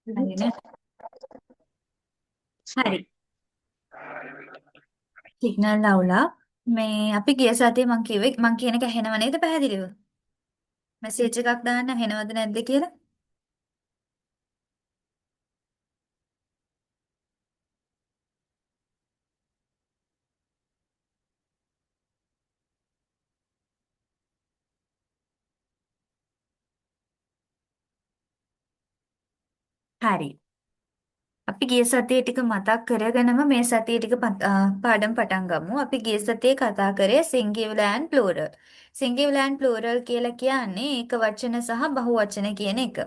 හරිනේ. හරි. සිග්නල් අවුලා. මේ අපි ගිය සතියේ මං කිව්වේ මං කියන එක ඇහෙනව නේද පැහැදිලිව? මෙසේජ් එකක් දාන්න ඇහෙනවද නැද්ද කියලා? හරි. අපි ගිය සතියේ ටික මතක් කරගෙනම මේ සතියේ ටික පාඩම් පටන් ගමු. අපි ගිය සතියේ කතා කරේ singular and plural. Singular and plural කියලා කියන්නේ ඒක වචන සහ බහු වචන කියන එක.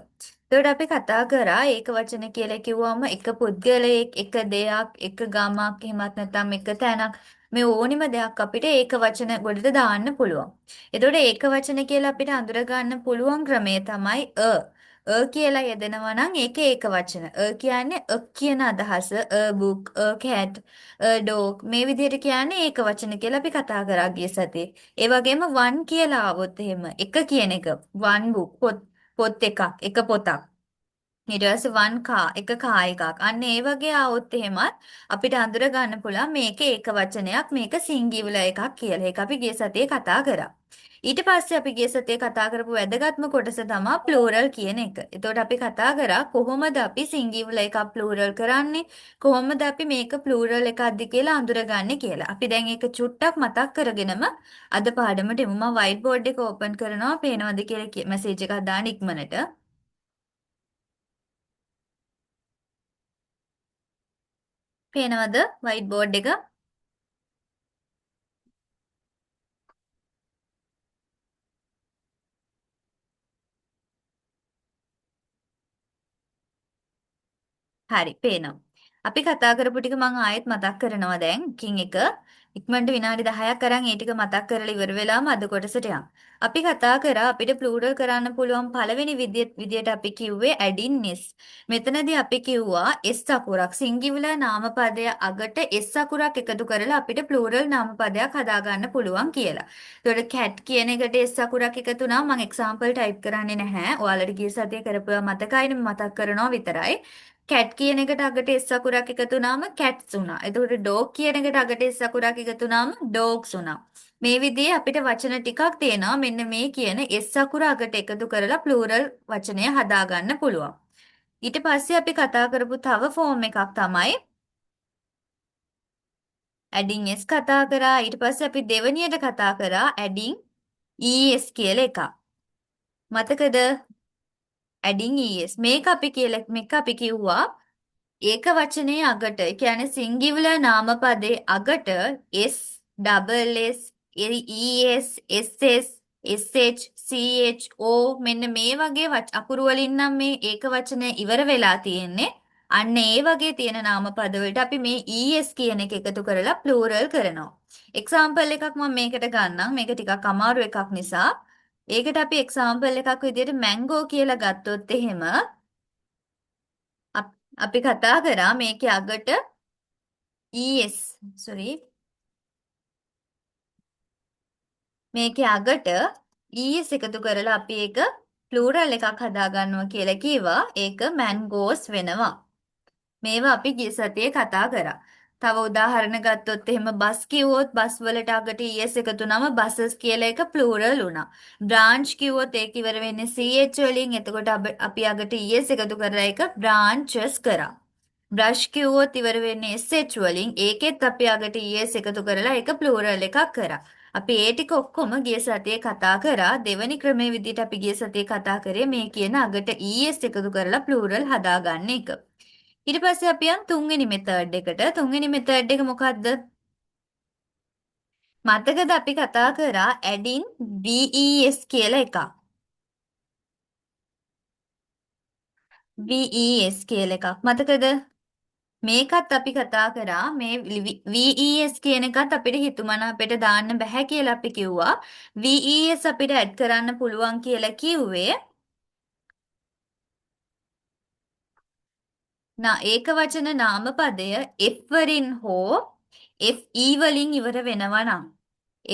එතකොට අපි කතා කරා ඒක වචන කියලා කිව්වම එක පුද්ගලයෙක්, එක දෙයක්, එක ගමක්, එහෙමත් නැත්නම් එක තැනක් මේ ඕනිම දෙයක් අපිට ඒක වචන වලට දාන්න පුළුවන්. එතකොට ඒක වචන කියලා අපිට අඳුර ගන්න පුළුවන් ක්‍රමය තමයි කියලා යෙදෙනවා නම් ඒක ඒක වචන. කියන්නේ කියන අදහස, book, cat, dog මේ විදිහට කියන්නේ ඒක වචන කියලා අපි කතා කරා ගිය සතියේ. ඒ වගේම one කියලා આવොත් එහෙම එක කියන එක one book පොත් එකක් එක පොතක්. ඊට පස්සේ one car එක කා එකක්. අන්න ඒ වගේ આવොත් එහෙමත් අපිට අඳුර ගන්න පුළුවන් මේක ඒක වචනයක් මේක සිංගියුලර් එකක් කියලා. ඒක අපි ගිය සතියේ කතා කරා. ඊට පස්සේ අපි ගිය සතියේ කතා කරපු වැදගත්ම කොටස තමයි ප්ලූරල් කියන එක. එතකොට අපි කතා කරා කොහොමද අපි සිංගියුලර් එකක් ප්ලූරල් කරන්නේ? කොහොමද අපි මේක ප්ලූරල් එකක්ද කියලා අඳුරගන්නේ කියලා. අපි දැන් ඒක චුට්ටක් මතක් කරගෙනම අද පාඩමට එමු. මම white board එක open කරනවා. පේනවද කියලා මැසේජ් එකක් දාන්න ඉක්මනට. පේනවද white board එක? හරි, පේනවා. අපි කතා කරපු ටික මම ආයෙත් මතක් කරනවා දැන්. කින් එක ඉක්මනට විනාඩි 10ක් අරන් ඒ ටික මතක් කරලා ඉවර වෙලාම අද කොටසට යමු. අපි කතා කරා අපිට ප්ලූරල් කරන්න පුළුවන් පළවෙනි විදියට අපි කිව්වේ adding s. මෙතනදී අපි කිව්වා s අකුරක් සිංගියුලර් නාමපදය අගට s අකුරක් එකතු කරලා අපිට ප්ලූරල් නාමපදයක් හදාගන්න පුළුවන් කියලා. ඒතකොට cat කියන එකට s අකුරක් එකතු වුණා මම එක්සැම්පල් ටයිප් කරන්නේ නැහැ. ඔයාලට ගිය සතියේ කරපුවා මතකයිනේ මතක් කරනවා විතරයි. කැට් කියන එකට අගට S අකුරක් එකතු වුනාම කැට්ස් වුණා. එතකොට ඩොග් කියන එකට අගට S අකුරක් එකතු වුනාම ඩොග්ස් වුණා. මේ විදිහේ අපිට වචන ටිකක් තියෙනවා. මෙන්න මේ කියන S අකුර අගට එකතු කරලා ප්ලූරල් වචනය හදාගන්න පුළුවන්. ඊට පස්සේ අපි කතා කරපු තව ෆෝම් එකක් තමයි adding s කතා කරා. ඊට පස්සේ අපි දෙවනියට කතා කරා adding es කියලා එකක්. මතකද? adding es. මේක අපි කිව්වා ඒක වචනේ අගට කියන්නේ singular නාමපදයේ අගට s double s es ss sh o මෙන්න මේ වගේ අකුරු වලින් නම් මේ ඒක වචනේ ඉවර වෙලා තියෙන්නේ. අන්න ඒ වගේ තියෙන නාමපද වලට අපි මේ es කියන එක එකතු කරලා ප්ලූරල් කරනවා. එක්සැම්පල් එකක් මම මේකට ගන්නම්. මේක ටිකක් අමාරු එකක් නිසා. ඒකට අපි එක්සැම්පල් එකක් විදිහට මැංගෝ කියලා ගත්තොත් එහෙම අපි කතා කරා මේකේ අගට sorry මේකේ අගට එකතු කරලා අපි ඒක ප්ලූරල් එකක් හදාගන්නවා කියලා කිව්වා. ඒක මැන්ගෝස් වෙනවා. මේවා අපි ගිය සතියේ කතා කරා. තව උදාහරණ ගත්තොත් එහෙම බස් කිව්වොත් බස් වලට අගට එකතු වුනම බසස් කියලා එක ප්ලූරල් වුණා. බ්‍රාන්ච් කිව්වොත් ඒක ඉවර වෙන්නේ ch වලින්. එතකොට අපි අගට එකතු කරලා ඒක බ්‍රාන්චස් කරා. බ්‍රෂ් කිව්වොත් ඉවර වෙන්නේ SH වලින්. ඒකෙත් අපි අගට එකතු කරලා ඒක ප්ලූරල් එකක් කරා. අපි ඒ ටික ඔක්කොම ගිය සතියේ කතා කරා. දෙවනි ක්‍රමයේ විදිහට අපි ගිය සතියේ කතා කරේ මේ කියන අගට එකතු කරලා ප්ලූරල් හදාගන්න එක. ඊට පස්සේ අපි යන් තුන්වෙනි මෙතඩ් එකට. තුන්වෙනි මෙතඩ් එක මොකක්ද? මතකද අපි කතා කරා adding ves කියලා එකක්. ves කියලා එකක්. මතකද? මේකත් අපි කතා කරා මේ VES කියන එකත් අපිට හිතුමනාපෙට දාන්න බෑ කියලා අපි කිව්වා. VES අපිට ඇඩ් කරන්න පුළුවන් කියලා කිව්වේ ඒක වචන නාමපදය F වලින් හෝ FE වලින් ඉවර වෙනවා නම්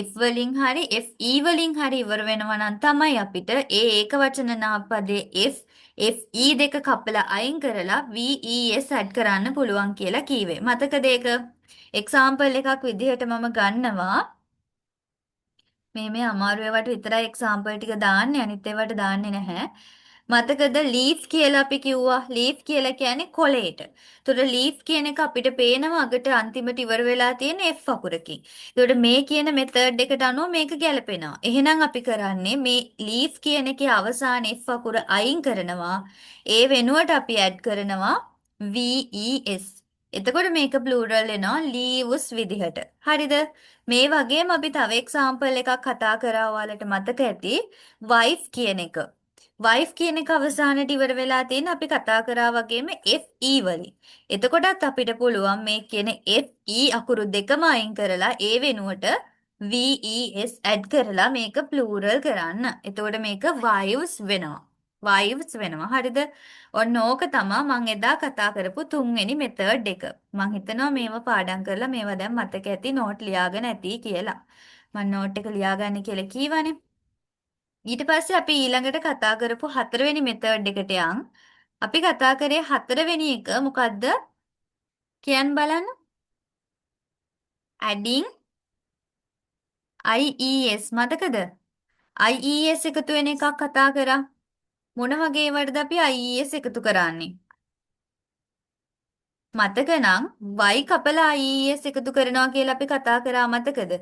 F වලින් හරි FE වලින් හරි ඉවර වෙනවා නම් තමයි අපිට ඒක වචන නාමපදයේ F FE දෙක කපලා අයින් කරලා VES ඇඩ් කරන්න පුළුවන් කියලා කීවේ. මතකද ඒක? එක්සාම්පල් එකක් විදිහට මම ගන්නවා. මේ අමාරු ඒවාට විතරයි එක්සාම්පල් ටික දාන්නේ, අනිත් ඒවාට දාන්නේ නැහැ. මතකද ලීෆ් කියලා අපි කිව්වා. ලීෆ් කියලා කියන්නේ කොළේට. ඒතකොට ලීෆ් කියන එක අපිට පේනවා අගට අන්තිමට ඉවර වෙලා තියෙන F අකුරකින්. ඒතකොට මේ කියන මෙතඩ් එකට අනුව මේක ගැලපෙනවා. එහෙනම් අපි කරන්නේ මේ ලීෆ් කියන එකේ අවසාන F අකුර අයින් කරනවා. ඒ වෙනුවට අපි ඇඩ් කරනවා VES. එතකොට මේක ප්ලූරල් වෙනවා ලීව්ස් විදිහට. හරිද? මේ වගේම අපි තව එක්සාම්පල් එකක් කතා කරා ඔයාලට මතක ඇති. wife කියන එක. wife කියන එක අවසානට ඉවර වෙලා තියෙන අපි කතා කරා වගේම FE වලින්. එතකොටත් අපිට පුළුවන් මේ කියන FE අකුරු දෙකම අයින් කරලා ඒ වෙනුවට VES ඇඩ් කරලා මේක ප්ලූරල් කරන්න. එතකොට මේක wives වෙනවා. wives වෙනවා. හරිද? ඔන්න ඕක තමයි මම එදා කතා කරපු තුන්වෙනි මෙතඩ් එක. මම හිතනවා මේව පාඩම් කරලා මේවා දැන් මතක ඇති නෝට් ලියාගෙන ඇති කියලා. මම නෝට් එක ලියාගන්න කියලා කීවනේ. ඊට පස්සේ අපි ඊළඟට කතා කරපු හතරවෙනි මෙතඩ් එකට යන්. අපි කතා කරේ හතරවෙනි එක මොකද්ද? කියන්න බලන්න. adding IES මතකද? IES එකතු වෙන එකක් කතා කරා. මොන වගේ වටද අපි IES එකතු කරන්නේ? මතක නම් y කපලා IES එකතු කරනවා කියලා අපි කතා කරා මතකද?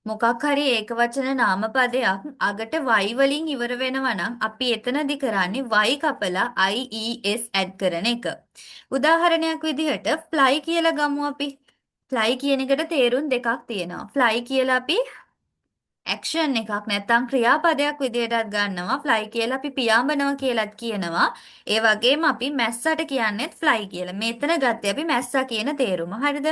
මොකක් හරි ඒකවචන නාමපදයක් අගට y වලින් ඉවර වෙනවා නම් අපි එතනදි කරන්නේ y කපලා IES ඇඩ් කරන එක. උදාහරණයක් විදිහට fly කියලා ගමු අපි. fly කියන එකට තේරුම් දෙකක් තියෙනවා. fly කියලා අපි ඇක්ෂන් එකක් නැත්නම් ක්‍රියාපදයක් විදිහටත් ගන්නවා. ෆ්ලයි කියලා අපි පියාඹනවා කියලාත් කියනවා. ඒ වගේම අපි මැස්සට කියන්නේත් ෆ්ලයි කියලා. මෙතන ගත්තේ අපි මැස්සා කියන තේරුම. හරිද?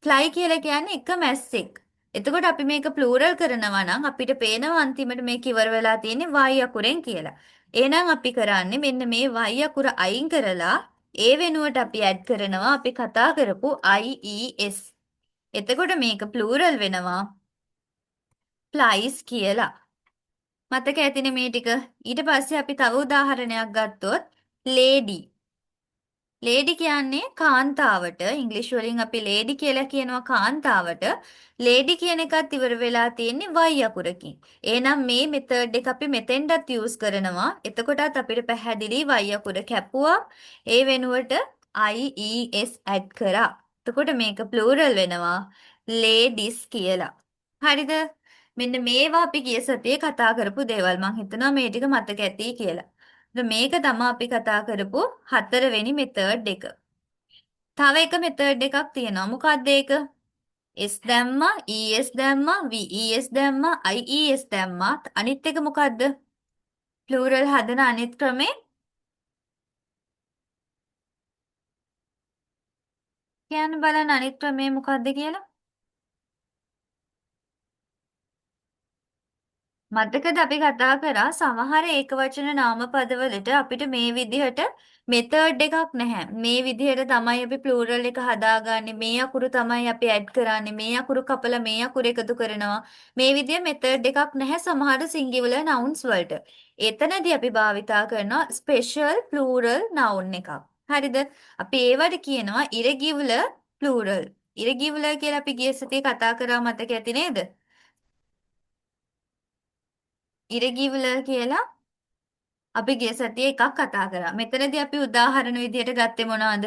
ෆ්ලයි කියලා කියන්නේ එක මැස්සෙක්. එතකොට අපි මේක ප්ලූරල් කරනවා නම් අපිට පේනවා අන්තිමට මේක ඉවර වෙලා තියෙන්නේ y අකුරෙන් කියලා. එහෙනම් අපි කරන්නේ මෙන්න මේ y අකුර අයින් කරලා ඒ වෙනුවට අපි ඇඩ් කරනවා අපි කතා කරපු IES. එතකොට මේක ප්ලූරල් වෙනවා ෆ්ලයිස් කියලා. මතක ඇතිනේ මේ ටික. ඊට පස්සේ අපි තව උදාහරණයක් ගත්තොත් ලේඩි. ලේඩි කියන්නේ කාන්තාවට. ඉංග්‍රීසි වලින් අපි ලේඩි කියලා කියනවා කාන්තාවට. ලේඩි කියන එකත් ඉවර වෙලා තියෙන්නේ y අකුරකින්. එහෙනම් මේ මෙතඩ් එක අපි මෙතෙන්ටත් යූස් කරනවා. එතකොටත් අපිට පැහැදිලි y අකුර කැපුවා. ඒ වෙනුවට IES ඇඩ් කරා. එතකොට මේක ප්ලූරල් වෙනවා ladies කියලා. හරිද? මෙන්න මේවා අපි ගිය සතියේ කතා කරපු දේවල්. මම හිතනවා මේ ටික මතක ඇති කියලා. මේක තමයි අපි කතා කරපු හතරවෙනි මෙතඩ් එක. තව එක මෙතඩ් එකක් තියෙනවා. මොකක්ද ඒක? S දැම්මා, ES දැම්මා, VES දැම්මා, IES දැම්මා. අනිත් එක මොකද්ද? ප්ලූරල් හදන අනිත් ක්‍රමේ කියන්න බලන්න අනිත් ක්‍රමේ මොකද්ද කියලා. මතකද අපි කතා කරා සමහර ඒකවචන නාමපදවලට අපිට මේ විදිහට මෙතඩ් එකක් නැහැ. මේ විදිහට තමයි අපි ප්ලූරල් එක හදාගන්නේ. මේ අකුරු තමයි අපි ඇඩ් කරන්නේ. මේ අකුරු කපලා මේ අකුරු එකතු කරනවා. මේ විදිහ මෙතඩ් එකක් නැහැ සමහර සිංගියුලර් නවුන්ස් වලට. එතනදී අපි භාවිතා කරනවා ස්පෙෂල් ප්ලූරල් නවුන් එකක්. හරිද? අපි ඒවට කියනවා ඉරෙගියුලර් ප්ලූරල්. ඉරෙගියුලර් කියලා අපි ගිය සතියේ කතා කරා මතක ඇති නේද? ඉරෙගියුලර් කියලා අපි ගිය සතියේ එකක් කතා කරා. මෙතනදී අපි උදාහරණ විදියට ගත්තේ මොනවද?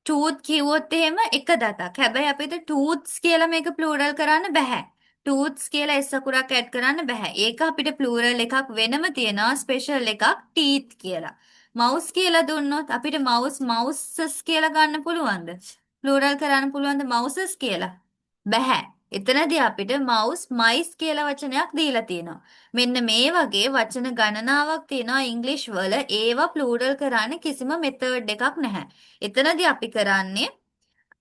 ටූත් කිව්වොත් එහෙම එක දතක්. හැබැයි අපිට ටූත්ස් කියලා මේක ප්ලූරල් කරන්න බෑ. ටූත්ස් කියලා එස් අකුරක් ඇඩ් කරන්න බෑ. ඒක අපිට ප්ලූරල් එකක් වෙනම තියෙනවා ස්පෙෂල් එකක් ටීත් කියලා. මවුස් කියලා දුන්නොත් අපිට මවුසස් කියලා ගන්න පුළුවන්ද? ප්ලූරල් කරන්න පුළුවන්ද මවුසස් කියලා? බැහැ. එතනදී අපිට මවුස් මයිස් කියලා වචනයක් දීලා තියෙනවා. මෙන්න මේ වගේ වචන ගණනාවක් තියෙනවා ඉංග්‍රීසි වල. ඒවා ප්ලූරල් කරන්න කිසිම මෙතඩ් එකක් නැහැ. එතනදී අපි කරන්නේ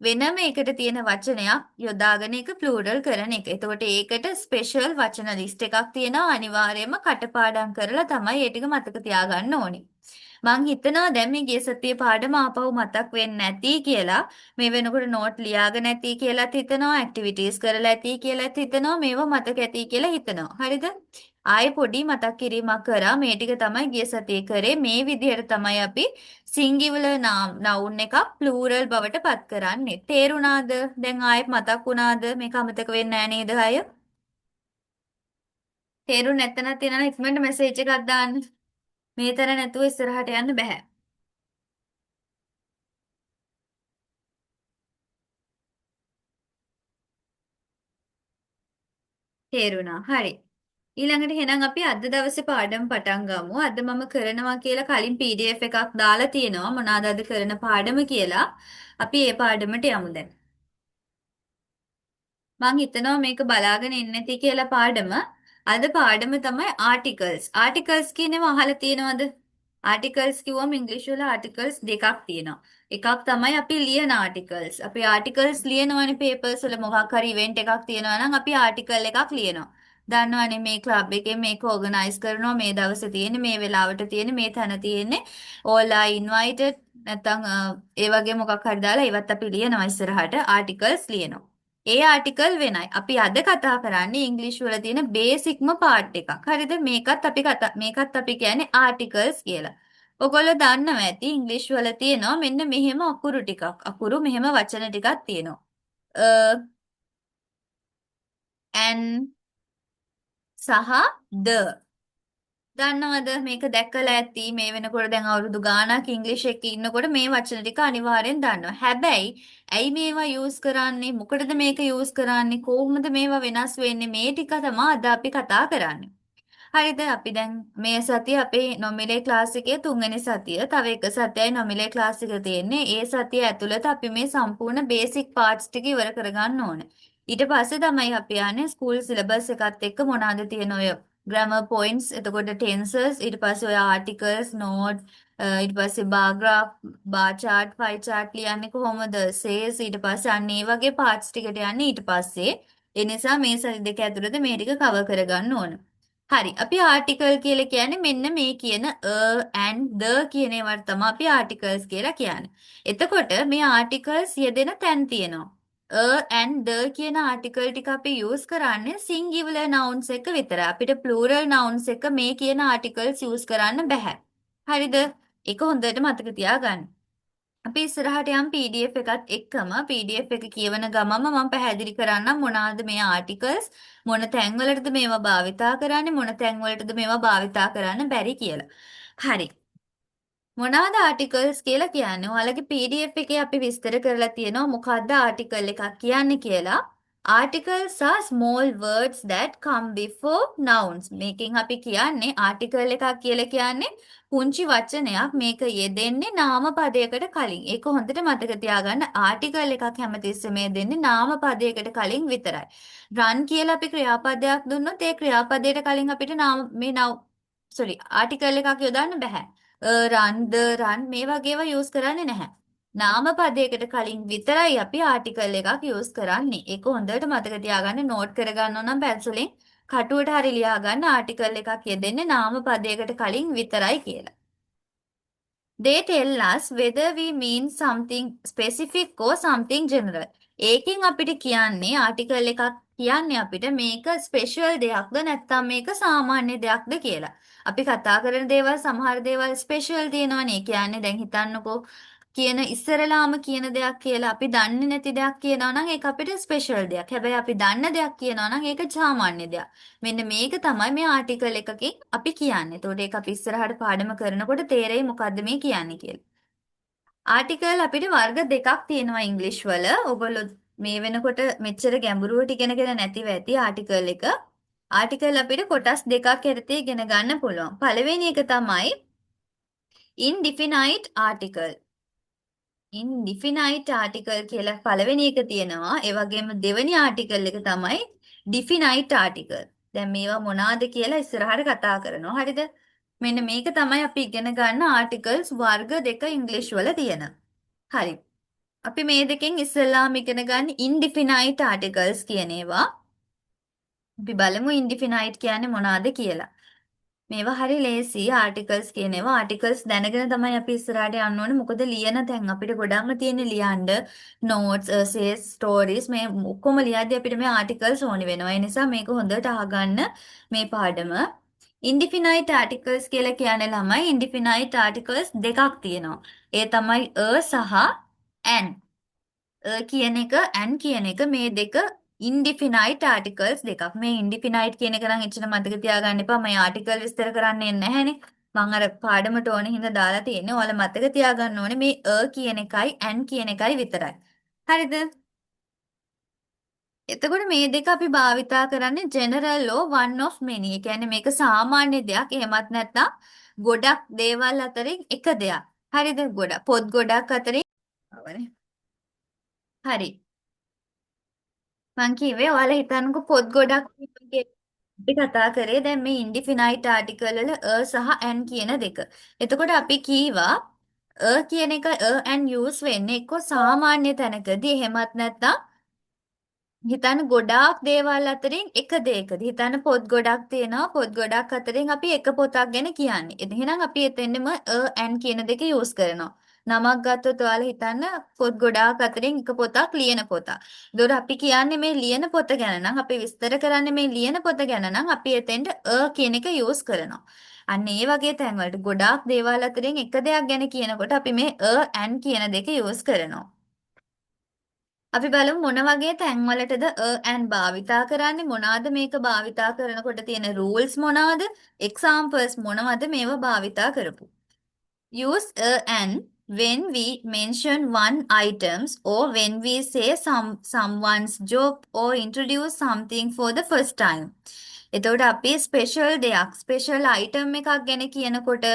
වෙනම එකට තියෙන වචනයක් යොදාගෙන ඒක ප්ලූරල් කරන එක. එතකොට ඒකට ස්පෙෂල් වචන ලිස්ට් එකක් තියෙනවා. අනිවාර්යයෙන්ම කටපාඩම් කරලා තමයි ඒ ටික මතක තියාගන්න ඕනේ. මං හිතනවා දැන් මේ ගිය සතියේ පාඩම ආපහු මතක් වෙන්නේ නැති කියලා. මේ වෙනකොට නෝට් ලියාගෙන නැති කියලාත් හිතනවා, ඇක්ටිවිටීස් කරලා ඇති කියලාත් හිතනවා, මේවා මතක ඇති කියලා හිතනවා. හරිද? ආයේ පොඩි මතක් කිරීමක් කරා. මේ ටික තමයි ගිය සතියේ කරේ. මේ විදිහට තමයි අපි සිංගියුලර් නවුන් එකක් ප්ලූරල් බවට පත් කරන්නේ. තේරුණාද? දැන් ආයෙත් මතක් වුණාද? මේක අමතක වෙන්නේ නැහැ නේද අය? තේරුණ නැත්නම් තියෙනවා ඉක්මනට මෙසේජ් එකක් දාන්න. මේ තර නැතුව ඉස්සරහට යන්න බෑ. තේරුණා. හරි. ඊළඟට එහෙනම් අපි අද දවසේ පාඩම් පටන් ගමු. අද මම කරනවා කියලා කලින් PDF එකක් දාලා තියෙනවා. මොනවාද අද කරන පාඩම කියලා. අපි ඒ පාඩමට යමු දැන්. මං හිතනවා මේක බලාගෙන ඉන්නේ නැති කියලා පාඩම. අද පාඩම තමයි ආටිකල්ස්. ආටිකල්ස් කියනව අහලා තියෙනවද? ආටිකල්ස් කිව්වම ඉංග්‍රීසි වල ආටිකල්ස් දෙකක් තියෙනවා. එකක් තමයි අපි ලියන ආටිකල්ස්. අපි ආටිකල්ස් ලියනවනේ පේපර්ස් වල මොකක් හරි ඉවෙන්ට් එකක් තියෙනවා නම් අපි ආටිකල් එකක් ලියනවා. දන්නවනේ මේ ක්ලබ් එකේ මේක ඕගනයිස් කරනවා මේ දවසේ තියෙන්නේ මේ වෙලාවට තියෙන්නේ මේ තැන තියෙන්නේ all are invited නැත්නම් ඒ වගේ මොකක් හරි දාලා ඒවත් අපි ලියනවා ඉස්සරහට ආටිකල්ස් ලියනවා. ඒ ආටිකල් වෙනයි. අපි අද කතා කරන්නේ ඉංග්‍රීසි වල තියෙන බේසික්ම පාර්ට් එකක්. හරිද? මේකත් අපි කියන්නේ ආටිකල්ස් කියලා. ඔයගොල්ලෝ දන්නවා ඇති ඉංග්‍රීසි වල තියෙනවා මෙන්න මෙහෙම අකුරු ටිකක්. අකුරු මෙහෙම වචන ටිකක් තියෙනවා. and සහ the. දන්නවද මේක දැක්කලා ඇති මේ වෙනකොට දැන් අවුරුදු ගාණක් ඉංග්‍රීසි එකේ ඉන්නකොට මේ වචන ටික අනිවාර්යෙන් දන්නවා. හැබැයි ඇයි මේවා යූස් කරන්නේ? මොකටද මේක යූස් කරන්නේ? කොහොමද මේවා වෙනස් වෙන්නේ? මේ ටික තමයි අද අපි කතා කරන්නේ. හරිද? අපි දැන් මේ සතිය අපේ නොමිලේ ක්ලාස් එකේ තුන්වෙනි සතිය. තව එක සතියයි නොමිලේ ක්ලාස් එක තියෙන්නේ. ඒ සතිය ඇතුළත අපි මේ සම්පූර්ණ බේසික් පාර්ට්ස් ටික ඉවර කරගන්න ඕනේ. ඊට පස්සේ තමයි අපි යන්නේ ස්කූල් සිලබස් එකත් එක්ක මොනවාද තියෙන ඔය grammar points එතකොට tenses ඊට පස්සේ ඔය articles note ඊට පස්සේ bar graph bar chart pie chart ලියන්නේ කොහොමද says ඊට පස්සේ අන්න ඒ වගේ parts ටිකට යන්නේ ඊට පස්සේ ඒ නිසා මේ සති දෙක ඇතුළත මේ ටික cover කරගන්න ඕන. හරි අපි ආටිකල් කියලා කියන්නේ මෙන්න මේ කියන and the කියන ඒවාට තමයි අපි ආටිකල්ස් කියලා කියන්නේ. එතකොට මේ ආටිකල්ස් යෙදෙන තැන් තියෙනවා. and the කියන ආටිකල් ටික අපි යූස් කරන්නේ සිංගියුලර් නවුන්ස් එක විතරයි. අපිට ප්ලූරල් නවුන්ස් එක මේ කියන ආටිකල්ස් යූස් කරන්න බෑ. හරිද? ඒක හොඳට මතක තියාගන්න. අපි ඉස්සරහට යම් PDF එකත් එක්කම PDF එක කියවන ගමම මම පැහැදිලි කරන්නම් මොනවාද මේ ආටිකල්ස් මොන තැන්වලටද මේවා භාවිතා කරන්නේ මොන තැන්වලටද මේවා භාවිතා කරන්න බැරි කියලා. හරි. මොනවාද ආටිකල්ස් කියලා කියන්නේ? ඔයාලගේ PDF එකේ අපි විස්තර කරලා තියෙනවා මොකද්ද ආටිකල් එකක් කියන්නේ කියලා. Articles are small words that come before nouns. මේකෙන් අපි කියන්නේ ආටිකල් එකක් කියලා කියන්නේ පුංචි වචනයක් මේක යෙදෙන්නේ නාම පදයකට කලින්. ඒක හොඳට මතක තියාගන්න. ආටිකල් එකක් හැමතිස්සෙම යෙදෙන්නේ නාම පදයකට කලින් විතරයි. run කියලා අපි ක්‍රියාපදයක් දුන්නොත් ඒ ක්‍රියාපදයට කලින් අපිට ආටිකල් එකක් යොදන්න බෑ. රන්ද රන් මේ වගේ ඒවා යූස් කරන්නේ නැහැ. නාම පදයකට කලින් විතරයි අපි ආටිකල් එකක් යූස් කරන්නේ. ඒක හොඳට මතක තියාගන්න නෝට් කරගන්න ඕන නම් පැන්සලෙන් කටුවට හරි ලියා ගන්න ආටිකල් එකක් යෙදෙන්නේ නාම පදයකට කලින් විතරයි කියලා. They tell us whether we mean something specific or something general. ඒකෙන් අපිට කියන්නේ ආටිකල් එකක් කියන්නේ අපිට මේක ස්පෙෂල් දෙයක්ද නැත්නම් මේක සාමාන්‍ය දෙයක්ද කියලා. අපි කතා කරන දේවල් සමහර දේවල් ස්පෙෂල් තියෙනවනේ. ඒ කියන්නේ දැන් හිතන්නකෝ කියන ඉස්සරලාම කියන දෙයක් කියලා අපි දන්නේ නැති දෙයක් කියනවා නම් ඒක අපිට ස්පෙෂල් දෙයක්. හැබැයි අපි දන්න දෙයක් කියනවා නම් ඒක සාමාන්‍ය දෙයක්. මෙන්න මේක තමයි මේ ආටිකල් එකකින් අපි කියන්නේ. ඒතකොට ඒක අපි ඉස්සරහට පාඩම කරනකොට තේරෙයි මොකද්ද මේ කියන්නේ කියලා. ආටිකල් අපිට වර්ග දෙකක් තියෙනවා ඉංග්‍රීසි වල. ඔයගොල්ලෝ මේ වෙනකොට මෙච්චර ගැඹුරුවට ඉගෙනගෙන නැතිව ඇති ආටිකල් එක. ආටිකල් අපිට කොටස් දෙකක් යටතේ ඉගෙන ගන්න පුළුවන්. පළවෙනි එක තමයි indefinite article. indefinite article කියලා පළවෙනි එක තියෙනවා. ඒ වගේම දෙවෙනි ආටිකල් එක තමයි definite article. දැන් මේවා මොනවාද කියලා ඉස්සරහට කතා කරනවා. හරිද? මෙන්න මේක තමයි අපි ඉගෙන ගන්න ආටිකල්ස් වර්ග දෙක ඉංග්‍රීසි වල තියෙන. හරි. අපි මේ දෙකෙන් ඉස්සෙල්ලාම ඉගෙන ගන්න indefinite articles කියන ඒවා. අපි බලමු indefinite කියන්නේ මොනවාද කියලා. මේවා හරි ලේසි ආටිකල්ස් කියන ඒවා ආටිකල්ස් දැනගෙන තමයි අපි ඉස්සරහට යන්න ඕනේ. මොකද ලියන තැන් අපිට ගොඩක්ම තියෙන ලියන්න නෝට්ස් එසේස් ස්ටෝරීස් මේ ඔක්කොම ලියද්දී අපිට මේ ආටිකල්ස් ඕනි වෙනවා. ඒ නිසා මේක හොඳට අහගන්න මේ පාඩම. ඉන්ඩිෆිනයිට් ආටිකල්ස් කියලා කියන්නේ ළමයි ඉන්ඩිෆිනයිට් ආටිකල්ස් දෙකක් තියෙනවා. ඒ තමයි සහ ඇන්. කියන එක ඇන් කියන එක මේ දෙක ඉන්ඩිෆිනයිට් ආටිකල්ස් දෙකක්. මේ ඉන්ඩිෆිනයිට් කියන එක නම් එච්චර මතක තියාගන්න එපා. මේ ආටිකල් විස්තර කරන්නේ නැහැනේ. මම අර පාඩමට ඕනේ හින්දා දාලා තියෙන්නේ. ඔයාලා මතක තියාගන්න ඕනේ මේ කියන එකයි ඇන් කියන එකයි විතරයි. හරිද? එතකොට මේ දෙක අපි භාවිතා කරන්නේ general law one of many. ඒ කියන්නේ මේක සාමාන්‍ය දෙයක්. එහෙමත් නැත්නම් ගොඩක් දේවල් අතරින් එක දෙයක්. හරිද? පොත් ගොඩක් අතරින් අවනේ. හරි. මං කිව්වේ ඔයාලා හිතන්නකෝ පොත් ගොඩක් වගේ අපි කතා කරේ දැන් මේ ඉන්ඩිෆිනයිට් ආටිකල් වල සහ ඇන් කියන දෙක. එතකොට අපි කීවා කියන එක ඇන් යූස් වෙන්නේ එක්ක සාමාන්‍ය තැනකදී එහෙමත් නැත්නම් හිතන්න ගොඩාක් දේවල් අතරින් එක දෙයකදී හිතන්න පොත් ගොඩක් තියෙනවා පොත් ගොඩක් අතරින් අපි එක පොතක් ගැන කියන්නේ. එහෙනම් අපි එතෙන්නෙම ඇන් කියන දෙක යූස් කරනවා. නමක් ගත්තොත් ඔයාලා හිතන්න පොත් ගොඩාක් අතරින් එක පොතක් ලියන පොතක්. ඒතකොට අපි කියන්නේ මේ ලියන පොත ගැන නම් අපි විස්තර කරන්නේ මේ ලියන පොත ගැන නම් අපි එතෙන්ට කියන එක යූස් කරනවා. අන්න ඒ වගේ තැන්වලට ගොඩාක් දේවල් අතරින් එක දෙයක් ගැන කියනකොට අපි මේ ඇන් කියන දෙක යූස් කරනවා. අපි බලමු මොන වගේ තැන්වලටද and භාවිතා කරන්නේ මොනවාද මේක භාවිතා කරනකොට තියෙන rules මොනවාද examples මොනවද මේවා භාවිතා කරපු use and when we mention one items or when we say someone's job or introduce something for the first time. එතකොට අපි ස්පෙෂල් දෙයක් ස්පෙෂල් අයිටම් එකක් ගැන කියනකොට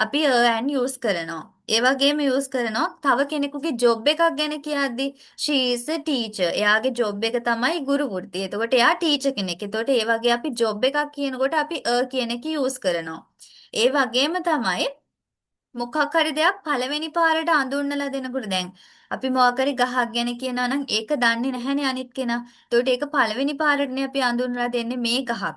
අපි and use කරනවා. ඒ වගේම use කරනවා තව කෙනෙකුගේ ජොබ් එකක් ගැන කියද්දි she is a teacher. එයාගේ ජොබ් එක තමයි ගුරු වෘත්තිය. එතකොට එයා ටීචර් කෙනෙක්. එතකොට ඒ වගේ අපි ජොබ් එකක් කියනකොට අපි කියන එක use කරනවා. ඒ වගේම තමයි මොකක් හරි දෙයක් පළවෙනි පාරට අඳුන්වලා දෙනකොට දැන් අපි මොකක් හරි ගහක් ගැන කියනවා නම් ඒක දන්නේ නැහැනේ අනිත් කෙනා. ඒකට ඒක පළවෙනි පාරටනේ අපි අඳුන්වලා දෙන්නේ මේ ගහක්.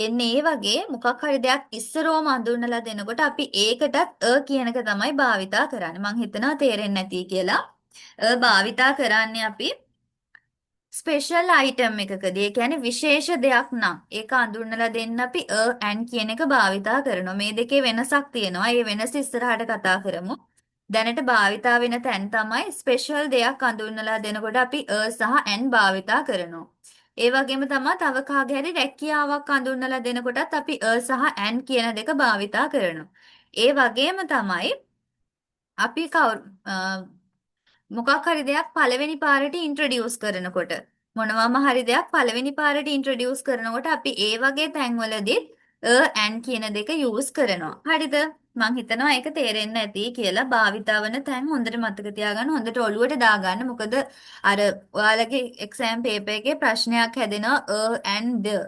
එන්නේ ඒ වගේ මොකක් හරි දෙයක් ඉස්සරෝම අඳුන්වලා දෙනකොට අපි ඒකටත් කියනක තමයි භාවිතා කරන්නේ. මං හිතනවා තේරෙන්නේ නැති කියලා. භාවිතා කරන්නේ අපි ස්පෙෂල් අයිටම් එකකදී ඒ කියන්නේ විශේෂ දෙයක් නම් ඒක අඳුන්වලා දෙන්න අපි and කියන එක භාවිතා කරනවා. මේ දෙකේ වෙනසක් තියෙනවා. ඒ වෙනස ඉස්සරහට කතා කරමු. දැනට භාවිතා වෙන තැන් තමයි ස්පෙෂල් දෙයක් අඳුන්වලා දෙනකොට අපි සහ and භාවිතා කරනවා. ඒ වගේම තමයි තව කාගේ හරි රැකියාවක් අඳුන්වලා දෙනකොටත් අපි සහ and කියන දෙක භාවිතා කරනවා. ඒ වගේම තමයි අපි මොකක් හරි දෙයක් පළවෙනි පාරට ඉන්ට්‍රොඩියුස් කරනකොට මොනවාම හරි දෙයක් පළවෙනි පාරට ඉන්ට්‍රොඩියුස් කරනකොට අපි ඒ වගේ තැන්වලදී and කියන දෙක යූස් කරනවා. හරිද? මං හිතනවා ඒක තේරෙන්න ඇති කියලා භාවිතා වන තැන් හොඳට මතක තියාගන්න හොඳට ඔලුවට දාගන්න. මොකද අර ඔයාලගේ එක්සෑම් පේපර් එකේ ප්‍රශ්නයක් හැදෙනවා and the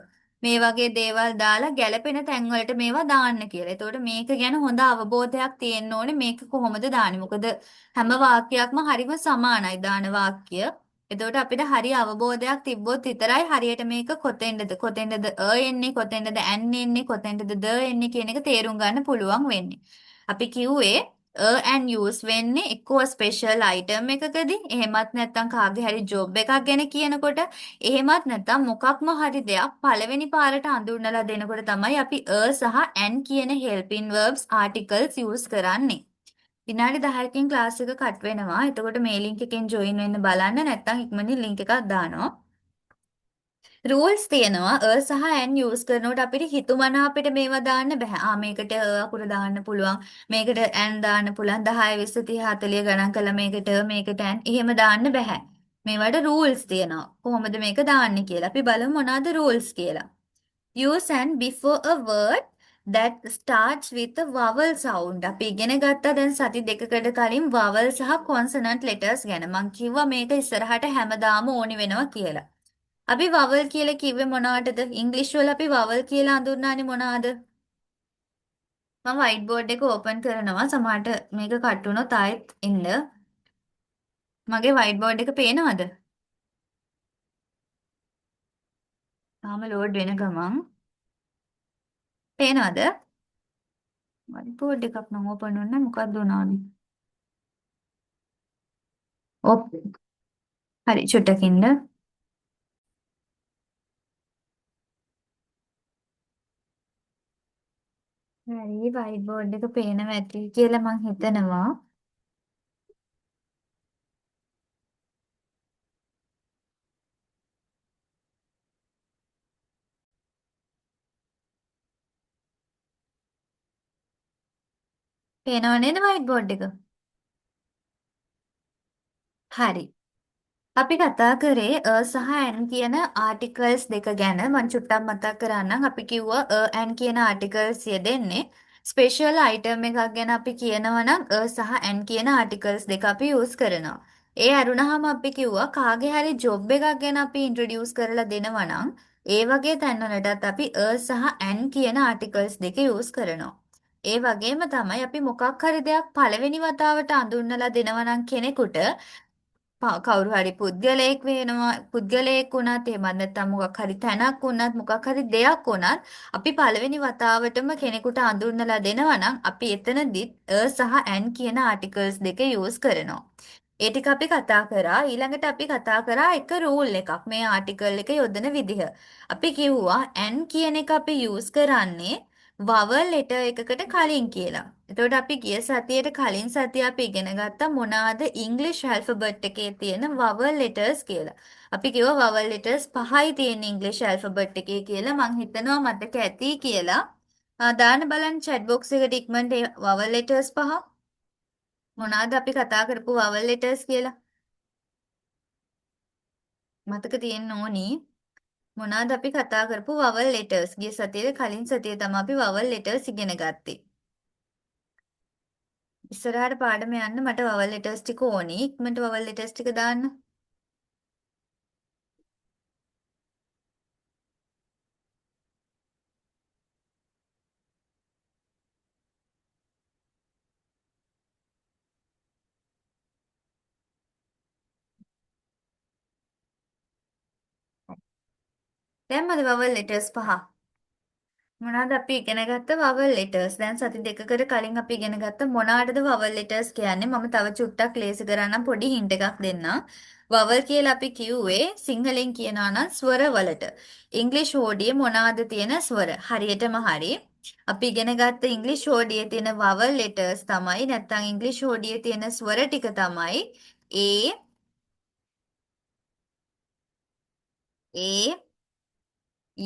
මේ වගේ දේවල් දාලා ගැළපෙන තැන්වලට මේවා දාන්න කියලා. එතකොට මේක ගැන හොඳ අවබෝධයක් තියෙන්න ඕනේ මේක කොහොමද දාන්නේ. මොකද හැම වාක්‍යයක්ම හරිම සමානයි දාන වාක්‍ය. එතකොට අපිට හරි අවබෝධයක් තිබ්බොත් විතරයි හරියට මේක කොතෙන්ද එන්නේ කොතෙන්ද ඇන් එන්නේ කොතෙන්ද ද එන්නේ කියන එක තේරුම් ගන්න පුළුවන් වෙන්නේ. අපි කිව්වේ and use වෙන්නේ එක්කෝ ස්පෙෂල් අයිටම් එකකදී එහෙමත් නැත්නම් කාගේ හරි ජොබ් එකක් ගැන කියනකොට එහෙමත් නැත්නම් මොකක්ම හරි දෙයක් පළවෙනි පාරට අඳුන්වලා දෙනකොට තමයි අපි සහ and කියන helping verbs articles use කරන්නේ. විනාඩි 10කින් ක්ලාස් එක කට් වෙනවා. එතකොට මේ ලින්ක් එකෙන් join වෙන්න බලන්න නැත්නම් ඉක්මනින් ලින්ක් එකක් දානවා. rules තියෙනවා සහ and use කරනකොට අපිට හිතුමනා අපිට මේවා දාන්න බෑ. මේකට අකුර දාන්න පුළුවන්. මේකට and දාන්න පුළුවන්. 10 20 30 40 ගණන් කළා මේකට and එහෙම දාන්න බෑ. මේවට rules තියෙනවා. කොහොමද මේක දාන්නේ කියලා. අපි බලමු මොනවාද rules කියලා. use and before a word that starts with a vowel sound. අපි ඉගෙන ගත්තා දැන් සති දෙකකට කලින් vowel සහ consonant letters ගැන. මං කිව්වා මේක ඉස්සරහට හැමදාම ඕනි වෙනවා කියලා. අපි vowel කියලා කිව්වේ මොනවටද? ඉංග්‍රීසි වල අපි vowel කියලා හඳුන්වන්නේ මොනවාද? මම white board එක open කරනවා. සමහරට මේක කට් වුණොත් ආයෙත් එන්න. මගේ white board එක පේනවද? තාම load වෙන ගමන්. පේනවද? වයිට් බෝඩ් එකක් නම් ඕපන් වුණා මොකක්ද උනානේ? ඔප් හරි චුට්ටකින්ද. හරි වයිට් බෝඩ් එක පේනවා ඇති කියලා මං හිතනවා. පේනව නේද වයිට් බෝඩ් එක? හරි. අපි කතා කරේ සහ ඇන් කියන ආටිකල්ස් දෙක ගැන. මම චුට්ටක් මතක් කරන්නම්. අපි කිව්වා ඇන් කියන ආටිකල්ස් යෙදෙන්නේ ස්පෙෂල් අයිටම් එකක් ගැන අපි කියනවා නම් සහ ඇන් කියන ආටිකල්ස් දෙක අපි යූස් කරනවා. ඒ අරුණාම අපි කිව්වා කාගේ හරි ජොබ් එකක් ගැන අපි ඉන්ට්‍රොඩියුස් කරලා දෙනවා නම් ඒ වගේ තැන්වලටත් අපි සහ ඇන් කියන ආටිකල්ස් දෙක යූස් කරනවා. ඒ වගේම තමයි අපි මොකක් හරි දෙයක් පළවෙනි වතාවට අඳුන්වලා දෙනවා නම් කෙනෙකුට කවුරු හරි පුද්ගලයෙක් වෙනවා පුද්ගලයෙක් වුණත් එහෙමත් නැත්නම් මොකක් හරි තැනක් වුණත් මොකක් හරි දෙයක් වුණත් අපි පළවෙනි වතාවටම කෙනෙකුට අඳුන්වලා දෙනවා නම් අපි එතනදිත් සහ ඇන් කියන ආටිකල්ස් දෙක යූස් කරනවා. ඒ ටික අපි කතා කරා. ඊළඟට අපි කතා කරා එක රූල් එකක් මේ ආටිකල් එක යොදන විදිහ. අපි කිව්වා ඇන් කියන එක අපි යූස් කරන්නේ වවල් ලෙටර් එකකට කලින් කියලා. එතකොට අපි ගිය සතියේට කලින් සතිය අපි ඉගෙන ගත්තා මොනවාද ඉංග්‍රීසි ඇල්ෆබෙට් එකේ තියෙන වවල් ලෙටර්ස් කියලා. අපි කිව්වා වවල් ලෙටර්ස් පහයි තියෙන ඉංග්‍රීසි ඇල්ෆබෙට් එකේ කියලා. මං හිතනවා මතක ඇති කියලා. දාන්න බලන්න chat box එකට ඉක්මනට ඒ වවල් ලෙටර්ස් පහ මොනවාද අපි කතා කරපු වවල් ලෙටර්ස් කියලා. මතක තියෙන්න ඕනි. මොනවාද අපි කතා කරපු වවල් ලෙටර්ස් ගිය සතියේ කලින් සතියේ තමයි අපි වවල් ලෙටර්ස් ඉගෙන ගත්තේ. ඉස්සරහට පාඩම යන්න මට වවල් ලෙටර්ස් ටික ඕනි. ඉක්මනට වවල් ලෙටර්ස් ටික දාන්න. දැම්මද වවල් ලෙටර්ස් පහ? මොනවාද අපි ඉගෙන ගත්ත වවල් ලෙටර්ස්? දැන් සති දෙකකට කලින් අපි ඉගෙන ගත්ත මොනවාටද වවල් ලෙටර්ස් කියන්නේ? මම තව චුට්ටක් ලේසි කරන්නම් පොඩි හින්ට් එකක් දෙන්නම්. වවල් කියලා අපි කිව්වේ සිංහලෙන් කියනවා නම් ස්වර වලට. ඉංග්‍රීසි හෝඩියේ මොනවාද තියෙන ස්වර? හරියටම හරි. අපි ඉගෙන ගත්ත ඉංග්‍රීසි හෝඩියේ තියෙන වවල් ලෙටර්ස් තමයි නැත්නම් ඉංග්‍රීසි හෝඩියේ තියෙන ස්වර ටික තමයි A E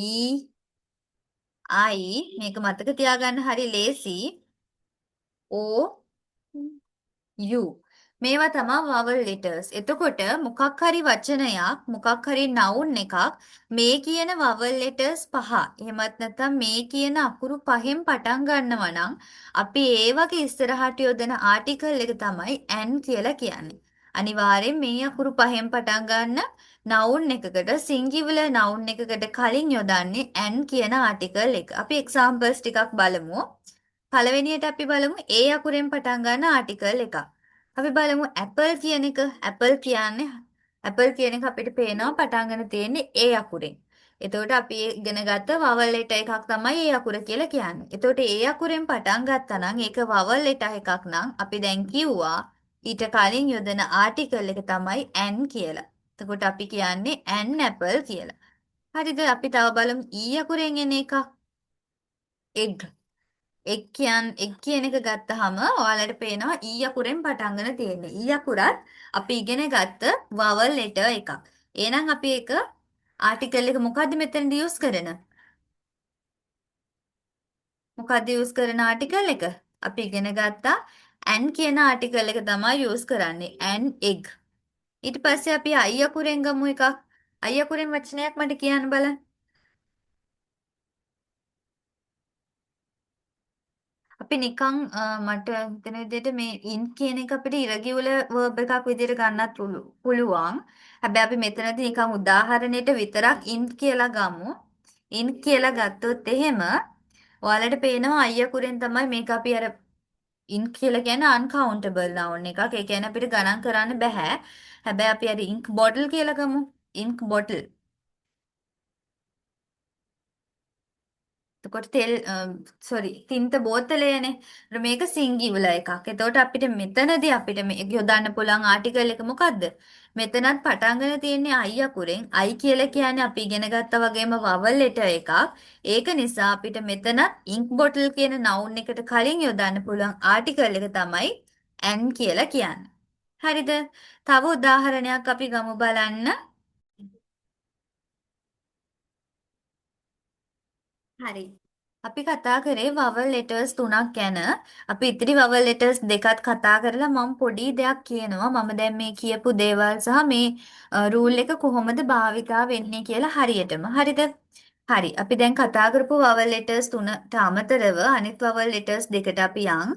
මේක මතක තියාගන්න හරි ලේසි. O U මේවා තමයි vowel letters. එතකොට මොකක් හරි වචනයක් මොකක් හරි noun එකක් මේ කියන vowel letters පහ. එහෙමත් නැත්නම් මේ කියන අකුරු පහෙන් පටන් ගන්නවා නම් අපි ඒ වගේ ඉස්සරහට යොදන article එක තමයි an කියලා කියන්නේ. අනිවාර්යෙන් මේ අකුරු පහෙන් පටන් ගන්න noun එකකට singular noun එකකට කලින් යොදන්නේ an කියන article එක. අපි examples ටිකක් බලමු. පළවෙනියට අපි බලමු ඒ අකුරෙන් පටන් ගන්න ආටිකල් එකක්. අපි බලමු ඇපල් කියන එක. ඇපල් කියන්නේ ඇපල් කියන එක අපිට පේනවා පටන් ගන්න තියෙන්නේ ඒ අකුරෙන්. එතකොට අපි ඉගෙන ගත්ත vowel letter එකක් තමයි ඒ අකුර කියලා කියන්නේ. එතකොට ඒ අකුරෙන් පටන් ගත්තා නම් ඒක vowel letter එකක් නම් අපි දැන් කිව්වා ඊට කලින් යොදන ආටිකල් එක තමයි an කියලා. එතකොට අපි කියන්නේ an apple කියලා. හරිද? අපි තව බලමු ඊ අකුරෙන් එන එක egg. එක් කියන එක ගත්තාම ඔයාලට පේනවා ඊ අකුරෙන් පටන් ගන්න තියෙන්නේ. ඊ අකුරත් අපි ඉගෙන ගත්ත vowel letter එකක්. එහෙනම් අපි ඒක ආටිකල් එක මොකද්ද මෙතනදී යූස් කරන? මොකද්ද යූස් කරන ආටිකල් එක? අපි ඉගෙන ගත්තා an කියන ආටිකල් එක තමයි යූස් කරන්නේ. an egg. ඊට පස්සේ අපි අයි අකුරෙන් ගමු එකක්. අයි අකුරෙන් වචනයක් මට කියන්න බලන්න. අපි නිකන් මට හිතෙන විදිහට මේ ඉන් කියන එක අපිට ඉරගියුල verb එකක් විදිහට ගන්නත් පුළුවන්. හැබැයි අපි මෙතනදී නිකන් උදාහරණයට විතරක් ඉන් කියලා ගමු. ඉන් කියලා ගත්තොත් එහෙම ඔයාලට පේනවා අයියකුරෙන් තමයි මේක අපි අර ඉන් කියලා කියන්නේ uncountable noun එකක්. ඒ කියන්නේ අපිට ගණන් කරන්න බෑ. හැබැයි අපි අර ink bottle කියලා ගමු. ink bottle එතකොට තෙල් සෝරි තින්ත බෝතලයනේ. මේක සිංගිවල එකක්. එතකොට අපිට මෙතනදී අපිට මේ යොදන්න පුළුවන් ආටිකල් එක මොකද්ද? මෙතනත් පටන් ගන්න තියෙන්නේ I අකුරෙන්. I කියලා කියන්නේ අපි ඉගෙන ගත්තා වගේම vowel letter එකක්. ඒක නිසා අපිට මෙතනත් ink bottle කියන noun එකට කලින් යොදන්න පුළුවන් ආටිකල් එක තමයි an කියලා කියන්නේ. හරිද? තව උදාහරණයක් අපි ගමු බලන්න. හරි. අපි කතා කරේ vowel letters තුනක් ගැන. අපි ඉතිරි vowel letters දෙකත් කතා කරලා මම පොඩි දෙයක් කියනවා. මම දැන් මේ කියපු දේවල් සහ මේ රූල් එක කොහොමද භාවිතා වෙන්නේ කියලා හරියටම. හරිද? හරි. අපි දැන් කතා කරපු vowel letters තුනට අමතරව අනිත් vowel letters දෙකට අපි යන්.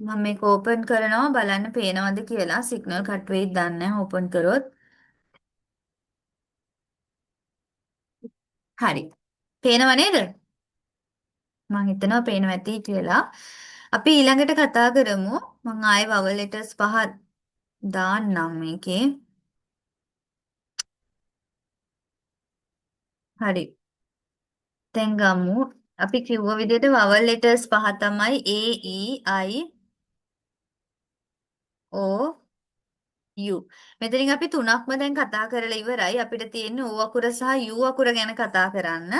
මම මේක ඕපන් කරනවා බලන්න පේනවද කියලා. සිග්නල් කට් වෙයිද දන්නේ නැහැ ඕපන් කරොත්. හරි. පේනව නේද? මං හිතනවා පේනවා ඇති කියලා. අපි ඊළඟට කතා කරමු. මං ආයේ vowel letters පහ දාන්නම් මේකේ. හරි. දැන් ගමු. අපි කිව්ව විදිහට vowel letters පහ තමයි A, E, I, O, U. මෙතනින් අපි තුනක්ම දැන් කතා කරලා ඉවරයි. අපිට තියෙන්නේ O අකුර සහ U අකුර ගැන කතා කරන්න.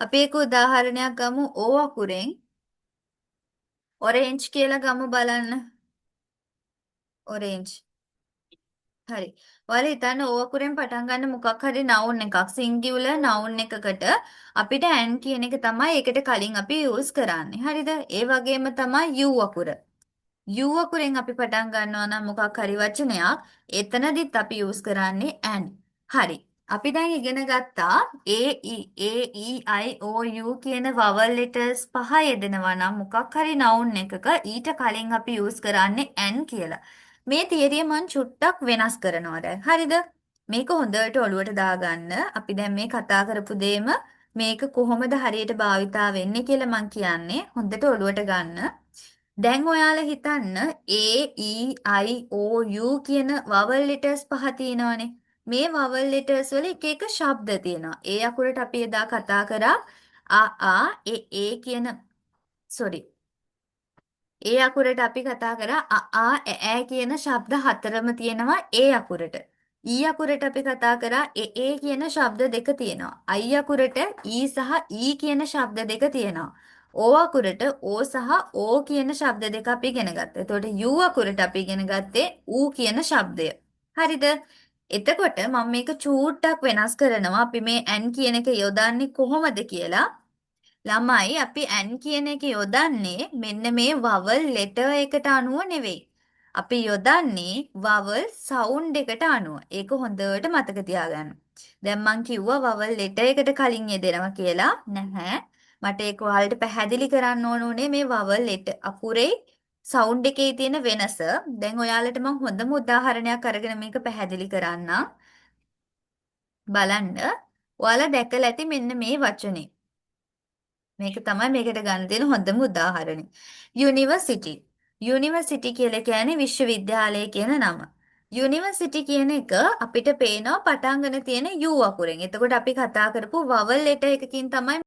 අපි එක උදාහරණයක් ගමු O අකුරෙන් orange කියලා ගමු බලන්න. orange. හරි. ඔයාලා හිතන්න ඕව අකුරෙන් පටන් ගන්න මොකක් හරි noun එකක් singular noun එකකට අපිට and කියන එක තමයි ඒකට කලින් අපි use කරන්නේ. හරිද? ඒ වගේම තමයි you අකුර. you අකුරෙන් අපි පටන් ගන්නවා නම් මොකක් හරි වචනයක් එතනදිත් අපි use කරන්නේ and. හරි. අපි දැන් ඉගෙන ගත්තා A, E, I, O, U කියන vowel letters පහ යෙදෙනවා නම් මොකක් හරි noun එකක ඊට කලින් අපි use කරන්නේ and කියලා. මේ තියරිය මම චුට්ටක් වෙනස් කරනවා දැන්. හරිද? මේක හොඳට ඔලුවට දාගන්න. අපි දැන් මේ කතා කරපු දේම මේක කොහොමද හරියට භාවිතා වෙන්නේ කියලා මම කියන්නේ. හොඳට ඔලුවට ගන්න. දැන් ඔයාලා හිතන්න A, E, I, O, U කියන vowel letters පහ තියෙනවානේ. මේ vowel letters වල එක එක ශබ්ද තියෙනවා. ඒ අකුරට අපි එදා කතා කරා ඒ කියන sorry. ඒ අකුරට අපි කතා කරා ඈ කියන ශබ්ද හතරම තියෙනවා ඒ අකුරට. ඊ අකුරට අපි කතා කරා ඒ කියන ශබ්ද දෙක තියෙනවා. අයි අකුරට ඊ සහ ඊ කියන ශබ්ද දෙක තියෙනවා. ඕ අකුරට ඕ සහ ඕ කියන ශබ්ද දෙක අපි ඉගෙන ගත්තා. එතකොට යු අකුරට අපි ඉගෙන ගත්තේ ඌ කියන ශබ්දය. හරිද? එතකොට මම මේක චූට්ටක් වෙනස් කරනවා. අපි මේ ඇන් කියන එක යොදන්නේ කොහොමද කියලා. ළමයි අපි ඇන් කියන එක යොදන්නේ මෙන්න මේ vowel letter එකට අනුව නෙවෙයි. අපි යොදන්නේ vowel sound එකට අනුව. ඒක හොඳට මතක තියාගන්න. දැන් මං කිව්වා vowel letter එකට කලින් යෙදෙනවා කියලා. නැහැ. මට ඒක ඔයාලට පැහැදිලි කරන්න ඕන උනේ මේ vowel letter අකුරේ sound එකේ තියෙන වෙනස. දැන් ඔයාලට මං හොඳම උදාහරණයක් අරගෙන මේක පැහැදිලි කරන්නම්. බලන්න. ඔයාලා දැකලා ඇති මෙන්න මේ වචනේ. මේක තමයි මේකට ගන්න තියෙන හොඳම උදාහරණය. යුනිවර්සිටි. යුනිවර්සිටි කියලා කියන්නේ විශ්වවිද්‍යාලය කියන නම. යුනිවර්සිටි කියන එක අපිට පේනවා පටන් ගන්න තියෙන U අකුරෙන්. එතකොට අපි කතා කරපු vowel letter එකකින් තමයි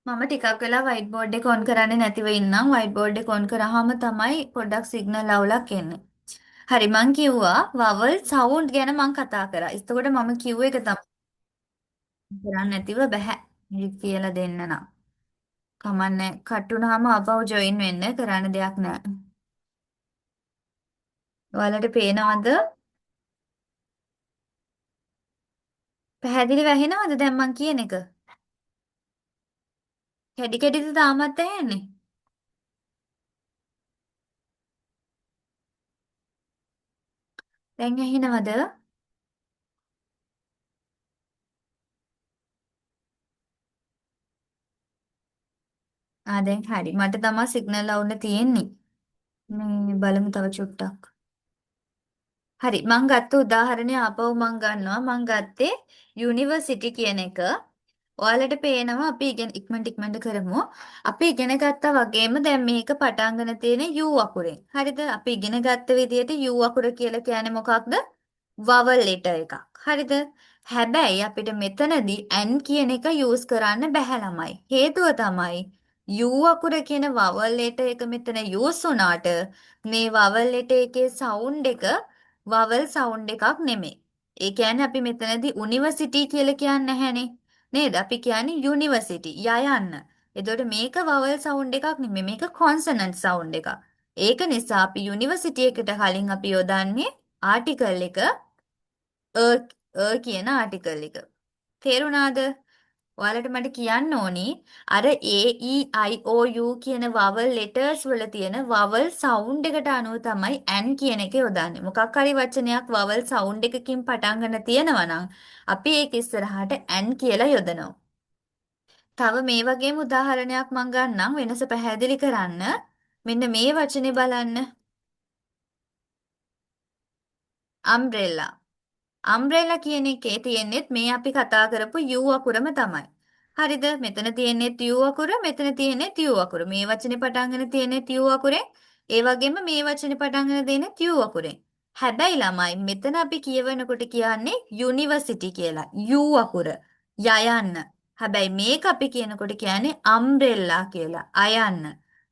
මම ටිකක් වෙලා white board එක on කරන්නේ නැතිව ඉන්නම්. white board එක on කරාම තමයි පොඩ්ඩක් signal අවුලක් එන්නේ. හරි මං කිව්වා vowel sound ගැන මං කතා කරා. එතකොට මම කිව්ව එක තමයි කරන්නේ නැතිව බෑ. මේක කියලා දෙන්න නම්. කමන්නේ කට් වුනහම ආපහු ජොයින් වෙන්න කරන්න දෙයක් නැහැ. ඔයාලට පේනවද? පැහැදිලි වැහෙනවද දැන් මං කියන එක? කැඩි කැඩිද තාමත් ඇහෙන්නේ? දැන් ඇහෙනවද? දැන් හරි. මට තමයි සිග්නල් අවුල තියෙන්නේ. මේ බලමු තව චුට්ටක්. හරි මං ගත්ත උදාහරණය ආපහු මං ගන්නවා. මං ගත්තේ යුනිවර්සිටි කියන එක. ඔයාලට පේනවා අපි ඉක්මනට කරමු. අපි ඉගෙන ගත්තා වගේම දැන් මේක පටන් ගන්න තියෙන U අකුරෙන්. හරිද? අපි ඉගෙන ගත්ත විදිහට U අකුර කියලා කියන්නේ මොකක්ද? vowel letter එකක්. හරිද? හැබැයි අපිට මෙතනදී and කියන එක යූස් කරන්න බැහැ ළමයි. හේතුව තමයි U අකුර කියන vowel letter එක මෙතන යූස් වුණාට මේ vowel letter එකේ sound එක vowel sound එකක් නෙමෙයි. ඒ කියන්නේ අපි මෙතනදී university කියලා කියන්නේ නැහැනේ. නේද? අපි කියන්නේ university යයන්න. එතකොට මේක vowel sound එකක් නෙමෙයි. මේක consonant sound එකක්. ඒක නිසා අපි university එකට කලින් අපි යොදන්නේ article එක කියන ආටිකල් එක. තේරුණාද? ඔයාලට මට කියන්න ඕනි අර A E I O U කියන vowel letters වල තියෙන vowel sound එකට අනුව තමයි n කියන එක යොදන්නේ. මොකක් හරි වචනයක් vowel sound එකකින් පටන් ගන්න තියෙනවා නම් අපි ඒක ඉස්සරහට n කියලා යොදනවා. තව මේ වගේම උදාහරණයක් මම ගන්නම් වෙනස පැහැදිලි කරන්න. මෙන්න මේ වචනේ බලන්න. umbrella. අම්බ්‍රෙලා කියන එකේ තියෙන්නේත් මේ අපි කතා කරපු U අකුරම තමයි. හරිද? මෙතන තියෙන්නේත් U අකුර, මෙතන තියෙන්නේත් U අකුර. මේ වචනේ පටන් ගන්න තියෙන්නේත් U අකුරෙන්. ඒ වගේම මේ වචනේ පටන් ගන්න දෙන්නේත් U අකුරෙන්. හැබැයි ළමයි මෙතන අපි කියවනකොට කියන්නේ යුනිවර්සිටි කියලා. U අකුර. යයන්න. හැබැයි මේක අපි කියනකොට කියන්නේ අම්බ්‍රෙල්ලා කියලා. අයන්න.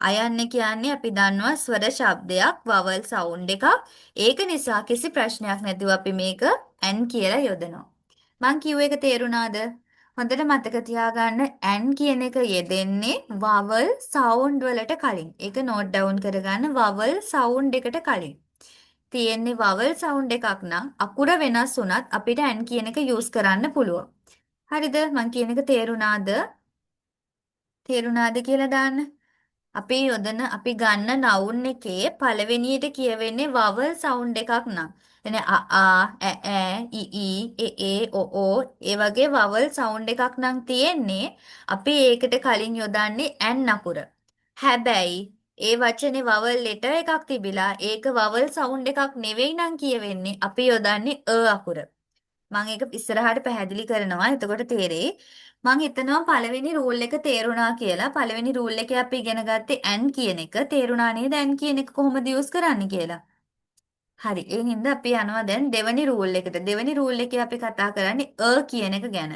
අයන්න කියන්නේ අපි දන්නවා ස්වර ශබ්දයක්, vowel sound එකක්. ඒක නිසා කිසි ප්‍රශ්නයක් නැතුව අපි මේක ඇන් කියලා යොදනවා. මං කිව්ව එක තේරුණාද? හොඳට මතක තියාගන්න ඇන් කියන එක යෙදෙන්නේ vowel sound වලට කලින්. ඒක note down කරගන්න vowel sound එකට කලින්. තියෙන්නේ vowel sound එකක් නම් අකුර වෙනස් වුණත් අපිට ඇන් කියන එක use කරන්න පුළුවන්. හරිද? මං කියන එක තේරුණාද? තේරුණාද කියලා දාන්න. අපි ගන්න noun එකේ පළවෙනියට කියවෙන්නේ vowel sound එකක් නම්. එනේ අ ඒ වගේ vowel sound එකක් නම් තියෙන්නේ අපි ඒකට කලින් යොදන්නේ n අකුර. හැබැයි ඒ වචනේ vowel letter එකක් තිබිලා ඒක vowel sound එකක් නෙවෙයි නම් කියවෙන්නේ අපි යොදන්නේ අකුර. මම ඒක ඉස්සරහට පැහැදිලි කරනවා. එතකොට තේරෙයි. මම හිතනවා පළවෙනි රූල් එක තේරුණා කියලා. පළවෙනි රූල් එකේ අපි ඉගෙන ගත්තේ and කියන එක. තේරුණා නේද and කියන එක කොහොමද යූස් කරන්නේ කියලා? හරි. ඒ හින්දා අපි යනවා දැන් දෙවෙනි රූල් එකට. දෙවෙනි රූල් එකේ අපි කතා කරන්නේ කියන එක ගැන.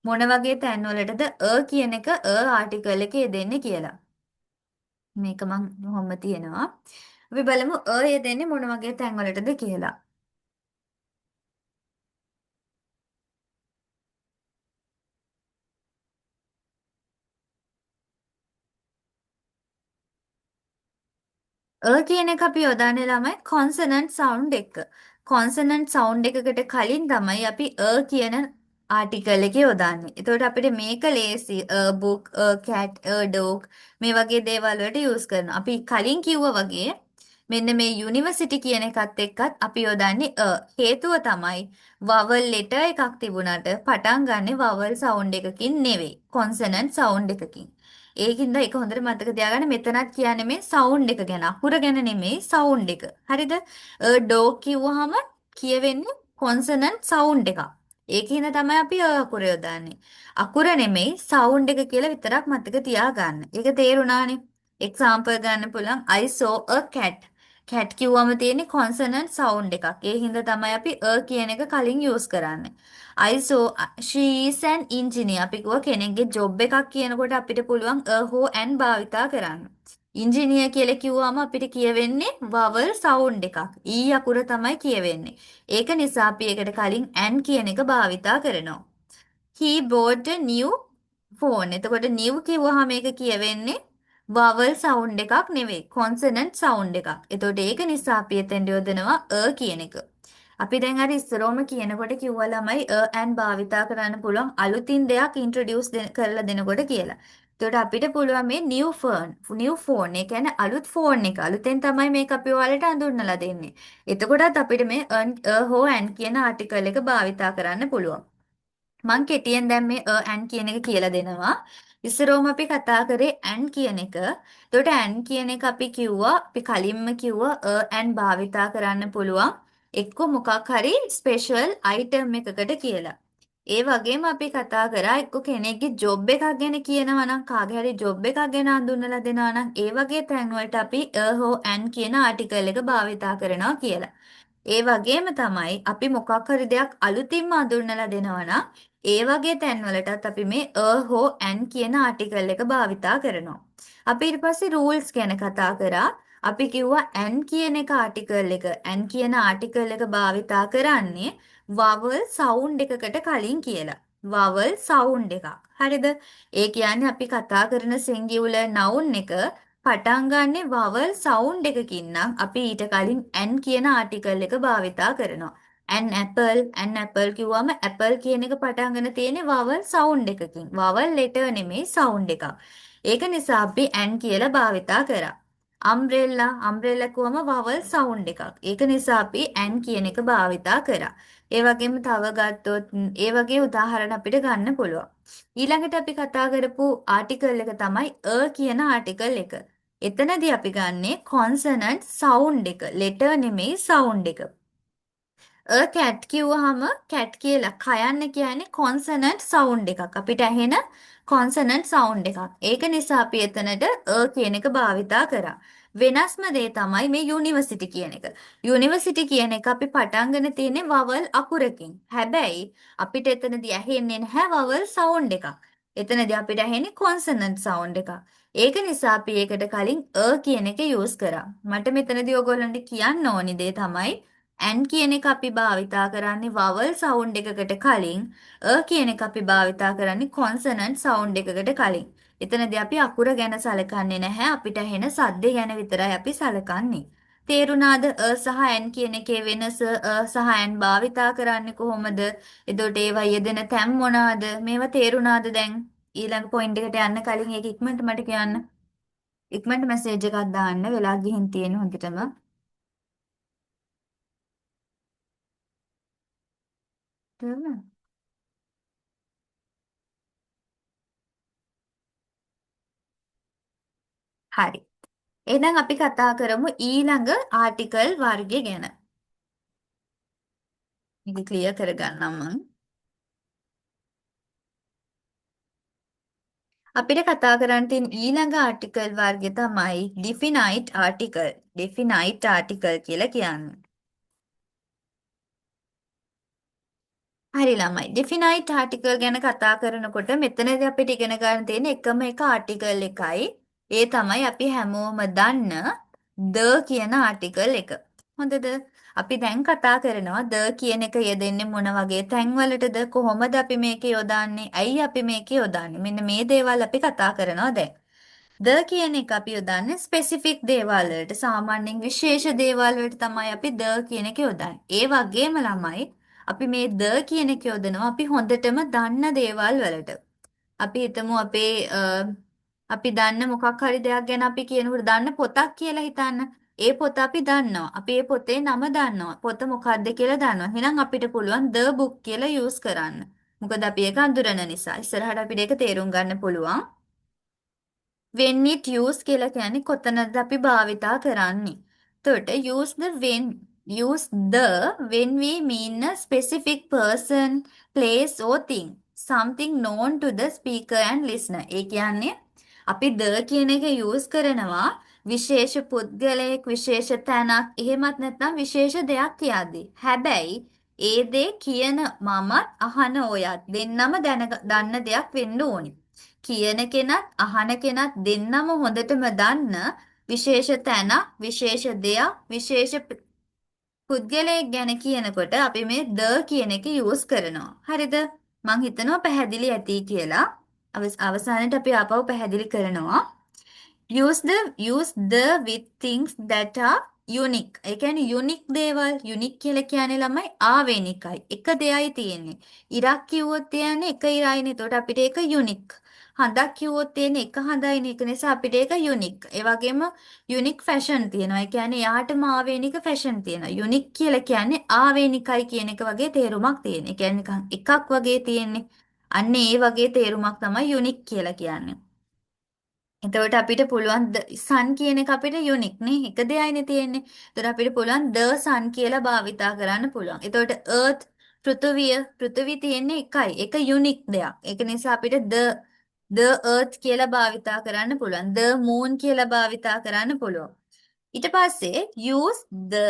මොන වගේ තැන් වලටද කියන එක ආටිකල් එකේ යෙදෙන්නේ කියලා. මේක මම කොහොම තියෙනවා. අපි බලමු යෙදෙන්නේ මොන වගේ තැන් වලටද කියලා. කියන එක අපි යොදන්නේ ළමයි consonant sound එක. consonant sound එකකට කලින් තමයි අපි කියන ආටිකල් එක යොදන්නේ. එතකොට අපිට මේක ලේසි book, cat, dog මේ වගේ දේවල් වලට use කරනවා. අපි කලින් කිව්වා වගේ මෙන්න මේ යුනිවර්සිටි කියන එකත් එක්කත් අපි යොදන්නේ හේතුව තමයි vowel letter එකක් තිබුණාට පටන් ගන්නෙ vowel sound එකකින් නෙවෙයි. consonant sound එකකින්. ඒකින්ද ඒක හොඳට මතක තියාගන්න මෙතනත් කියන්නේ මේ සවුන්ඩ් එක ගැන. අකුර ගැන නෙමෙයි සවුන්ඩ් එක. හරිද? ඩෝග් කිව්වහම කියවෙන්නේ කොන්සනන්ට් සවුන්ඩ් එකක්. ඒකින්ද තමයි අපි අකුර යොදන්නේ. අකුර නෙමෙයි සවුන්ඩ් එක කියලා විතරක් මතක තියාගන්න. ඒක තේරුණානේ. එක්සාම්පල් ගන්න පුළුවන් I saw a cat. cat කිව්වම තියෙන්නේ කොන්සනන්ට් සවුන්ඩ් එකක්. ඒ හින්දා තමයි අපි කියන එක කලින් යූස් කරන්නේ. I saw she is an engineer. අපි කිව්වා කෙනෙක්ගේ ජොබ් එකක් කියනකොට අපිට පුළුවන් හෝ and භාවිතා කරන්න. ඉංජිනියර් කියලා කිව්වම අපිට කියවෙන්නේ vowel sound එකක්. අකුර තමයි කියවෙන්නේ. ඒක නිසා අපි ඒකට කලින් and කියන එක භාවිතා කරනවා. He bought a new phone. එතකොට new කිව්වහම මේක කියවෙන්නේ vowel sound එකක් නෙවෙයි. consonant sound එකක්. එතකොට ඒක නිසා අපි එතෙන්ට යොදනවා කියන එක. අපි දැන් අර ඉස්සරෝම කියනකොට කිව්වා ළමයි and භාවිතා කරන්න පුළුවන් අලුතින් දෙයක් introduce කරලා දෙනකොට කියලා. එතකොට අපිට පුළුවන් මේ new phone ඒ කියන්නේ අලුත් phone එක. අලුතෙන් තමයි මේක අපි ඔයාලට අඳුන්වලා දෙන්නේ. එතකොටත් අපිට මේ හෝ and කියන ආටිකල් එක භාවිතා කරන්න පුළුවන්. මං කෙටියෙන් දැන් මේ and කියන එක කියලා දෙනවා. ඉස්සරෝම අපි කතා කරේ and කියන එක. එතකොට and කියන එක අපි කිව්වා අපි කලින්ම කිව්වා and භාවිතා කරන්න පුළුවන්. එක්ක මොකක් හරි ස්පෙෂල් අයිටම් එකකට කියලා. ඒ වගේම අපි කතා කරා එක්ක කෙනෙක්ගේ ජොබ් එකක් ගැන කියනවා නම් කාගේ හරි ජොබ් එකක් ගැන හඳුන්වලා දෙනවා නම් ඒ වගේ තැන් වලට අපි හෝ and කියන ආටිකල් එක භාවිතා කරනවා කියලා. ඒ වගේම තමයි අපි මොකක් හරි දෙයක් අලුතින්ම අඳුන්වලා දෙනවා නම් ඒ වගේ තැන්වලටත් අපි මේ හෝ ඇන් කියන ආටිකල් එක භාවිතා කරනවා. අපි ඊට පස්සේ රූල්ස් ගැන කතා කරා. අපි කිව්වා ඇන් කියන එක ආටිකල් එක ඇන් කියන ආටිකල් එක භාවිතා කරන්නේ වවල් සවුන්ඩ් එකකට කලින් කියලා. වවල් සවුන්ඩ් එකක්. හරිද? ඒ කියන්නේ අපි කතා කරන සිංගියුලර් නවුන් එක පටන් ගන්නෙ වවල් සවුන්ඩ් එකකින් නම් අපි ඊට කලින් ඇන් කියන ආටිකල් එක භාවිතා කරනවා. ඇන් ඇපල් කිව්වම ඇපල් කියන එක පටන් ගන්න තියෙන්නේ වවල් සවුන්ඩ් එකකින්. වවල් ලෙටර් නෙමෙයි සවුන්ඩ් එකක්. ඒක නිසා අපි ඇන් කියලා භාවිතා කරා. අම්බ්‍රෙල්ලා කිව්වම වවල් සවුන්ඩ් එකක්. ඒක නිසා අපි ඇන් කියන එක භාවිතා කරා. ඒ වගේම තව ගත්තොත් ඒ වගේ උදාහරණ අපිට ගන්න පුළුවන්. ඊළඟට අපි කතා කරපු ආටිකල් එක තමයි කියන ආටිකල් එක. එතනදී අපි ගන්නෙ කොන්සනන්ට් සවුන්ඩ් එක. ලෙටර් නෙමෙයි සවුන්ඩ් එක. කැට් කිව්වහම කැට් කියලා කයන්න කියන්නේ කොන්සනන්ට් සවුන්ඩ් එකක්. අපිට ඇහෙන කොන්සනන්ට් සවුන්ඩ් එකක්. ඒක නිසා අපි එතනට කියන එක භාවිතා කරා. වෙනස්ම දේ තමයි මේ යුනිවර්සිටි කියන එක. යුනිවර්සිටි කියන එක අපි පටන් ගන්න තියෙන්නේ වවල් අකුරකින්. හැබැයි අපිට එතනදී ඇහෙන්නේ නැහැ වවල් සවුන්ඩ් එකක්. එතනදී අපිට ඇහෙන්නේ කොන්සනන්ට් සවුන්ඩ් එකක්. ඒක නිසා අපි ඒකට කලින් කියන එක යූස් කරා. මට මෙතනදී ඔයගොල්ලන්ට කියන්න ඕනි දේ තමයි ඇන් කියන එක අපි භාවිතා කරන්නේ වවල් සවුන්ඩ් එකකට කලින් කියන එක අපි භාවිතා කරන්නේ කොන්සනන්ට් සවුන්ඩ් එකකට කලින්. එතනදී අපි අකුර ගැන සලකන්නේ නැහැ. අපිට ඇහෙන සද්දේ ගැන විතරයි අපි සලකන්නේ. තේරුණාද සහ ඇන් කියන එකේ වෙනස සහ ඇන් භාවිතා කරන්නේ කොහොමද? එතකොට ඒවා යෙදෙන තැන් මොනවාද? මේවා තේරුණාද දැන්? ඊළඟ පොයින්ට් එකට යන්න කලින් ඒක ඉක්මනට මට කියන්න. ඉක්මනට මැසේජ් එකක් දාන්න වෙලා ගිහින් තියෙන හොඳටම. තේරුණාද? හරි. එහෙනම් අපි කතා කරමු ඊළඟ ආටිකල් වර්ගය ගැන. මේක ක්ලියර් කරගන්නම් මම. අපිට කතා කරන්න තියෙන ඊළඟ ආටිකල් වර්ගය තමයි ඩිෆිනයිට් ආටිකල්. ඩිෆිනයිට් ආටිකල් කියලා කියන්නේ. හරි ළමයි. ඩිෆිනයිට් ආටිකල් ගැන කතා කරනකොට මෙතනදී අපිට ඉගෙන ගන්න තියෙන එකම එක ආටිකල් එකයි. ඒ තමයි අපි හැමෝම දන්න ද කියන ආටිකල් එක. හොඳද? අපි දැන් කතා කරනවා ද කියන එක යෙදෙන්නේ මොන වගේ තැන්වලටද? කොහොමද අපි මේක යොදන්නේ? ඇයි අපි මේක යොදන්නේ? මෙන්න මේ දේවල් අපි කතා කරනවා දැන්. ද කියන එක අපි යොදන්නේ ස්පෙસિෆික් දේවල් වලට. සාමාන්‍යයෙන් විශේෂ දේවල් වලට තමයි අපි ද කියන එක යොදන්නේ. ඒ වගේම ළමයි අපි මේ ද කියන එක යොදනවා අපි හොඳටම දන්න දේවල් වලට. අපි හිතමු අපි දන්න මොකක් හරි දෙයක් ගැන අපි කියනකොට දන්න පොතක් කියලා හිතන්න. ඒ පොත අපි දන්නවා. අපි ඒ පොතේ නම දන්නවා. පොත මොකක්ද කියලා දන්නවා. එහෙනම් අපිට පුළුවන් the book කියලා යූස් කරන්න. මොකද අපි ඒක අඳුරන නිසා. ඉස්සරහට අපිට ඒක තේරුම් ගන්න පුළුවන්. when it use කියලා කියන්නේ කොතනද අපි භාවිතා කරන්නේ. එතකොට use the when we mean a specific person, place or thing. Something known to the speaker and listener. ඒ කියන්නේ අපි the කියන එක use කරනවා විශේෂ පුද්ගලයෙක් විශේෂ තැනක් එහෙමත් නැත්නම් විශේෂ දෙයක් කියද්දී. හැබැයි ඒ දේ කියන මමත් අහන ඔයත් දෙන්නම දන්න දෙයක් වෙන්න ඕනේ. කියන කෙනත් අහන කෙනත් දෙන්නම හොඳටම දන්න විශේෂ තැනක් විශේෂ දෙයක් විශේෂ පුද්ගලයෙක් ගැන කියනකොට අපි මේ ද කියන එක යූස් කරනවා. හරිද? මං හිතනවා පැහැදිලි ඇති කියලා. අවසානයේ අපි ආපහු පැහැදිලි කරනවා. use the with things that are unique. ඒ කියන්නේ unique දේවල් unique කියලා කියන්නේ ළමයි ආවේනිකයි. එක දෙයයි තියෙන්නේ. ඉරක් කිව්වොත් කියන්නේ එක ඉරයිනේ. එතකොට අපිට ඒක unique. හඳක් කිව්වොත් තියෙන්නේ එක හඳයිනේ. ඒක නිසා අපිට ඒක unique. ඒ වගේම unique fashion තියෙනවා. ඒ කියන්නේ යාටම ආවේනික fashion තියෙනවා. unique කියලා කියන්නේ ආවේනිකයි කියන එක වගේ තේරුමක් තියෙන. ඒ කියන්නේ නිකන් එකක් වගේ තියෙන්නේ. අන්න ඒ වගේ තේරුමක් තමයි unique කියලා කියන්නේ. එතකොට අපිට පුළුවන් sun කියන එක අපිට යුනික් නේ. එක දෙයයිනේ තියෙන්නේ. එතකොට අපිට පුළුවන් the sun කියලා භාවිතා කරන්න පුළුවන්. එතකොට earth පෘථිවිය තියෙන්නේ එකයි. ඒක යුනික් දෙයක්. ඒක නිසා අපිට the earth කියලා භාවිතා කරන්න පුළුවන්. the moon කියලා භාවිතා කරන්න පුළුවන්. ඊට පස්සේ use the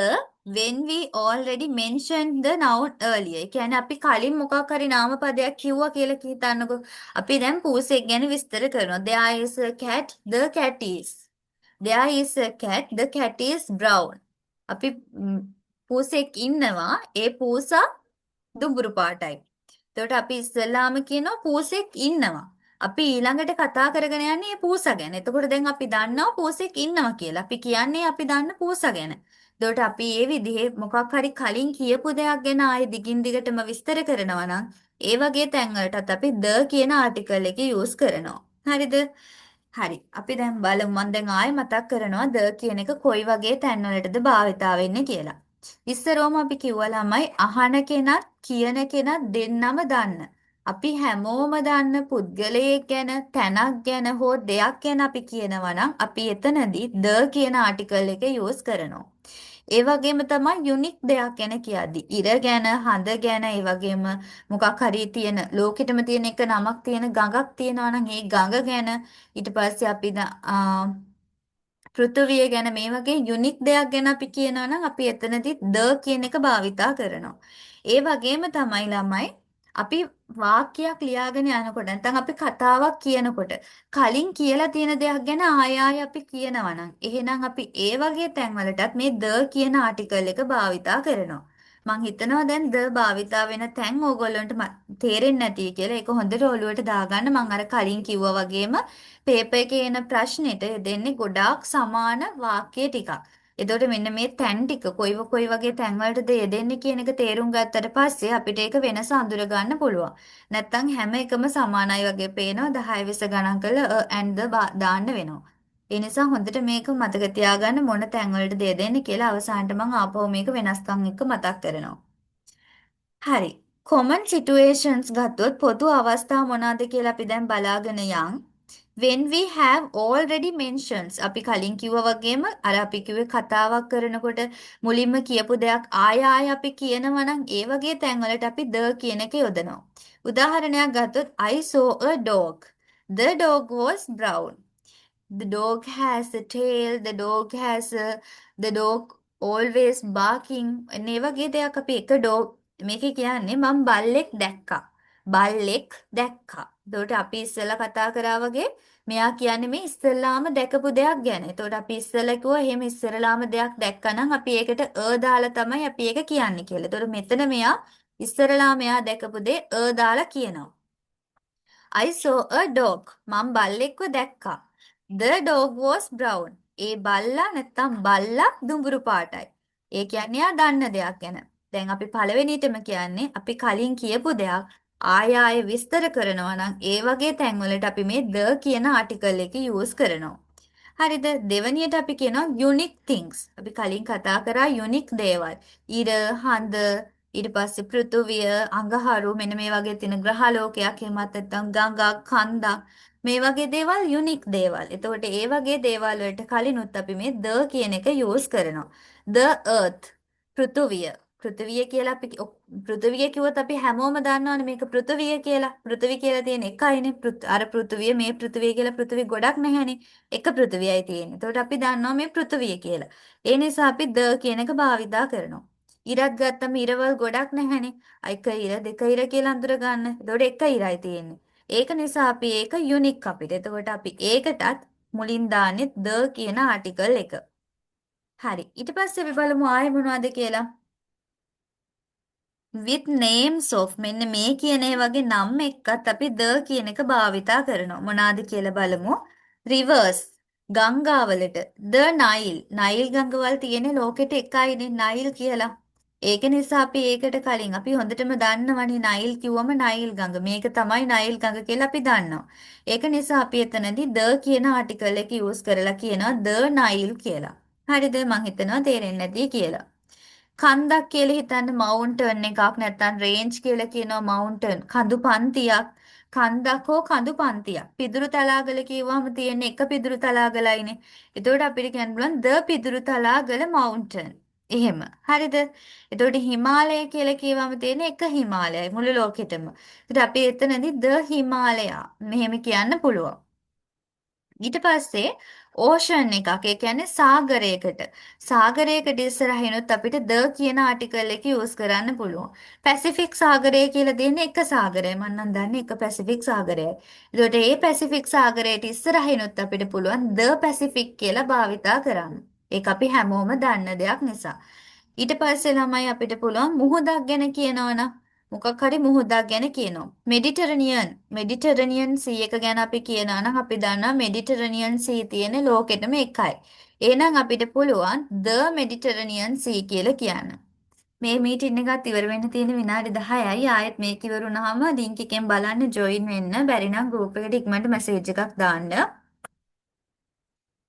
when we already mentioned the noun earlier. ඒ කියන්නේ අපි කලින් මොකක් හරි නාමපදයක් කිව්වා කියලා හිතන්නකෝ. අපි දැන් පූසෙක් ගැන විස්තර කරනවා. There is a cat, the cat is. There is a cat, the cat is brown. අපි පූසෙක් ඉන්නවා. ඒ පූසා දුඹුරු පාටයි. එතකොට අපි ඉස්සෙල්ලාම කියනවා පූසෙක් ඉන්නවා. අපි ඊළඟට කතා කරගෙන යන්නේ මේ පූසා ගැන. එතකොට දැන් අපි දන්නවා පූසෙක් ඉන්නවා කියලා. අපි කියන්නේ අපි දන්න පූසා ගැන. එතකොට අපි මේ විදිහේ මොකක් හරි කලින් කියපු දෙයක් ගැන ආයේ දිගින් දිගටම විස්තර කරනවා නම් ඒ වගේ තැන්වලටත් අපි the කියන ආටිකල් එක යූස් කරනවා. හරිද? හරි. අපි දැන් බලමු. මම දැන් ආයෙ මතක් කරනවා the කියන එක කොයි වගේ තැන්වලටද භාවිතා වෙන්නේ කියලා. ඉස්සරෝම අපි කිව්වා ළමයි අහන කෙනත් කියන කෙනත් දෙන්නම දන්න. අපි හැමෝම දන්න පුද්ගලයෙක් ගැන තැනක් ගැන හෝ දෙයක් ගැන අපි කියනවා නම් අපි එතනදී the කියන ආටිකල් එක යූස් කරනවා. ඒ වගේම තමයි යුනික් දෙයක් ගැන කියද්දි ඉර ගැන හඳ ගැන ඒ වගේම මොකක් හරි තියෙන ලෝකෙටම තියෙන එක නමක් තියෙන ගඟක් තියෙනවා නම් ඒ ගඟ ගැන ඊට පස්සේ අපි පෘථුවිය ගැන මේ වගේ යුනික් දෙයක් ගැන අපි කියනවා නම් අපි එතනදී the කියන එක භාවිතා කරනවා. ඒ වගේම තමයි ළමයි අපි වාක්‍යයක් ලියාගෙන යනකොට නැත්නම් අපි කතාවක් කියනකොට කලින් කියලා තියෙන දෙයක් ගැන ආය ආය අපි කියනවා නම් එහෙනම් අපි ඒ වගේ තැන්වලටත් මේ the කියන ආටිකල් එක භාවිතා කරනවා. මං හිතනවා දැන් the භාවිතා වෙන තැන් ඕගොල්ලන්ට තේරෙන්නේ නැති කියලා. ඒක හොඳට ඔලුවට දාගන්න. මං අර කලින් කිව්වා වගේම පේපර් එකේ එන ප්‍රශ්නෙට දෙන්නේ ගොඩාක් සමාන වාක්‍ය ටිකක්. එතකොට මෙන්න මේ තැන් ටික කොයි වගේ තැන් වලටද යෙදෙන්නේ කියන එක තේරුම් ගත්තට පස්සේ අපිට ඒක වෙනස අඳුර ගන්න පුළුවන්. නැත්තම් හැම එකම සමානයි වගේ පේනවා 10 20 ගණන් කරලා and the දාන්න වෙනවා. ඒ නිසා හොඳට මේක මතක තියාගන්න මොන තැන් වලටද යෙදෙන්නේ කියලා අවසානට මම ආපහු මේක වෙනස්කම් එක්ක මතක් කරනවා. හරි. common situations ගත්තොත් පොදු අවස්ථා මොනවාද කියලා අපි දැන් බලාගෙන යන්. when we have already mentions අපි කලින් කිව්වා වගේම අර අපි කිව්වේ කතාවක් කරනකොට මුලින්ම කියපු දෙයක් ආය ආය අපි කියනවා නම් ඒ වගේ තැන්වලට අපි the කියන එක යොදනවා. උදාහරණයක් ගත්තොත් I saw a dog. The dog was brown. The dog has a tail. The dog always barking. මේ වගේ දෙයක් අපි එක dog මේකේ කියන්නේ මම බල්ලෙක් දැක්කා. බල්ලෙක් දැක්කා. එතකොට අපි ඉස්සෙල්ලා කතා කරා වගේ මෙයා කියන්නේ මේ ඉස්සෙල්ලාම දැකපු දෙයක් ගැන. එතකොට අපි ඉස්සෙල්ලා කිව්වා එහෙම ඉස්සෙල්ලාම දෙයක් දැක්කනම් අපි ඒකට දාලා තමයි අපි ඒක කියන්නේ කියලා. එතකොට මෙතන මෙයා ඉස්සෙල්ලා මෙයා දැකපු දේ දාලා කියනවා. I saw a dog. මම බල්ලෙක්ව දැක්කා. The dog was brown. ඒ බල්ලා නැත්තම් බල්ලා දුඹුරු පාටයි. ඒ කියන්නේ ආ දන්න දෙයක් ගැන. දැන් අපි පළවෙනිටම කියන්නේ අපි කලින් කියපු දෙයක් ආය ආය විස්තර කරනවා නම් ඒ වගේ තැන්වලට අපි මේ the කියන ආටිකල් එක යූස් කරනවා. හරිද? දෙවැනියට අපි කියනවා unique things. අපි කලින් කතා කරා unique දේවල්. ඉර, හඳ, ඊට පස්සේ පෘථුවිය, අඟහරු මෙන්න මේ වගේ තියෙන ග්‍රහලෝකයක් එහෙමත් නැත්නම් ගඟක්, කන්දක් මේ වගේ දේවල් unique දේවල්. එතකොට ඒ වගේ දේවල් වලට කලිනුත් අපි මේ the කියන එක යූස් කරනවා. The earth පෘථුවිය. පෘථිවිය කියලා අපි පෘථිවිය කිව්වොත් අපි හැමෝම දන්නවනේ මේක පෘථිවිය කියලා. පෘථිවි කියලා තියෙන එකයිනේ. අර පෘථිවිය මේ පෘථිවිය කියලා පෘථිවි ගොඩක් නැහැනේ. එක පෘථිවියයි තියෙන්නේ. එතකොට අපි දන්නවා මේ පෘථිවිය කියලා. ඒ නිසා අපි the කියන එක භාවිතා කරනවා. ඉරක් ගත්තම ඉරවල් ගොඩක් නැහැනේ. එක ඉර දෙක ඉර කියලා අඳුර ගන්න. එතකොට එක ඉරයි තියෙන්නේ. ඒක නිසා අපි ඒක යුනික් අපිට. එතකොට අපි ඒකටත් මුලින් දාන්නේ the කියන ආටිකල් එක. හරි. ඊට පස්සේ අපි බලමු ආයෙ මොනවද කියලා. with names of මෙන්න මේ කියන ඒ වගේ නම් එක්කත් අපි the කියන එක භාවිතා කරනවා. මොනවාද කියලා බලමු. rivers ගංගාවලට the Nile ගඟවල් තියෙන ලෝකෙට එකයිනේ Nile කියලා. ඒක නිසා අපි ඒකට කලින් අපි හොඳටම දන්නවනේ Nile කිව්වම Nile ගඟ. මේක තමයි Nile ගඟ කියලා අපි දන්නවා. ඒක නිසා අපි එතනදී the කියන ආටිකල් එක යූස් කරලා කියනවා the Nile කියලා. හරිද? මං හිතනවා තේරෙන්නේ නැති කියලා. කන්දක් කියලා හිතන්න මවුන්ටන් එකක් නැත්නම් රේන්ජ් කියලා කියනවා මවුන්ටන් කඳු පන්තියක් කන්දක් හෝ කඳු පන්තියක් පිදුරු තලාගල කියවම තියෙන එක පිදුරු තලාගලයිනේ එතකොට අපිට කියන්න පුළුවන් ද පිදුරු තලාගල මවුන්ටන් එහෙම හරිද එතකොට හිමාලය කියලා කියවම තියෙන එක හිමාලයයි මුළු ලෝකෙටම ඒත් අපි එතනදී ද හිමාලයා මෙහෙම කියන්න පුළුවන් ඊට පස්සේ ඕෂන් එකක්. ඒ කියන්නේ සාගරයකට. සාගරයකට ඉස්සරහිනුත් අපිට ද කියන ආටිකල් එක යූස් කරන්න පුළුවන්. පැසිෆික් සාගරය කියලා දෙන්නේ එක සාගරය. මම නම් දන්නේ එක පැසිෆික් සාගරයයි. ඒකට ඒ පැසිෆික් සාගරයට ඉස්සරහිනුත් අපිට පුළුවන් ද පැසිෆික් කියලා භාවිතා කරන්න. ඒක අපි හැමෝම දන්න දෙයක් නිසා. ඊට පස්සේ ළමයි අපිට පුළුවන් මුහුදක් ගැන කියනවනම් මොකක් හරි මුහුදක් ගැන කියනවා. මෙඩිටරනියන් සී එක ගැන අපි කියනවා නම් අපි දන්නවා මෙඩිටරනියන් සී තියෙන ලෝකෙටම එකයි. එහෙනම් අපිට පුළුවන් ද මෙඩිටරනියන් සී කියලා කියන්න. මේ මීටින් එකත් ඉවර වෙන්න තියෙන විනාඩි 10යි. ආයෙත් මේක ඉවර වුණාම ලින්ක් එකෙන් බලන්න ජොයින් වෙන්න. බැරි නම් ගෲප් එකට ඉක්මනට මැසේජ් එකක් දාන්න.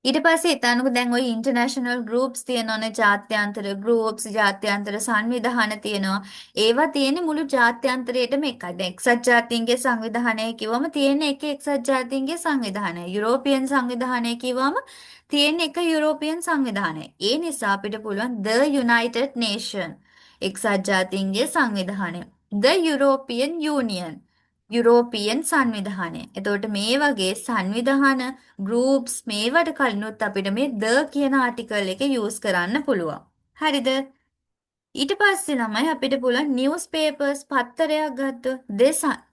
ඊට පස්සේ හිතන්නකෝ දැන් ওই ඉන්ටර්නැෂනල් ගෲප්ස් තියෙනවනේ ජාත්‍යන්තර ගෲප්ස් ජාත්‍යන්තර සංවිධාන තියෙනවා. ඒවා තියෙන්නේ මුළු ජාත්‍යන්තරයේටම එකයි. දැන් එක්සත් ජාතීන්ගේ සංවිධානය කිව්වම තියෙන එක එක්සත් ජාතීන්ගේ සංවිධානය. යුරෝපියන් සංවිධානය කිව්වම තියෙන එක යුරෝපියන් සංවිධානය. ඒ නිසා අපිට පුළුවන් The United Nation එක්සත් ජාතීන්ගේ සංවිධානය. The European Union යුරෝපියන් සංවිධානය. එතකොට මේ වගේ සංවිධාන ගෲප්ස් මේවට කලිනුත් අපිට මේ ද කියන ආටිකල් එක යූස් කරන්න පුළුවන්. හරිද? ඊට පස්සේ ළමයි අපිට පුළුවන් නිවුස් පේපර්ස් පත්තරයක් ගත්තොත්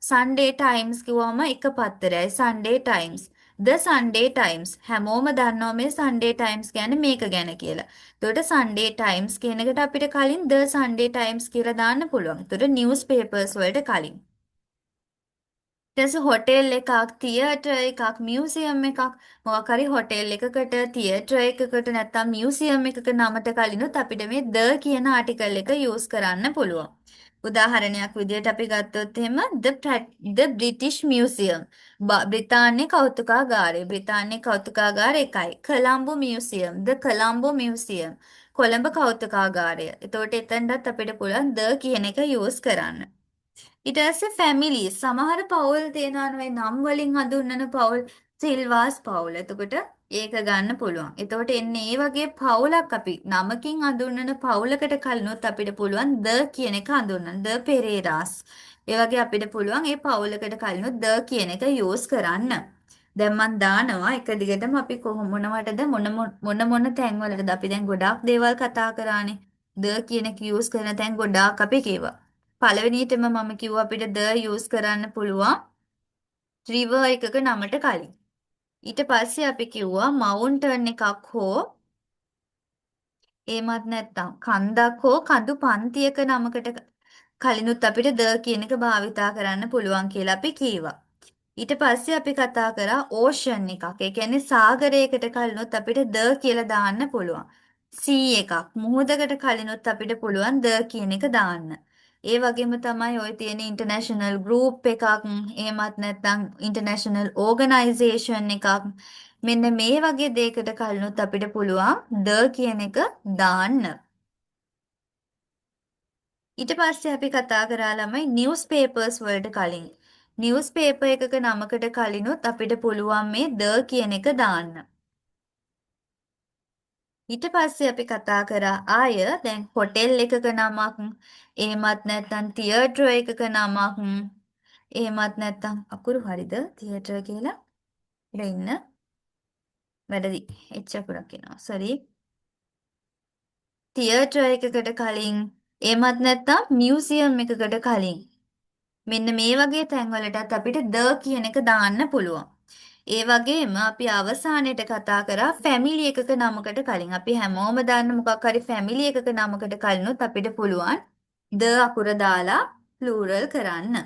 සන්ඩේ ටයිම්ස් කිව්වම එක පත්තරයයි සන්ඩේ ටයිම්ස්. ද සන්ඩේ ටයිම්ස් හැමෝම දන්නවා මේ සන්ඩේ ටයිම්ස් කියන්නේ මේක ගැන කියලා. එතකොට සන්ඩේ ටයිම්ස් කියන එකට අපිට කලින් ද සන්ඩේ ටයිම්ස් කියලා දාන්න පුළුවන්. එතකොට නිවුස් පේපර්ස් වලට කලින් ඊට හොටෙල් එකක්, තියටර් එකක්, මියුසියම් එකක් මොකක් හරි හොටෙල් එකකට, තියටර් එකකට නැත්නම් මියුසියම් එකක නමට කලිනුත් අපිට මේ ද කියන ආටිකල් එක යූස් කරන්න පුළුවන්. උදාහරණයක් විදිහට අපි ගත්තොත් එහෙම the British Museum බ්‍රිතාන්‍ය කෞතුකාගාරය. බ්‍රිතාන්‍ය කෞතුකාගාරය එකයි. Colombo museum the Colombo museum. Colombo කෞතුකාගාරය. එතකොට එතනටත් අපිට පුළුවන් ද කියන එක යූස් කරන්න. ඊට පස්සේ ෆැමිලි සමහර පවුල් තියෙනවා නේ නම් වලින් හඳුන්වන පවුල් සිල්වාස් පවුල. එතකොට ඒක ගන්න පුළුවන්. එතකොට එන්නේ මේ වගේ පවුලක් අපි නමකින් හඳුන්වන පවුලකට කලිනුත් අපිට පුළුවන් ද කියන එක හඳුන්වන්න. ද පෙරේරාස්. ඒ වගේ අපිට පුළුවන් ඒ පවුලකට කලිනුත් ද කියන එක යූස් කරන්න. දැන් මම දානවා එක දිගටම අපි කොහොම මොනවටද මොන තැන්වලටද අපි දැන් ගොඩාක් දේවල් කතා කරානේ. ද කියන එක යූස් කරන තැන් ගොඩාක් අපි කිව්වා. පළවෙනියටම මම කිව්වා අපිට ද යූස් කරන්න පුළුවන් රිවර් එකක නමට කලින්. ඊට පස්සේ අපි කිව්වා මවුන්ටන් එකක් හෝ එහෙමත් නැත්නම් කන්දක් හෝ කඳු පන්තියක නමකට කලිනුත් අපිට ද කියන එක භාවිතා කරන්න පුළුවන් කියලා අපි කීවා. ඊට පස්සේ අපි කතා කරා ඕෂන් එකක්. ඒ කියන්නේ සාගරයකට කලිනුත් අපිට ද කියලා දාන්න පුළුවන්. සී එකක්. මුහුදකට කලිනුත් අපිට පුළුවන් ද කියන එක දාන්න. ඒ වගේම තමයි ওই තියෙන ඉන්ටර්නැෂනල් ගෲප් එකක්, එහෙමත් නැත්නම් ඉන්ටර්නැෂනල් ඕගනයිසේෂන් එකක්. මෙන්න මේ වගේ දෙයකට කලිනුත් අපිට පුළුවන් ද කියන එක දාන්න. ඊට පස්සේ අපි කතා කරා ළමයි නිවුස් පේපර්ස් වලට කලින්. නිවුස් පේපර් එකක නමකට කලිනුත් අපිට පුළුවන් මේ ද කියන එක දාන්න. ඊට පස්සේ අපි කතා කරා ආය දැන් හොටෙල් එකක නමක්, එහෙමත් නැත්නම් තියටර් එකක නමක්, එහෙමත් නැත්නම් අකුරු හරිද තියටර් කියලා? ඉතින් ඉන්න වැරදි. එච් අකුරක් එනවා. සෝරි. තියටර් එකකට කලින්, එහෙමත් නැත්නම් මියුසියම් එකකට කලින් මෙන්න මේ වගේ තැන්වලටත් අපිට ද කියන එක දාන්න පුළුවන්. ඒ වගේම අපි අවසානයේට කතා කරා ෆැමිලි එකක නමකට කලින්. අපි හැමෝම දන්න මොකක් හරි ෆැමිලි එකක නමකට කලිනුත් අපිට පුළුවන් ද අකුර දාලා ප්ලූරල් කරන්න.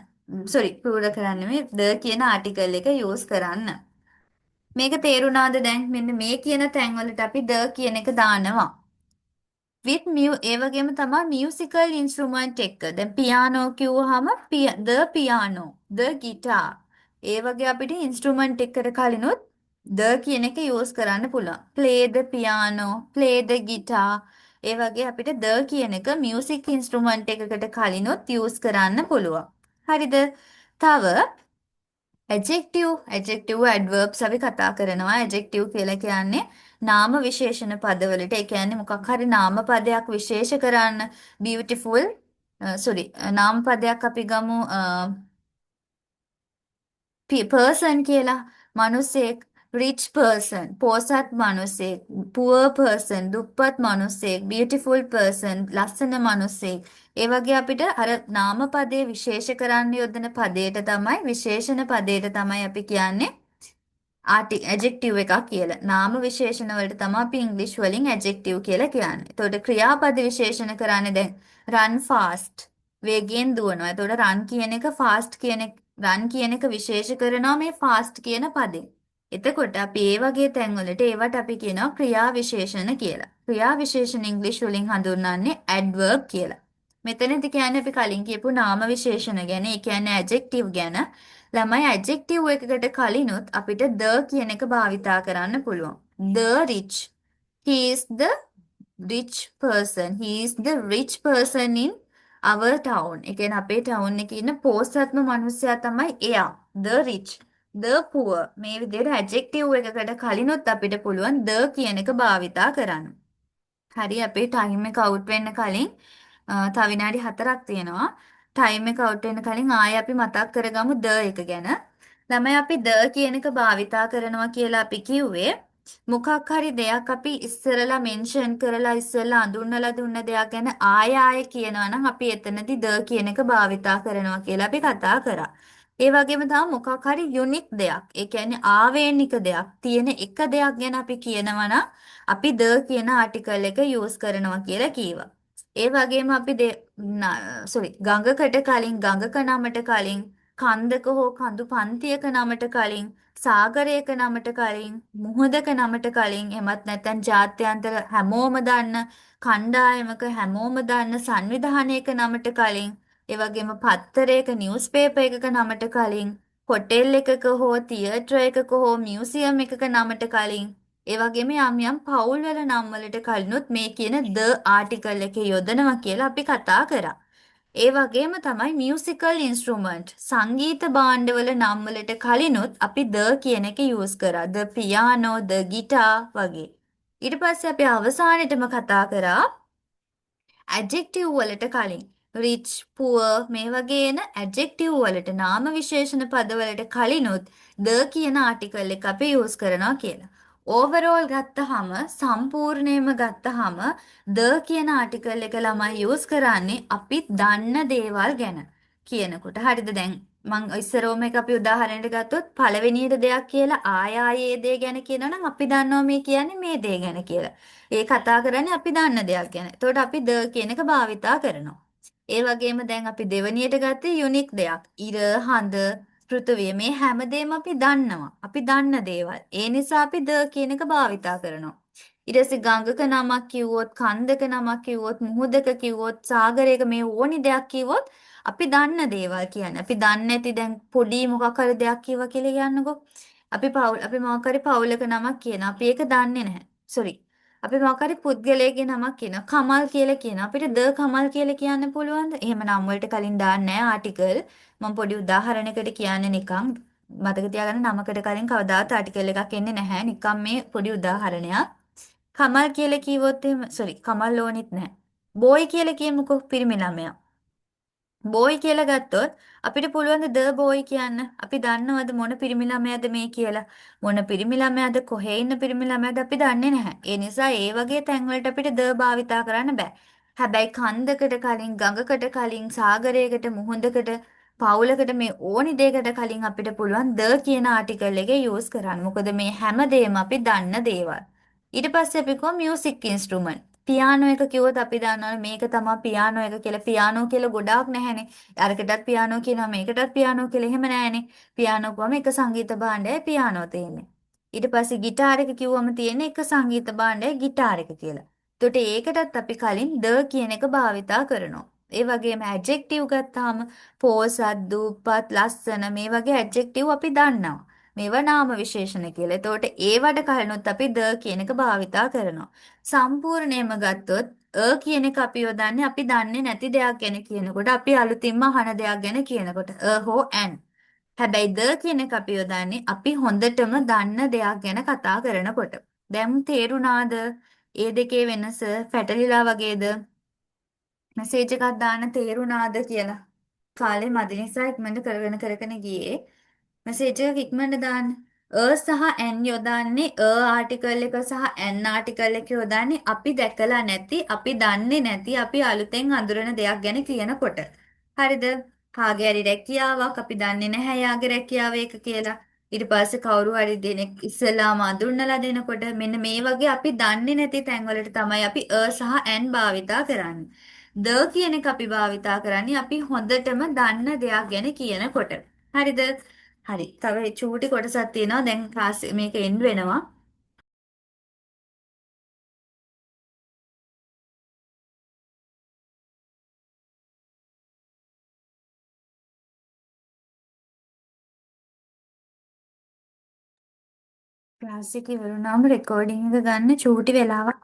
සෝරි ප්ලූරල් කරන්න නෙමෙයි ද කියන ආටිකල් එක යූස් කරන්න. මේක තේරුණාද දැන් මෙන්න මේ කියන තැන්වලට අපි ද කියන එක දානවා. ඒ වගේම තමයි මියුසිකල් ඉන්ස්ට්‍රුමන්ට් එක. දැන් පියානෝ කිව්වහම the piano, the guitar. ඒ වගේ අපිට ඉන්ස්ට්‍රුමන්ට් එකට කලිනුත් the කියන එක යූස් කරන්න පුළුවන්. play the piano, play the guitar. ඒ වගේ අපිට the කියන එක මියුසික් ඉන්ස්ට්‍රුමන්ට් එකකට කලිනුත් යූස් කරන්න පුළුවන්. හරිද? තව ඇඩ්ජෙක්ටිව් ඇඩ්වර්බ්ස් අපි කතා කරනවා. ඇඩ්ජෙක්ටිව් කියලා කියන්නේ නාම විශේෂණ පදවලට. ඒ කියන්නේ මොකක් හරි නාම පදයක් විශේෂ කරන්න beautiful නාම පදයක් අපි ගමු person කියලා. මිනිසෙක් rich person පෝසත් මිනිසෙක්, poor person දුප්පත් මිනිසෙක්, beautiful person ලස්සන මිනිසෙක්. ඒ වගේ අපිට අර නාමපදයේ විශේෂ කරන්න යොදන පදයට තමයි විශේෂණ පදයට තමයි අපි කියන්නේ ඇජෙක්ටිව් එකක් කියලා. නාම විශේෂණ වලට තමයි අපි ඉංග්‍රීසි වලින් ඇජෙක්ටිව් කියලා කියන්නේ. එතකොට ක්‍රියාපද විශේෂණ කරන්නේ දැන් run fast වේගයෙන් දුවනවා. එතකොට run කියන එක fast කියන එක run කියන එක විශේෂ කරනවා මේ fast කියන පදේ. එතකොට අපි ඒ වගේ තැන්වලට ඒවට අපි කියනවා ක්‍රියා විශේෂණ කියලා. ක්‍රියා විශේෂණ ඉංග්‍රීසි වලින් හඳුන්වන්නේ adverb කියලා. මෙතනදී කියන්නේ අපි කලින් කියපු නාම විශේෂණ ගැන, ඒ කියන්නේ ඇජෙක්ටිව් ගැන. ළමයි ඇඩ්ජෙක්ටිව් එකකට කලිනුත් අපිට the කියන එක භාවිතා කරන්න පුළුවන්. The rich. He is the rich person. He is the rich person in our town. ඒ කියන්නේ අපේ ටවුන් එකේ ඉන්න පොහොසත්ම මිනිස්සයා තමයි එයා. The rich. The poor. මේ විදිහට ඇඩ්ජෙක්ටිව් එකකට කලිනුත් අපිට පුළුවන් the කියන එක භාවිතා කරන්න. හරි අපේ ටයිම් එක අවුට් වෙන්න කලින් තව විනාඩි 4ක් තියෙනවා. ටයිම් එක අවුට් වෙන්න කලින් ආයෙ අපි මතක් කරගමු ද එක ගැන. ළමයි අපි ද කියන එක භාවිතා කරනවා කියලා අපි කිව්වේ මොකක් හරි දෙයක් අපි ඉස්සරලා මෙන්ෂන් කරලා ඉස්සරලා අඳුන්වලා දුන්න දෙයක් ගැන ආයෙ ආයෙ කියනවා නම් අපි එතනදී ද කියන එක භාවිතා කරනවා කියලා අපි කතා කරා. ඒ වගේම තමයි මොකක් හරි යුනික් දෙයක්. ඒ කියන්නේ ආවේනික දෙයක් තියෙන එක දෙයක් ගැන අපි කියනවා නම් අපි ද කියන ආටිකල් එක යූස් කරනවා කියලා කීවා. ඒ වගේම අපි ගඟකට කලින් ගඟක නමට කලින් කන්දක හෝ කඳු පන්තියක නමට කලින් සාගරයක නමට කලින් මුහුදක නමට කලින් එමත් නැත්නම් ජාත්‍යන්තර හැමෝම දන්න කණ්ඩායමක හැමෝම දන්න සංවිධානයක නමට කලින් ඒ වගේම පත්තරයක නිවුස් පේපර් එකක නමට කලින් හොටෙල් එකක හෝ තියටර් එකක හෝ මියුසියම් එකක නමට කලින් ඒ වගේම යම් යම් පවුල් වල නම් වලට කලිනුත් මේ කියන the ආටිකල් එකේ යොදනවා කියලා අපි කතා කරා. ඒ වගේම තමයි මියුසිකල් ඉන්ස්ට්‍රුමන්ට් සංගීත භාණ්ඩවල නම් වලට කලිනුත් අපි the කියන එක යූස් කරා. the piano, the guitar වගේ. ඊට පස්සේ අපි අවසානෙටම කතා කරා ඇඩ්ජෙක්ටිව් වලට කලින් rich, poor මේ වගේ එන ඇඩ්ජෙක්ටිව් වලට නාම විශේෂණ පද වලට කලිනුත් the කියන ආටිකල් එක අපි යූස් කරනවා කියලා. ඕවරෝල් ගත්තහම සම්පූර්ණයෙන්ම ගත්තහම the කියන ආටිකල් එක ළමයි යූස් කරන්නේ අපි දන්න දේවල් ගැන කියනකොට. හරිද දැන් මං ඉස්සරෝම එක අපි උදාහරණයක් ගත්තොත් පළවෙනියට දෙයක් කියලා ආයේ දේ ගැන කියනවා නම් අපි දන්නවා මේ කියන්නේ මේ දේ ගැන කියලා. ඒ කතා කරන්නේ අපි දන්න දෙයක් ගැන. එතකොට අපි ද කියන එක භාවිතා කරනවා. ඒ වගේම දැන් අපි දෙවනියට ගත්තේ යුනික් දෙයක්. ඉර, හඳ, පෘථුවිය මේ හැමදේම අපි දන්නවා. අපි දන්න දේවල්. ඒ නිසා අපි ද කියන එක භාවිතා කරනවා. ඊට පස්සේ ගඟක නමක් කිව්වොත්, කන්දක නමක් කිව්වොත්, මුහුදක කිව්වොත්, සාගරයක මේ ඕනි දෙයක් කිව්වොත් අපි දන්න දේවල් කියන්නේ. අපි දන්නේ නැති දැන් පොඩි මොකක් හරි දෙයක් කිව්වා කියලා කියන්නකෝ. අපි මොකක් හරි පවුලක නමක් කියනවා. අපි ඒක දන්නේ නැහැ. සෝරි. අපි මොකක් හරි පුද්ගලයෙක්ගේ නමක් කියනවා. කමල් කියලා කියනවා. අපිට ද කමල් කියලා කියන්න පුළුවන්ද? එහෙම නම් වලට කලින් දාන්නේ නැහැ ආටිකල්. මම පොඩි උදාහරණයකට කියන්නේ නිකන් මතක තියාගන්න නමකට කලින් කවදාවත් ආටිකල් එකක් එන්නේ නැහැ. නිකන් මේ පොඩි උදාහරණයක්. කමල් කියලා කිව්වොත් එහෙම සෝරි කමල් ඕනෙත් නැහැ. බෝයි කියලා කියමුකෝ පිරිමි ළමයා. බෝයි කියලා ගත්තොත් අපිට පුළුවන් ද බෝයි කියන්න. අපි දන්නවද මොන පිරිමි ළමයාද මේ කියලා. මොන පිරිමි ළමයාද කොහේ ඉන්න පිරිමි ළමයාද අපි දන්නේ නැහැ. ඒ නිසා ඒ වගේ තැන්වලට අපිට ද භාවිතා කරන්න බෑ. හැබැයි කන්දකට කලින් ගඟකට කලින් සාගරයකට මුහුදකට පවුලකට මේ ඕනි දෙයකට කලින් අපිට පුළුවන් ද කියන ආටිකල් එක යූස් කරන්න. මොකද මේ හැම දෙයක්ම අපි දන්න දේවල්. ඊට පස්සේ අපි කො මියුසික් ඉන්ස්ට්‍රුමන්ට් පියානෝ එක කිව්වොත් අපි දන්නවනේ මේක තමයි පියානෝ එක කියලා. පියානෝ කියලා ගොඩාක් නැහැනේ. අරකටත් පියානෝ කියනවා මේකටත් පියානෝ කියලා එහෙම නැහැනේ. පියානෝ කොහම එක සංගීත භාණ්ඩයයි පියානෝ තියෙන්නේ. ඊට පස්සේ ගිටාර එක කිව්වම තියෙන්නේ එක සංගීත භාණ්ඩයයි ගිටාර එක කියලා. එතකොට ඒකටත් අපි කලින් ද කියන එක භාවිතා කරනවා. ඒ වගේම ඇඩ්ජෙක්ටිව් ගත්තාම පෝසත්, දූපත්, ලස්සන මේ වගේ ඇඩ්ජෙක්ටිව් අපි දන්නවා. මේවා නාම විශේෂණ කියලා. එතකොට ඒවට කලිනුත් අපි ද කියන එක භාවිතා කරනවා. සම්පූර්ණයෙන්ම ගත්තොත් කියන එක අපි යොදන්නේ අපි දන්නේ නැති දෙයක් ගැන කියනකොට අපි අලුතින්ම අහන දෙයක් ගැන කියනකොට හෝ ඇන්. හැබැයි ද කියන එක අපි යොදන්නේ අපි හොඳටම දන්න දෙයක් ගැන කතා කරනකොට. දැන් තේරුණාද? ඒ දෙකේ වෙනස පැටලිලා වගේද? මෙසේජ් එකක් දාන්න තේරුණාද කියලා. කාලේ මදි නිසා ඉක්මනට කරගෙන ගියේ. මෙසේජ් එක ඉක්මනට දාන්න. සහ n යොදන්නේ ආටිකල් එක සහ n ආටිකල් එක යොදන්නේ අපි දැකලා නැති, අපි දන්නේ නැති, අපි අලුතෙන් අඳුරන දෙයක් ගැන කියනකොට. හරිද? කාගේ හරි රැකියාවක් අපි දන්නේ නැහැ යාගේ රැකියාව ඒක කියලා. ඊට පස්සේ කවුරු හරි දෙනෙක් ඉස්සලාම අඳුරනලා දෙනකොට මෙන්න මේ වගේ අපි දන්නේ නැති තැන්වලට තමයි අපි සහ n භාවිතා කරන්නේ. කියන එක අපි භාවිතා කරන්නේ අපි හොඳටම දන්න දෙයක් ගැන කියනකොට. හරිද? හරි. තව චූටි කොටසක් තියෙනවා. දැන් ක්ලාස් මේක එන්ඩ් වෙනවා. ක්ලාස් එක ඉවරුනාම රෙකෝඩින් එක ගන්න චූටි වෙලාවක්.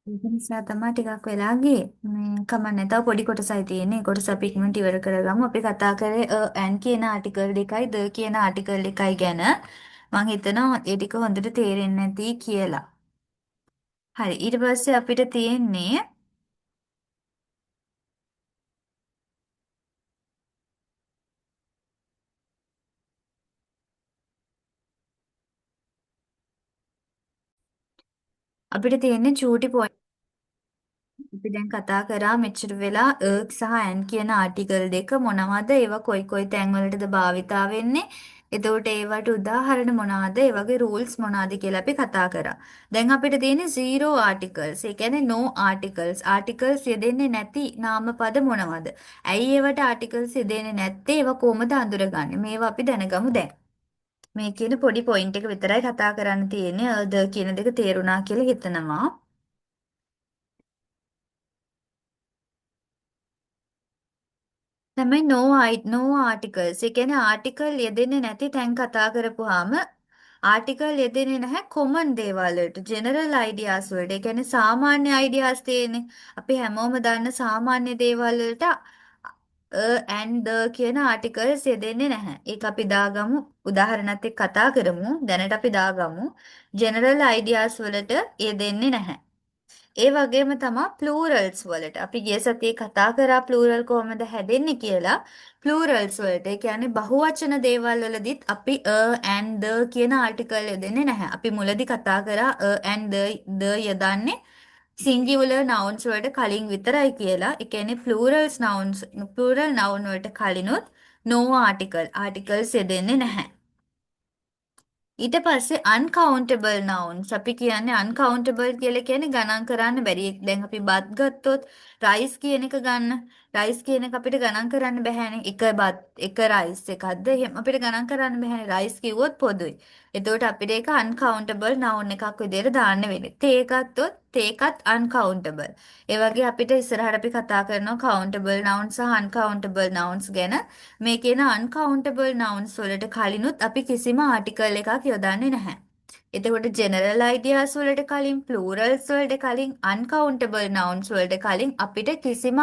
ඒක නිසා තමයි ටිකක් වෙලා ගියේ. මේ කමන්නේ. තව පොඩි කොටසයි තියෙන්නේ. ඒ කොටස අපි ඉක්මනට ඉවර කරගමු. අපි කතා කරේ and කියන ආටිකල් දෙකයි කියන ආටිකල් එකයි ගැන. මම හිතනවා ඒ ටික හොඳට තේරෙන්නේ නැති කියලා. හරි. ඊට පස්සේ අපිට තියෙන්නේ චූටි අපි දැන් කතා කරා මෙච්චර වෙලා සහ කියන ආටිකල් දෙක මොනවද? ඒවා කොයි කොයි තැන්වලටද භාවිතා වෙන්නේ? එතකොට ඒවට උදාහරණ මොනවද? ඒ වගේ rules මොනවද කියලා අපි කතා කරා. දැන් අපිට තියෙන්නේ zero articles. ඒ කියන්නේ no articles. articles යෙදෙන්නේ නැති නාමපද මොනවද? ඇයි ඒවට articles යෙදෙන්නේ නැත්තේ? ඒවා කොහොමද අඳුරගන්නේ? මේවා අපි දැනගමු දැන්. මේ කියන පොඩි පොයින්ට් එක විතරයි කතා කරන්න තියෙන්නේ. කියන දෙක තේරුණා කියලා හිතනවා. තමයි no articles. ඒ කියන්නේ ආටිකල් යෙදෙන්නේ නැති තැන් කතා කරපුවාම ආටිකල් යෙදෙන්නේ නැහැ common දේවල් වලට, general ideas වලට. ඒ කියන්නේ සාමාන්‍ය ideas තියෙන්නේ. අපි හැමෝම දන්න සාමාන්‍ය දේවල් වලට and the කියන ආටිකල්ස් යෙදෙන්නේ නැහැ. ඒක අපි දාගමු උදාහරණත් එක්ක කතා කරමු. දැනට අපි දාගමු general ideas වලට යෙදෙන්නේ නැහැ. ඒ වගේම තමයි ප්ලූරල්ස් වලට. අපි ගිය සතියේ කතා කරා ප්ලූරල් කොහොමද හැදෙන්නේ කියලා. ප්ලූරල්ස් වලට ඒ කියන්නේ බහුවචන දේවල් වලදීත් අපි and the කියන ආටිකල් යොදන්නේ නැහැ. අපි මුලදී කතා කරා and the යොදන්නේ සිංගියුලර් නවුන්ස් වලට කලින් විතරයි කියලා. ඒ කියන්නේ ප්ලූරල් නවුන් වලට කලිනුත් no ආටිකල්ස් යෙදෙන්නේ නැහැ. ඊට පස්සේ uncountable nouns අපි කියන්නේ uncountable කියලා කියන්නේ ගණන් කරන්න බැරි. දැන් අපි බත් ගත්තොත් rice කියන එක ගන්න. rice කියන එක අපිට ගණන් කරන්න බැහැනේ. එක බත් එක rice එකක්ද? එහෙම අපිට ගණන් කරන්න බැහැනේ. rice කිව්වොත් පොදුයි. එතකොට අපිට ඒක uncountable noun එකක් විදිහට දාන්න වෙන්නේ. තේ ගත්තොත් තේකත් uncountable. ඒ වගේ අපිට ඉස්සරහට අපි කතා කරනවා countable nouns සහ uncountable nouns ගැන. මේ කියන uncountable nouns වලට කලිනුත් අපි කිසිම ආටිකල් එකක් යොදන්නේ නැහැ. එතකොට general ideas වලට කලින් plurals වලට කලින් uncountable nouns වලට කලින් අපිට කිසිම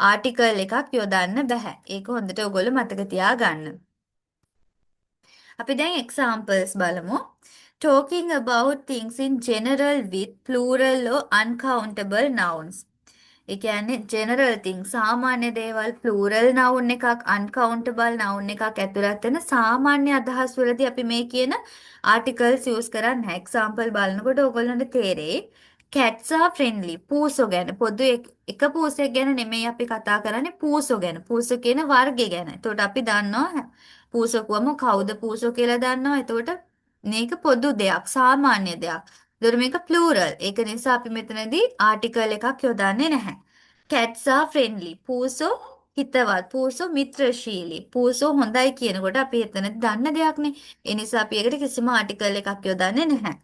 ආටිකල් එකක් යොදන්න බෑ. ඒක හොඳට ඔයගොල්ලෝ මතක තියාගන්න. අපි දැන් examples බලමු. Talking about things in general with plural or uncountable nouns. ඒ කියන්නේ general things සාමාන්‍ය දේවල් plural noun එකක් uncountable noun එකක් ඇතුළත් වෙන සාමාන්‍ය අදහස් වලදී අපි මේ කියන articles use කරන්නේ. example බලනකොට ඕගොල්ලන්ට තේරෙයි cats are friendly. පූසෝ ගැන පොදු එක පූසෙක් ගැන නෙමෙයි අපි කතා කරන්නේ පූසෝ ගැන. පූසෝ කියන වර්ගය ගැන. එතකොට අපි දන්නවා පූසෝ කියවම කවුද පූසෝ කියලා දන්නවා. එතකොට මේක පොදු දෙයක්, සාමාන්‍ය දෙයක්. ඒතර මේක plural. ඒක නිසා අපි මෙතනදී article එකක් යොදන්නේ නැහැ. cats are friendly. පූසෝ හිතවත්. පූසෝ මිත්‍රශීලී. පූසෝ හොඳයි කියනකොට අපි එතන දන්න දෙයක්නේ. ඒ නිසා අපි ඒකට කිසිම article එකක් යොදන්නේ නැහැ.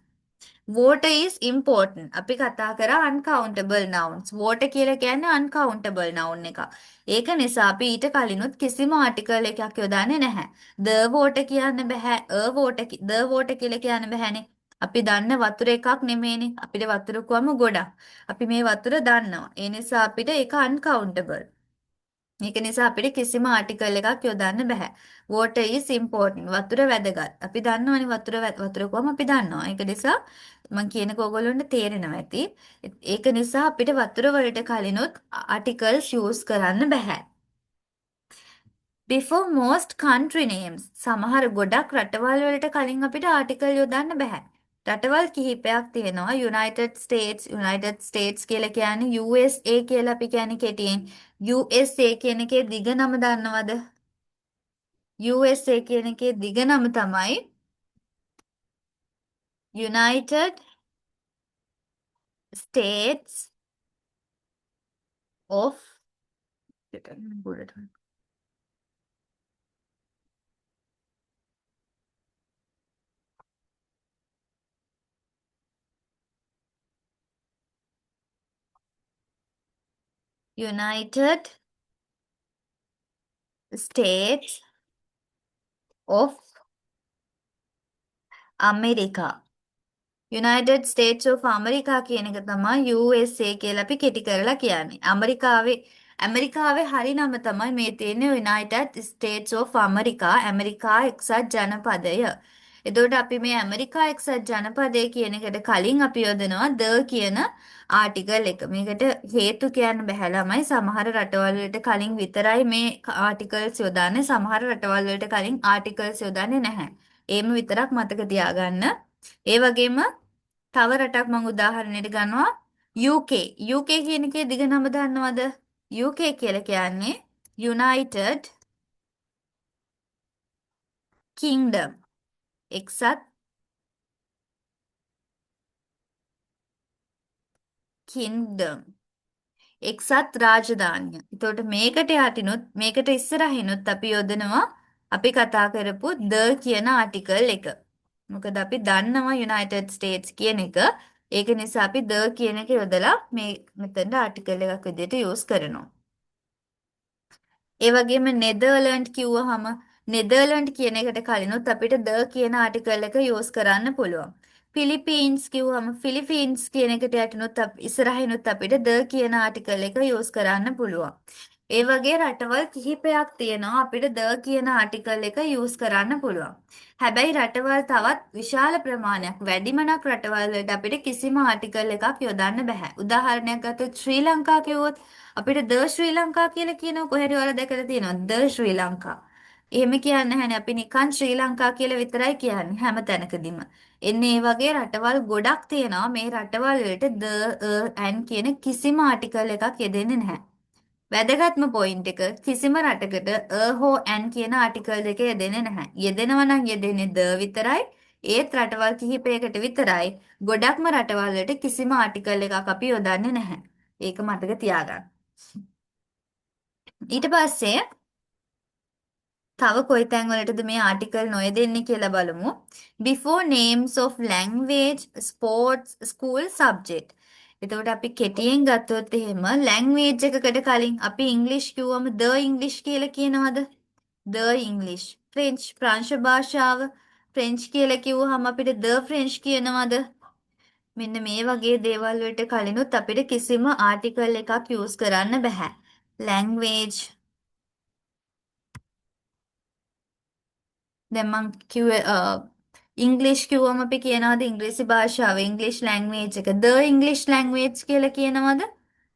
Water is important. අපි කතා කරා uncountable nouns. Water කියලා කියන්නේ uncountable noun එකක්. ඒක නිසා අපි ඊට කලිනුත් කිසිම article එකක් යොදන්නේ නැහැ. The water කියන්න බෑ. The water කියලා කියන්න බෑනේ. අපි දන්න වතුර එකක් නෙමෙයිනේ. අපිට වතුර කොවම ගොඩක්. අපි මේ වතුර දන්නවා. ඒ නිසා අපිට ඒක uncountable. ඒක නිසා අපිට කිසිම ආටිකල් එකක් යොදන්න බෑ. water is important. වතුර වැදගත්. අපි දන්නවනේ වතුර කොහොම අපි දන්නවා. ඒක නිසා මම කියනක ඕගොල්ලන්ට තේරෙනවා ඇති. ඒක නිසා අපිට වතුර වලට කලිනුත් ආටිකල්ස් යූස් කරන්න බෑ. before most country names සමහර ගොඩක් රටවල් වලට කලින් අපිට ආටිකල් යොදන්න බෑ. රටවල් කිහිපයක් තියෙනවා. United States, United States කියලා කියන්නේ USA කියලා අපි කියන්නේ කෙටියෙන්. USA කියන එකේ දිග නම දන්නවද? USA කියන එකේ දිග නම තමයි United States of United States of America. United States of America කියන එක තමයි USA කියලා අපි කෙටි කරලා කියන්නේ. ඇමරිකාවේ හරි නම තමයි මේ තියෙන්නේ United States of America, America එක්සත් ජනපදය. එතකොට අපි මේ ඇමරිකා එක්සත් ජනපදය කියන එකට කලින් අපි යොදනවා the කියන ආටිකල් එක. මේකට හේතු කියන්න බෑ ළමයි. සමහර රටවල් වලට කලින් විතරයි මේ ආටිකල්ස් යොදන්නේ. සමහර රටවල් වලට කලින් ආටිකල්ස් යොදන්නේ නැහැ. ඒම විතරක් මතක තියාගන්න. ඒ වගේම තව රටක් මම උදාහරණයට ගන්නවා UK. UK කියන එකේ දිග නම දන්නවද? UK කියලා කියන්නේ United Kingdom. එක්සත් Kingdom. එක්සත් රාජධානිය. එතකොට මේකට යටිනුත් මේකට ඉස්සරහිනුත් අපි යොදනවා අපි කතා කරපු the කියන ආටිකල් එක. මොකද අපි දන්නවා United States කියන එක. ඒක නිසා අපි the කියන එක යොදලා මේ මෙතනට ආටිකල් එකක් විදිහට යූස් කරනවා. ඒ වගේම නෙදර්ලන්ඩ් කිව්වහම නෙදර්ලන්ඩ් කියන එකට කලිනුත් අපිට ද කියන ආටිකල් එක යූස් කරන්න පුළුවන්. ෆිලිපීන්ස් කිව්වහම ෆිලිපීන්ස් කියන එකට යටිනුත් ඉස්සරහිනුත් අපිට ද කියන ආටිකල් එක යූස් කරන්න පුළුවන්. ඒ වගේ රටවල් කිහිපයක් තියෙනවා අපිට ද කියන ආටිකල් එක යූස් කරන්න පුළුවන්. හැබැයි රටවල් තවත් විශාල ප්‍රමාණයක් වැඩිමනක් රටවල් වලට අපිට කිසිම ආටිකල් එකක් යොදන්න බෑ. උදාහරණයක් ගත්තොත් ශ්‍රී ලංකා කිව්වොත් අපිට ද ශ්‍රී ලංකා කියලා කියනවා කොහෙරි වල දැකලා තියෙනවා ද ශ්‍රී ලංකා. එහෙම කියන්නේ නැහැනේ අපි නිකන් ශ්‍රී ලංකා කියලා විතරයි කියන්නේ හැම තැනකදීම. එන්නේ මේ වගේ රටවල් ගොඩක් තියෙනවා මේ රටවල් වලට ද ඇන් කියන කිසිම ආටිකල් එකක් යෙදෙන්නේ නැහැ. වැදගත්ම පොයින්ට් එක කිසිම රටකට හෝ ඇන් කියන ආටිකල් දෙක යෙදෙන්නේ නැහැ. යෙදෙනවා නම් යෙදෙන්නේ ද විතරයි. ඒත් රටවල් කිහිපයකට විතරයි. ගොඩක්ම රටවල් වලට කිසිම ආටිකල් එකක් අපි යොදන්නේ නැහැ. ඒක මතක තියාගන්න. ඊට පස්සේ තව කොයි තැන් වලටද මේ ආටිකල් නොයෙදෙන්නේ කියලා බලමු. Before names of language, sports, school subject. එතකොට අපි කෙටියෙන් ගත්තොත් එහෙම language එකකට කලින් අපි English කිව්වම the English කියලා කියනවද? The English. French ප්‍රංශ භාෂාව French කියලා කිව්වහම අපිට the French කියනවද? මෙන්න මේ වගේ දේවල් වලට කලිනුත් අපිට කිසිම ආටිකල් එකක් යූස් කරන්න බෑ. language දැන් මං කිව්වේ ඉංග්‍රීසි කිව්වම අපි කියනවාද ඉංග්‍රීසි භාෂාව ඉංග්‍රීසි ලැන්ග්වේජ් එක ද ඉංග්‍රීසි ලැන්ග්වේජ් කියලා කියනවද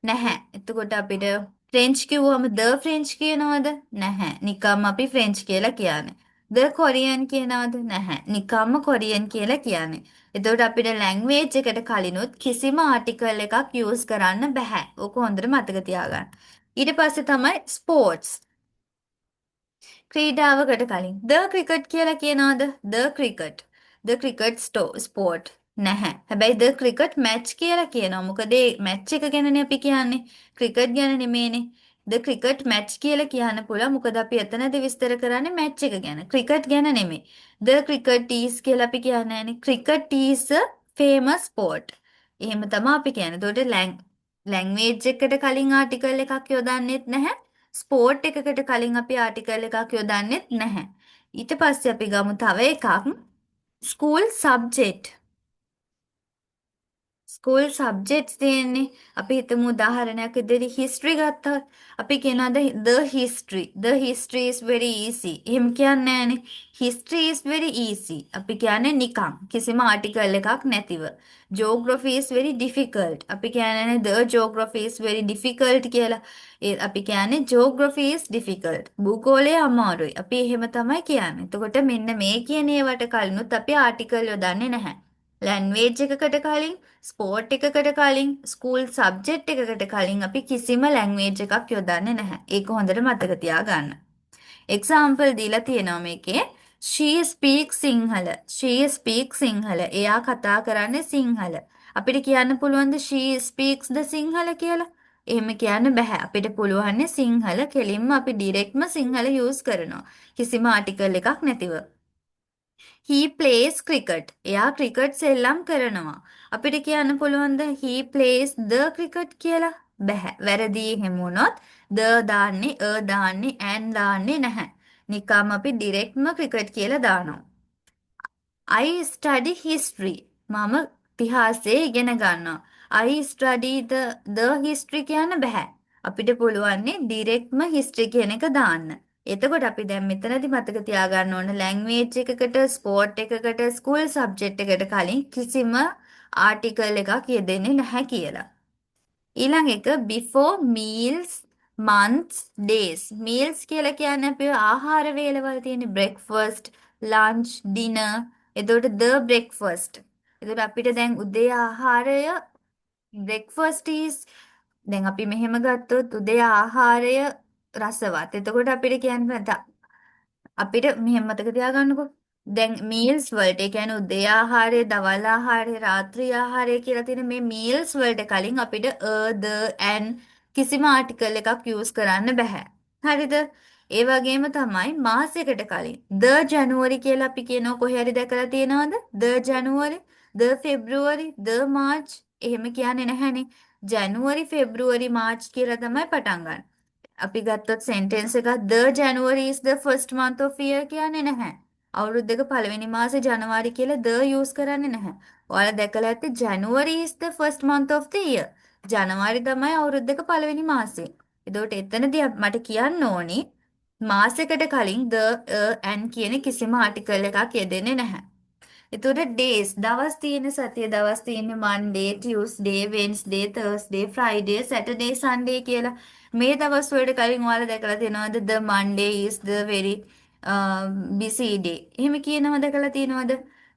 නැහැ එතකොට අපිට ෆ්‍රෙන්ච් කිව්වම ද ෆ්‍රෙන්ච් කියනවද නැහැ නිකම්ම අපි ෆ්‍රෙන්ච් කියලා කියන්නේ ද කොරියන් කියනවද නැහැ නිකම්ම කොරියන් කියලා කියන්නේ එතකොට අපිට ලැන්ග්වේජ් එකට කලිනුත් කිසිම ආටිකල් එකක් යූස් කරන්න බෑ ඕක හොඳට මතක තියාගන්න ඊට පස්සේ තමයි ස්පෝර්ට්ස් ක්‍රීඩාවකට කලින් ද ක්‍රිකට් කියලා කියනවාද ද ක්‍රිකට් ද ක්‍රිකට් ස්පෝර්ට් නැහැ හැබැයි ද ක්‍රිකට් මැච් කියලා කියනවා මොකද ඒ මැච් එක ගැනනේ අපි කියන්නේ ක්‍රිකට් ගැන නෙමෙයිනේ ද ක්‍රිකට් මැච් කියලා කියන්න පුළුවන් මොකද අපි එතනදී විස්තර කරන්නේ මැච් එක ගැන ක්‍රිකට් ගැන නෙමෙයි ද ක්‍රිකට් ඊස් කියලා අපි කියන්නේ නැහැනේ ක්‍රිකට් ඊස් අ ෆේමස් ස්පෝර්ට් එහෙම තමයි අපි කියන්නේ එතකොට ලැන්ග්වේජ් එකට කලින් ආටිකල් එකක් යොදන්නෙත් නැහැ ස්පෝර්ට් එකකට කලින් අපි ආටිකල් එකක් යොදන්නෙත් නැහැ. ඊට පස්සේ අපි ගමු තව එකක් ස්කූල් සබ්ජෙක්ට්. ස්කූල් සබ්ජෙක්ට්ස් තියෙන්නේ. අපි හිතමු උදාහරණයක් විදිහට හිස්ටරි ගත්තොත් අපි කියනවා the history is very easy. එහෙම කියන්නේ නැහනේ. history is very easy. අපි කියන්නේ නිකන් කිසිම ආටිකල් එකක් නැතිව. geography is very difficult. අපි කියන්නේ the geography is very difficult කියලා. අපි කියන්නේ geography is difficult. භූගෝලය අමාරුයි. අපි එහෙම තමයි කියන්නේ. එතකොට මෙන්න මේ කියන ඒවාට කලිනුත් අපි ආටිකල් යොදන්නේ නැහැ. ලැන්වේජ් එකකට කලින්, ස්පෝර්ට් එකකට කලින්, ස්කූල් සබ්ජෙක්ට් එකකට කලින් අපි කිසිම ලැන්වේජ් එකක් යොදන්නේ නැහැ. ඒක හොඳට මතක තියාගන්න. එක්සාම්පල් දීලා තියෙනවා මේකේ. She speaks Sinhala. She speaks Sinhala. එයා කතා කරන්නේ සිංහල. අපිට කියන්න පුළුවන්ද she speaks the සිංහල කියලා? එහෙම කියන්න බෑ. අපිට පුළුවන් සිංහල කෙලින්ම අපි ඩිරෙක්ට්ම සිංහල යූස් කරනවා. කිසිම ආටිකල් එකක් නැතිව. he plays cricket. එයා ක්‍රිකට් සෙල්ලම් කරනවා. අපිට කියන්න පුළුවන්ද he plays the cricket කියලා? බැහැ. වැරදි එහෙම වුණොත් the දාන්නේ, දාන්නේ, and දාන්නේ නැහැ. නිකම් අපි ඩිරෙක්ට්ම ක්‍රිකට් කියලා දානවා. I study history. මම ඉතිහාසය ඉගෙන ගන්නවා. I study the history කියන්න බෑ. අපිට පුළුවන් ඩිරෙක්ට්ම history කියන එක දාන්න. එතකොට අපි දැන් මෙතනදි මතක තියාගන්න ඕන ලැන්ග්වේජ් එකකට, ස්පෝර්ට් එකකට, ස්කූල් සබ්ජෙක්ට් එකට කලින් කිසිම ආටිකල් එකක් යෙදෙන්නේ නැහැ කියලා. ඊළඟ එක before meals, months, days. meals කියලා කියන්නේ අපි ආහාර වේලවල තියෙන breakfast, lunch, dinner. එතකොට the breakfast. එතකොට අපිට දැන් උදේ ආහාරය breakfast is දැන් අපි මෙහෙම ගත්තොත් උදේ ආහාරය රසවත්. එතකොට අපිට කියන්න අපිට මෙහෙම මතක තියාගන්නකෝ. දැන් මීල්ස් වලට ඒ කියන්නේ උදේ ආහාරය, දවල් ආහාරය, රාත්‍රී ආහාරය කියලා තියෙන මේ මීල්ස් වලට කලින් අපිට the and කිසිම ආටිකල් එකක් යූස් කරන්න බෑ. හරිද? ඒ වගේම තමයි මාසයකට කලින් the January කියලා අපි කියනවා කොහේ හරි දැකලා තියෙනවද? the January, the February, the March එහෙම කියන්නේ නැහැනේ. January, February, March කියලා තමයි පටන් ගන්න. අපි ගත්තොත් sentence එකක් the January is the first month of year කියන්නේ නැහැ. අවුරුද්දක පළවෙනි මාසේ ජනවාරි කියලා the use කරන්නේ නැහැ. ඔයාලා දැකලා ඇත්තේ January is the first month of the year. ජනවාරි තමයි අවුරුද්දක පළවෙනි මාසේ. එතකොට එතනදී මට කියන්න ඕනි මාසයකට කලින් the and කියන කිසිම ආටිකල් එකක් යෙදෙන්නේ නැහැ. එතකොට days දවස් තියෙන සතිය දවස් තියෙන්නේ Monday, Tuesday, Wednesday, Thursday, Friday, Saturday, Sunday කියලා. මේ දවස් වලට කලින් ඔයාලා දැකලා තියෙනවද the Monday is the very busy day. එහෙම කියනවද දැකලා තියෙනවද?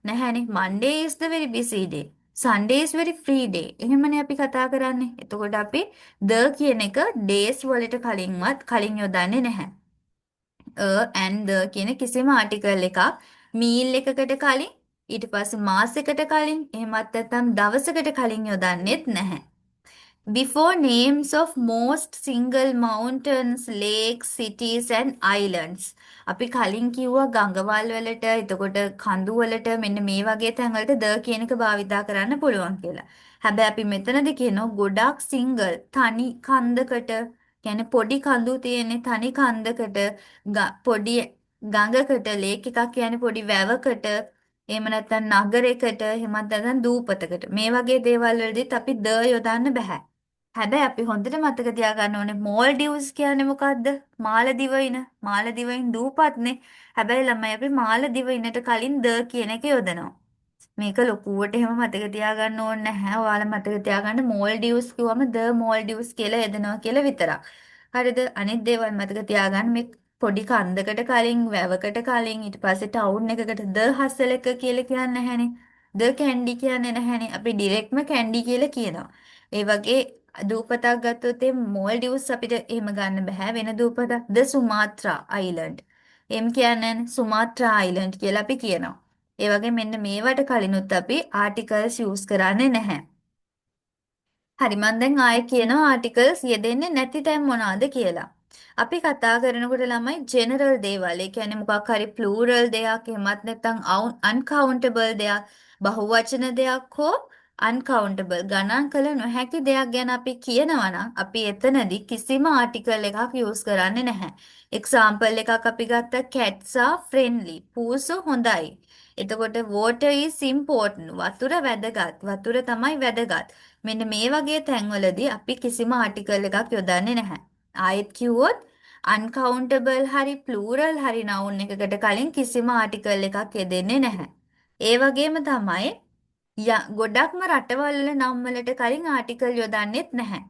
නැහැනේ. Monday is the very busy day. Sunday is very free day. එහෙමනේ අපි කතා කරන්නේ. එතකොට අපි the කියන එක days වලට කලින් යොදන්නේ නැහැ. and the කියන කිසිම ආටිකල් එකක් meal එකකට කලින් ඊට පස්සේ මාසයකට කලින් එහෙමත් නැත්නම් දවසකට කලින් යොදන්නෙත් නැහැ. Before names of most single mountains, lakes, cities and islands. අපි කලින් කිව්වා ගඟවල් වලට, එතකොට කඳු වලට මෙන්න මේ වගේ තැන් වලට the කියන එක භාවිතා කරන්න පුළුවන් කියලා. හැබැයි අපි මෙතනදී කියනවා ගොඩක් single තනි කන්දකට, කියන්නේ පොඩි කඳු තියෙන තනි කන්දකට, පොඩි ගඟකට, ලේක් එකක් කියන්නේ පොඩි වැවකට, එහෙම නැත්නම් නගරයකට, එහෙමත් නැත්නම් දූපතකට. මේ වගේ දේවල් වලදීත් අපි the යොදන්න බෑ. හැබැයි අපි හොඳට මතක තියාගන්න ඕනේ මෝල්ඩිව්ස් කියන්නේ මොකද්ද? මාලදිවයින. මාලදිවයින් දූපත්නේ. හැබැයි ළමයි අපි මාලදිවයිනට කලින් the කියන එක යොදනවා. මේක ලොකුවට එහෙම මතක තියාගන්න ඕනේ නැහැ. ඔයාලා මතක තියාගන්න මෝල්ඩිව්ස් කිව්වම the මෝල්ඩිව්ස් කියලා යදනවා කියලා විතරක්. හරිද? අනිත් දේවල් මතක තියාගන්න මේ පොඩි කන්දකට කලින් වැවකට කලින් ඊට පස්සේ ටවුන් එකකට the hustle එක කියලා කියන්නේ නැහැනේ. the candy කියන්නේ නැහැනේ. අපි ඩිරෙක්ට්ම candy කියලා කියනවා. ඒ වගේ දූපතක් ගත්තොත් ඒ මෝල්ඩිව්ස් අපිට එහෙම ගන්න බෑ. වෙන දූපතක් the Sumatra Island. එහෙම කියන්නේ සුමාත්‍රා අයිලන්ඩ් කියලා අපි කියනවා. ඒ වගේ මෙන්න මේවට කලිනුත් අපි ආටිකල්ස් යූස් කරන්නේ නැහැ. හරි මම දැන් ආයෙ කියනවා ආටිකල්ස් යෙදෙන්නේ නැති තැන් මොනවාද කියලා. අපි කතා කරනකොට ළමයි ජෙනරල් දේවල්, ඒ කියන්නේ මොකක් හරි ප්ලූරල් දෙයක්, එහෙමත් නැත්නම් අන්කවුන්ටබල් දෙයක්, බහුවචන දෙයක් හෝ අන්කවුන්ටබල් ගණන් කළ නොහැකි දෙයක් ගැන අපි කියනවා නම් අපි එතනදී කිසිම ආටිකල් එකක් යූස් කරන්නේ නැහැ. එක්සාම්පල් එකක් අපි ගත්තා cats are friendly. පූසෝ හොඳයි. එතකොට water is important. වතුර වැදගත්. වතුර තමයි වැදගත්. මෙන්න මේ වගේ තැන්වලදී අපි කිසිම ආටිකල් එකක් යොදන්නේ නැහැ. ආයෙත් කිව්වොත් uncountable හරි plural හරි noun එකකට කලින් කිසිම ආටිකල් එකක් යෙදෙන්නේ නැහැ. ඒ වගේම තමයි ගොඩක්ම රටවල් වල නම් වලට කලින් ආටිකල් යොදන්නෙත් නැහැ.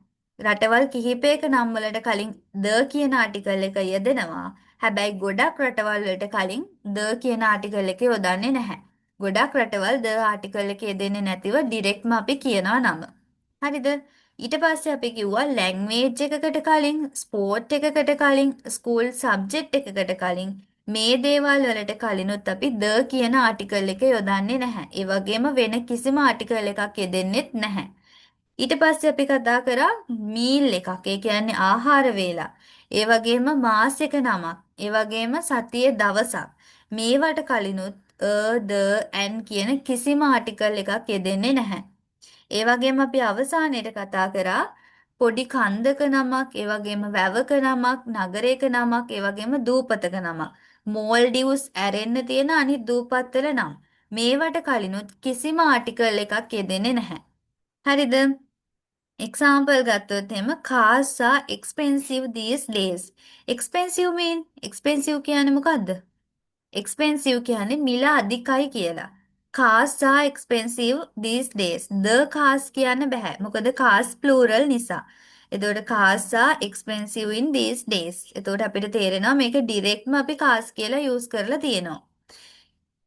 රටවල් කිහිපයක නම් වලට කලින් ද කියන ආටිකල් එක යෙදෙනවා. හැබැයි ගොඩක් රටවල් වලට කලින් ද කියන ආටිකල් එක යොදන්නේ නැහැ. ගොඩක් රටවල් ද ආටිකල් එක යෙදෙන්නේ නැතිව ඩිරෙක්ට්ම අපි කියනවා නම. හරිද? ඊට පස්සේ අපි කිව්වා ලැන්ග්වේජ් එකකට කලින්, ස්පෝර්ට් එකකට කලින්, ස්කූල් සබ්ජෙක්ට් එකකට කලින් මේ දේවල් වලට කලිනුත් අපි ද කියන ආටිකල් එක යොදන්නේ නැහැ. ඒ වගේම වෙන කිසිම ආටිකල් එකක් යෙදෙන්නෙත් නැහැ. ඊට පස්සේ අපි කතා කරා මීල් එකක්. ඒ කියන්නේ ආහාර වේලා. ඒ වගේම මාස එක නමක්. ඒ වගේම සතියේ දවසක්. මේවට කලිනුත් ද ඇන් කියන කිසිම ආටිකල් එකක් යෙදෙන්නේ නැහැ. ඒ වගේම අපි අවසානයේට කතා කරා පොඩි කන්දක නමක්, ඒ වගේම වැවක නමක්, නගරයක නමක්, ඒ වගේම දූපතක නමක්. මෝල්ඩිව්ස් ඇරෙන්න තියෙන අනිත් දූපත්වල නම්. මේවට කලිනුත් කිසිම ආටිකල් එකක් යෙදෙන්නේ නැහැ. හරිද? එක්සාම්පල් ගත්තොත් එහෙම cars are expensive these days. expensive කියන්නේ මොකද්ද? expensive කියන්නේ මිල අධිකයි කියලා. cars are expensive these days. the cars කියන්න බෑ. මොකද cars plural නිසා. එතකොට cars are expensive in these days. එතකොට අපිට තේරෙනවා මේක ඩිරෙක්ට්ම අපි cars කියලා යූස් කරලා තියෙනවා.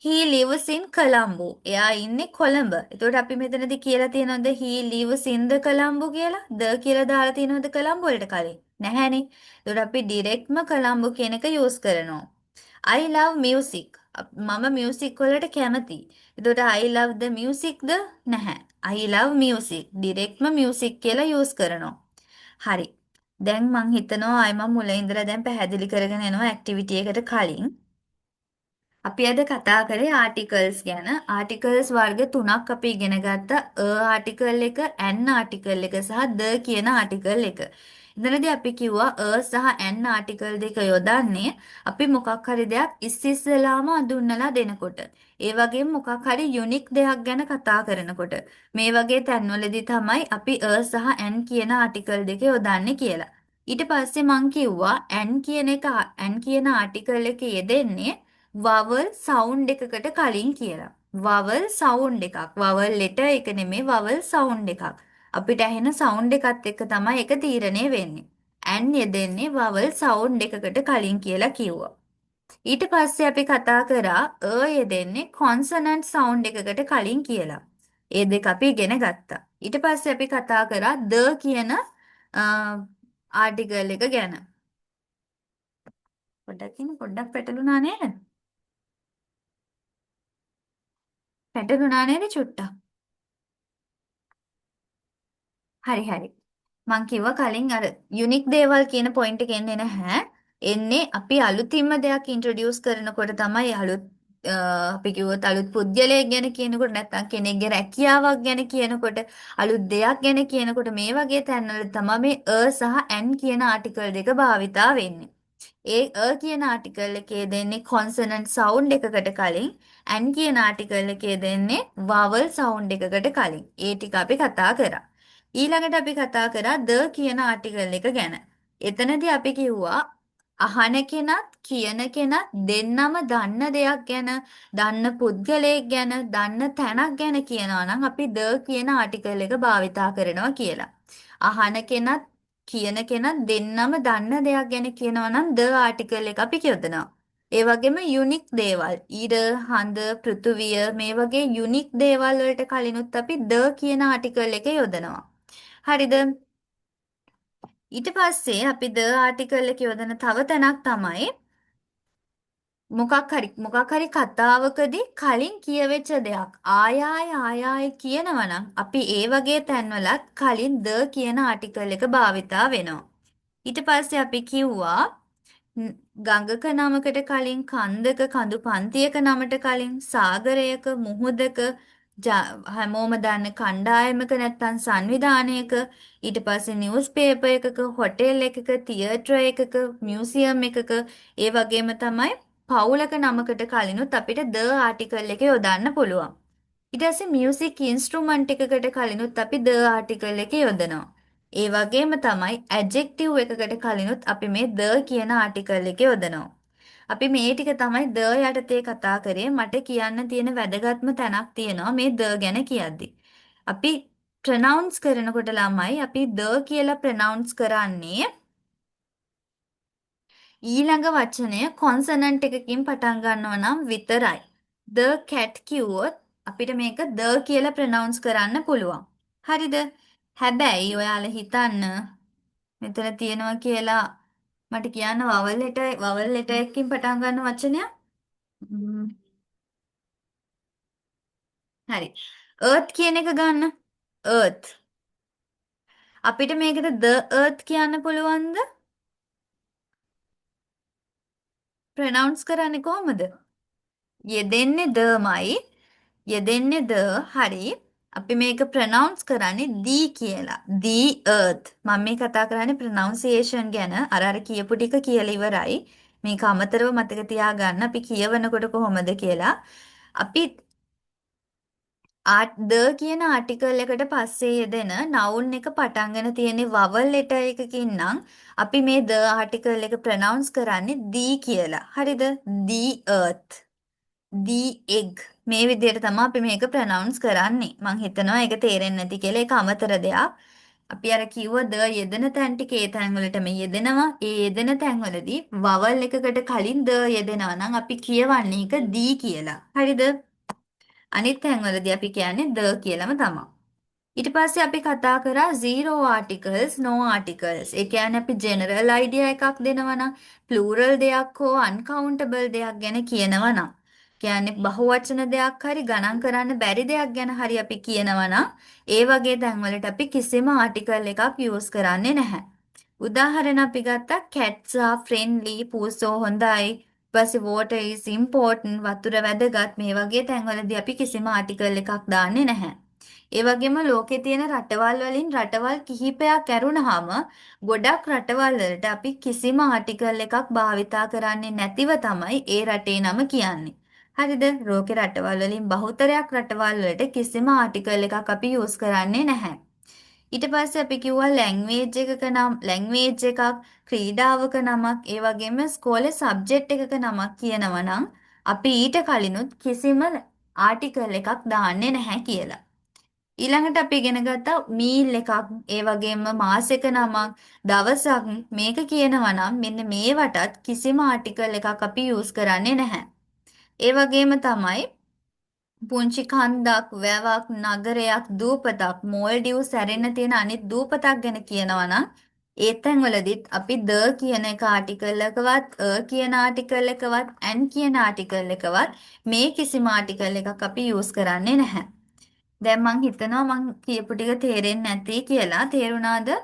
he lives in Colombo. එයා ඉන්නේ කොළඹ. එතකොට අපි මෙතනදී කියලා තියෙනවද he lives in the Colombo කියලා? the කියලා දාලා තියෙනවද කොළඹ වලට කලින්? නැහැනේ. එතකොට අපි ඩිරෙක්ට්ම කොළඹ කියන එක යූස් කරනවා. I love music. මම මියුසික් වලට කැමතියි. එතකොට I love the musicද? නැහැ. I love music. ඩිරෙක්ට්ම මියුසික් කියලා යූස් කරනවා. හරි. දැන් මං හිතනවා අය මම මුල ඉඳලා දැන් පැහැදිලි කරගෙන යනවා ඇක්ටිවිටි එකට කලින්. අපි අද කතා කරේ ආටිකල්ස් ගැන. ආටිකල්ස් වර්ග තුනක් අපි ඉගෙන ගත්තා. ආටිකල් එක, ඇන් ආටිකල් එක සහ ද කියන ආටිකල් එක. එතනදී අපි කිව්වා සහ ඇන් ආටිකල් දෙක යොදන්නේ අපි මොකක් හරි දෙයක් ඉස්සෙල්ලාම අඳුන්නලා දෙනකොට. ඒ වගේම මොකක් හරි යුනික් දෙයක් ගැන කතා කරනකොට. මේ වගේ තැන්වලදී තමයි අපි සහ ඇන් කියන ආටිකල් දෙක යොදන්නේ කියලා. ඊට පස්සේ මං කිව්වා ඇන් කියන ආටිකල් එක යෙදෙන්නේ වවල් සවුන්ඩ් එකකට කලින් කියලා. වවල් සවුන්ඩ් එකක්. වවල් ලෙටර් එක නෙමෙයි වවල් සවුන්ඩ් එකක්. අපිට ඇහෙන සවුන්ඩ් එකත් එක්ක තමයි ඒක තීරණය වෙන්නේ. ඇන් යෙදෙන්නේ වවල් සවුන්ඩ් එකකට කලින් කියලා කිව්වා. ඊට පස්සේ අපි කතා කරා යෙදෙන්නේ කොන්සනන්ට් සවුන්ඩ් එකකට කලින් කියලා. ඒ දෙක අපි ඉගෙන ගත්තා. ඊට පස්සේ අපි කතා කරා ද කියන ආටිකල් එක ගැන. පොඩ්ඩක් පැටලුණා නේද? පැටලුණා නේද චුට්ටක්? හරි. මං කිව්වා කලින් අර යුනික් දේවල් කියන පොයින්ට් එක එන්නේ නැහැ. එන්නේ අපි අලුතින්ම දෙයක් ඉන්ට්‍රොඩියුස් කරනකොට තමයි අපි කිව්වොත් අලුත් පුද්ගලයෙක් ගැන කියනකොට නැත්නම් කෙනෙක්ගේ රැකියාවක් ගැන කියනකොට අලුත් දෙයක් ගැන කියනකොට මේ වගේ තැන්වල තමයි මේ සහ ඇන් කියන ආටිකල් දෙක භාවිතා වෙන්නේ. ඒ කියන ආටිකල් එකේ දෙන්නේ කොන්සනන්ට් සවුන්ඩ් එකකට කලින් ඇන් කියන ආටිකල් එකේ දෙන්නේ වවල් සවුන්ඩ් එකකට කලින්. ඒ ටික අපි කතා කරා. ඊළඟට අපි කතා කරා ද කියන ආටිකල් එක ගැන. එතනදී අපි කිව්වා අහන කෙනත් කියන කෙනත් දෙන්නම දන්න දෙයක් ගැන, දන්න පුද්ගලයෙක් ගැන, දන්න තැනක් ගැන කියනවා නම් අපි ද කියන ආටිකල් එක භාවිතා කරනවා කියලා. අහන කෙනත් කියන කෙනත් දෙන්නම දන්න දෙයක් ගැන කියනවා නම් ද ආටිකල් එක අපි යොදනවා. ඒ වගේම යුනික් දේවල් ඉර හඳ පෘථුවිය මේ වගේ යුනික් දේවල් වලට කලිනුත් අපි ද කියන ආටිකල් එක යොදනවා. හරිද? ඊට පස්සේ අපි ද ආටිකල් එක යොදන තව තැනක් තමයි මොකක් හරි කතාවකදී කලින් කියවෙච්ච දෙයක් ආය කියනවා නම් අපි ඒ වගේ තැන්වලත් කලින් ද කියන ආටිකල් එක භාවිතා වෙනවා. ඊට පස්සේ අපි කිව්වා ගඟක නමකට කලින් කන්දක කඳු පන්තියක නමට කලින් සාගරයක මුහුදක හැමෝම දන්න කණ්ඩායමක නැත්තම් සංවිධානයක ඊට පස්සේ නිවුස් පේපර් එකක හොටෙල් එකක තියටර් එකක මියුසියම් එකක ඒ වගේම තමයි පවුලක නමකට කලිනුත් අපිට ද ආටිකල් එක යොදන්න පුළුවන්. ඊට පස්සේ මියුසික් ඉන්ස්ට්‍රුමන්ට් එකකට කලිනුත් අපි ද ආටිකල් එක යොදනවා. ඒ වගේම තමයි ඇඩ්ජෙක්ටිව් එකකට කලිනුත් අපි මේ ද කියන ආටිකල් එක යොදනවා. අපි මේ ටික තමයි ද යටතේ කතා කරේ. මට කියන්න තියෙන වැදගත්ම තැනක් තියෙනවා මේ ද ගැන කියද්දි. අපි ප්‍රනවුන්ස් කරනකොට ළමයි අපි ද කියලා ප්‍රනවුන්ස් කරන්නේ ඊළඟ වචනය කොන්සනන්ට් එකකින් පටන් ගන්නවා නම් විතරයි. the cat කිව්වොත් අපිට මේක the කියලා ප්‍රනවුන්ස් කරන්න පුළුවන්. හරිද? හැබැයි ඔයාලා හිතන්න මෙතන තියෙනවා කියලා මට කියන්න වවල් ලෙටර් එකකින් පටන් ගන්න වචනයක්. ම්ම්, හරි. earth කියන එක ගන්න. earth. අපිට මේකට the earth කියන්න පුළුවන්ද? ප්‍රනවුන්ස් කරන්නේ කොහොමද? යෙදෙන්නේ දමයි. යෙදෙන්නේ ද හරි. අපි මේක ප්‍රනවුන්ස් කරන්නේ දී කියලා. දී earth. මම මේ කතා කරන්නේ ප්‍රනවුන්සියේෂන් ගැන. අර කියපු ටික කියලා ඉවරයි. මේක අමතරව මතක තියාගන්න අපි කියවනකොට කොහොමද කියලා. අපි ද කියන ආටිකල් එකට පස්සේ යෙදෙන නවුන් එක පටන්ගෙන තියෙන වවල් ලෙටර් එකකින් නම් අපි මේ ද ආටිකල් එක ප්‍රනවුන්ස් කරන්නේ දී කියලා. හරිද? දී earth. දී egg මේ විදිහට තමයි අපි මේක ප්‍රනවුන්ස් කරන්නේ. මං හිතනවා ඒක තේරෙන්නේ නැති කියලා. ඒක අමතර දෙයක්. අපි අර කිව්ව ද යෙදෙන තැන් ටික ඒ තැන් වලටම යෙදෙනවා. ඒ යෙදෙන තැන් වලදී වවල් එකකට කලින් ද යෙදෙනවා නම් අපි කියවන්නේ ඒක දී කියලා. හරිද? අනිත් තැන් වලදී අපි කියන්නේ ද කියලාම තමයි. ඊට පස්සේ අපි කතා කරා zero articles no articles. ඒ කියන්නේ අපි general idea එකක් දෙනවා නම් plural දෙයක් හෝ uncountable දෙයක් ගැන කියනවා නම් කියන්නේ බහුවචන දෙයක් හරි ගණන් කරන්න බැරි දෙයක් ගැන හරි අපි කියනවා නම් ඒ වගේ තැන්වලට අපි කිසිම article එකක් use කරන්නේ නැහැ. උදාහරණ අපි ගත්තා cats are friendly, පූසෝ හොඳයි, ඊපස්සේ water is important, වතුර වැදගත් මේ වගේ තැන්වලදී අපි කිසිම article එකක් දාන්නේ නැහැ. ඒ වගේම ලෝකේ තියෙන රටවල් වලින් රටවල් කිහිපයක් ඇරුණාම ගොඩක් රටවල් වලට අපි කිසිම ආටිකල් එකක් භාවිතා කරන්නේ නැතිව තමයි ඒ රටේ නම කියන්නේ. හරිද? ලෝකේ රටවල් වලින් බහුතරයක් රටවල් වලට කිසිම ආටිකල් එකක් අපි යූස් කරන්නේ නැහැ. ඊට පස්සේ අපි කිව්වා ලැන්ග්වේජ් එකක නම් ලැන්ග්වේජ් එකක් ක්‍රීඩාවක නමක් ඒ වගේම ස්කෝලේ සබ්ජෙක්ට් එකක නමක් කියනවා නම් අපි ඊට කලිනුත් කිසිම ආටිකල් එකක් දාන්නේ නැහැ කියලා. ඊළඟට අපි ඉගෙන ගත්තා මීල් එකක් ඒ වගේම මාසෙක නමක් දවසක් මේක කියනවා නම් මෙන්න මේවටත් කිසිම ආටිකල් එකක් අපි යූස් කරන්නේ නැහැ. ඒ වගේම තමයි පුංචි කන්දක් වැවක් නගරයක් දූපතක් මෝල්ඩිව් සැරෙන්න තියෙන අනිත් දූපතක් ගැන කියනවා නම් ඒ තැන්වලදීත් අපි ද කියන එක ආටිකල් එකවත් කියන ආටිකල් එකවත් ඇන් කියන ආටිකල් එකවත් මේ කිසිම ආටිකල් එකක් අපි යූස් කරන්නේ නැහැ. දැන් මං හිතනවා මං කියපු ටික තේරෙන්නේ නැති කියලා. තේරුණාද?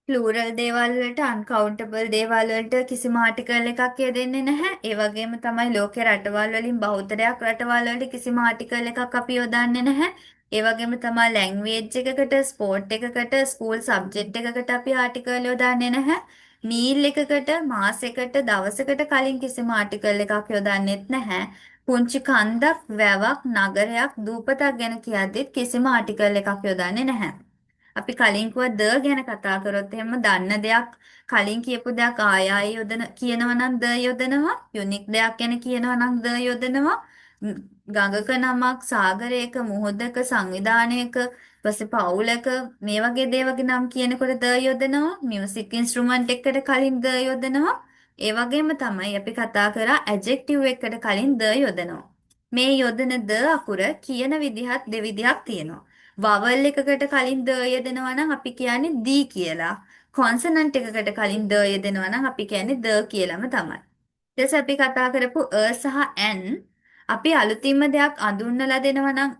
ප්ලූරල් දේවල් වලට අන්කවුන්ටබල් දේවල් වලට කිසිම ආටිකල් එකක් යෙදෙන්නේ නැහැ. ඒ වගේම තමයි ලෝකේ රටවල් වලින් බහුතරයක් රටවල් වලට කිසිම ආටිකල් එකක් අපි යොදන්නේ නැහැ. ඒ වගේම තමයි ලැන්ග්වේජ් එකකට, ස්පෝර්ට් එකකට, ස්කූල් සබ්ජෙක්ට් එකකට අපි ආටිකල් යොදන්නේ නැහැ. මීල් එකකට, මාසෙකට, දවසකට කලින් කිසිම ආටිකල් එකක් යොදන්නෙත් නැහැ. පුංචි කන්දක්, වැවක්, නගරයක්, දූපතක් ගැන කියද්දිත් කිසිම ආටිකල් එකක් යොදන්නේ නැහැ. අපි කලින් කිව්වා ද ගැන කතා කරොත් එහෙම දන්න දෙයක් කලින් කියපු දෙයක් ආය ආය යොදන කියනවා නම් ද යොදනවා යුනික් දෙයක් ගැන කියනවා නම් ද යොදනවා ගඟක නමක් සාගරයක මුහුදක සංවිධානයක ඊපස්සේ පවුලක මේ වගේ දේවගේ නම් කියනකොට ද යොදනවා මියුසික් ඉන්ස්ට්‍රුමන්ට් එකකට කලින් ද යොදනවා ඒ වගේම තමයි අපි කතා කරා ඇඩ්ජෙක්ටිව් එකකට කලින් ද යොදනවා මේ යොදන ද අකුර කියන විදිහත් දෙවිදිහක් තියෙනවා වවල් එකකට කලින් ද යෙදෙනවා නම් අපි කියන්නේ දී කියලා. කොන්සනන්ට් එකකට කලින් ද යෙදෙනවා නම් අපි කියන්නේ ද කියලාම තමයි. ඊට පස්සේ අපි කතා කරපු සහ ඇන් අපි අලුතින්ම දෙයක් අඳුන්වලා දෙනවා නම්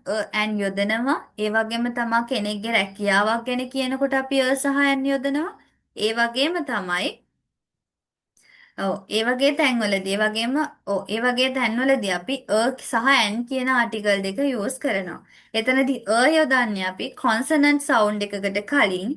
ඇන් යොදනවා. ඒ වගේම තමයි කෙනෙක්ගේ රැකියාවක් ගැන කියනකොට අපි සහ ඇන් යොදනවා. ඒ වගේම තමයි ඔව් ඒ වගේ තැන්වලදී ඒ වගේම ඔව් ඒ වගේ තැන්වලදී අපි සහ ඇන් කියන ආටිකල් දෙක යූස් කරනවා. එතනදී යොදන්නේ අපි කොන්සනන්ට් සවුන්ඩ් එකකට කලින්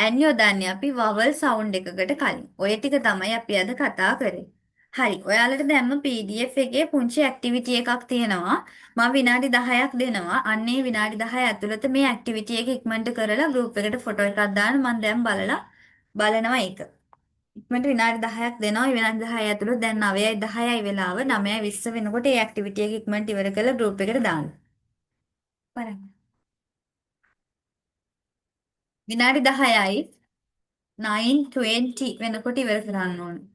ඇන් යොදන්නේ අපි වවල් සවුන්ඩ් එකකට කලින්. ඔය ටික තමයි අපි අද කතා කරේ. හරි. ඔයාලට දැම්ම PDF එකේ පුංචි ඇක්ටිවිටි එකක් තියෙනවා. මම විනාඩි 10ක් දෙනවා. අන්නේ විනාඩි 10 ඇතුළත මේ ඇක්ටිවිටි එක ඉක්මනට කරලා ගෲප් එකට ෆොටෝ එකක් දාන්න. මම දැන් බලනවා ඒක. ඉක්මනට විනාඩි 10ක් දෙනවා. ඒ විනාඩි 10 ඇතුළත දැන් 9:10යි වෙලාව. 9:20 වෙනකොට මේ ඇක්ටිවිටි එක ඉක්මනට ඉවර කරලා ගෲප් එකට දාන්න. බලන්න. විනාඩි 10යි 9:20 වෙනකොට ඉවර කරන්න ඕනේ.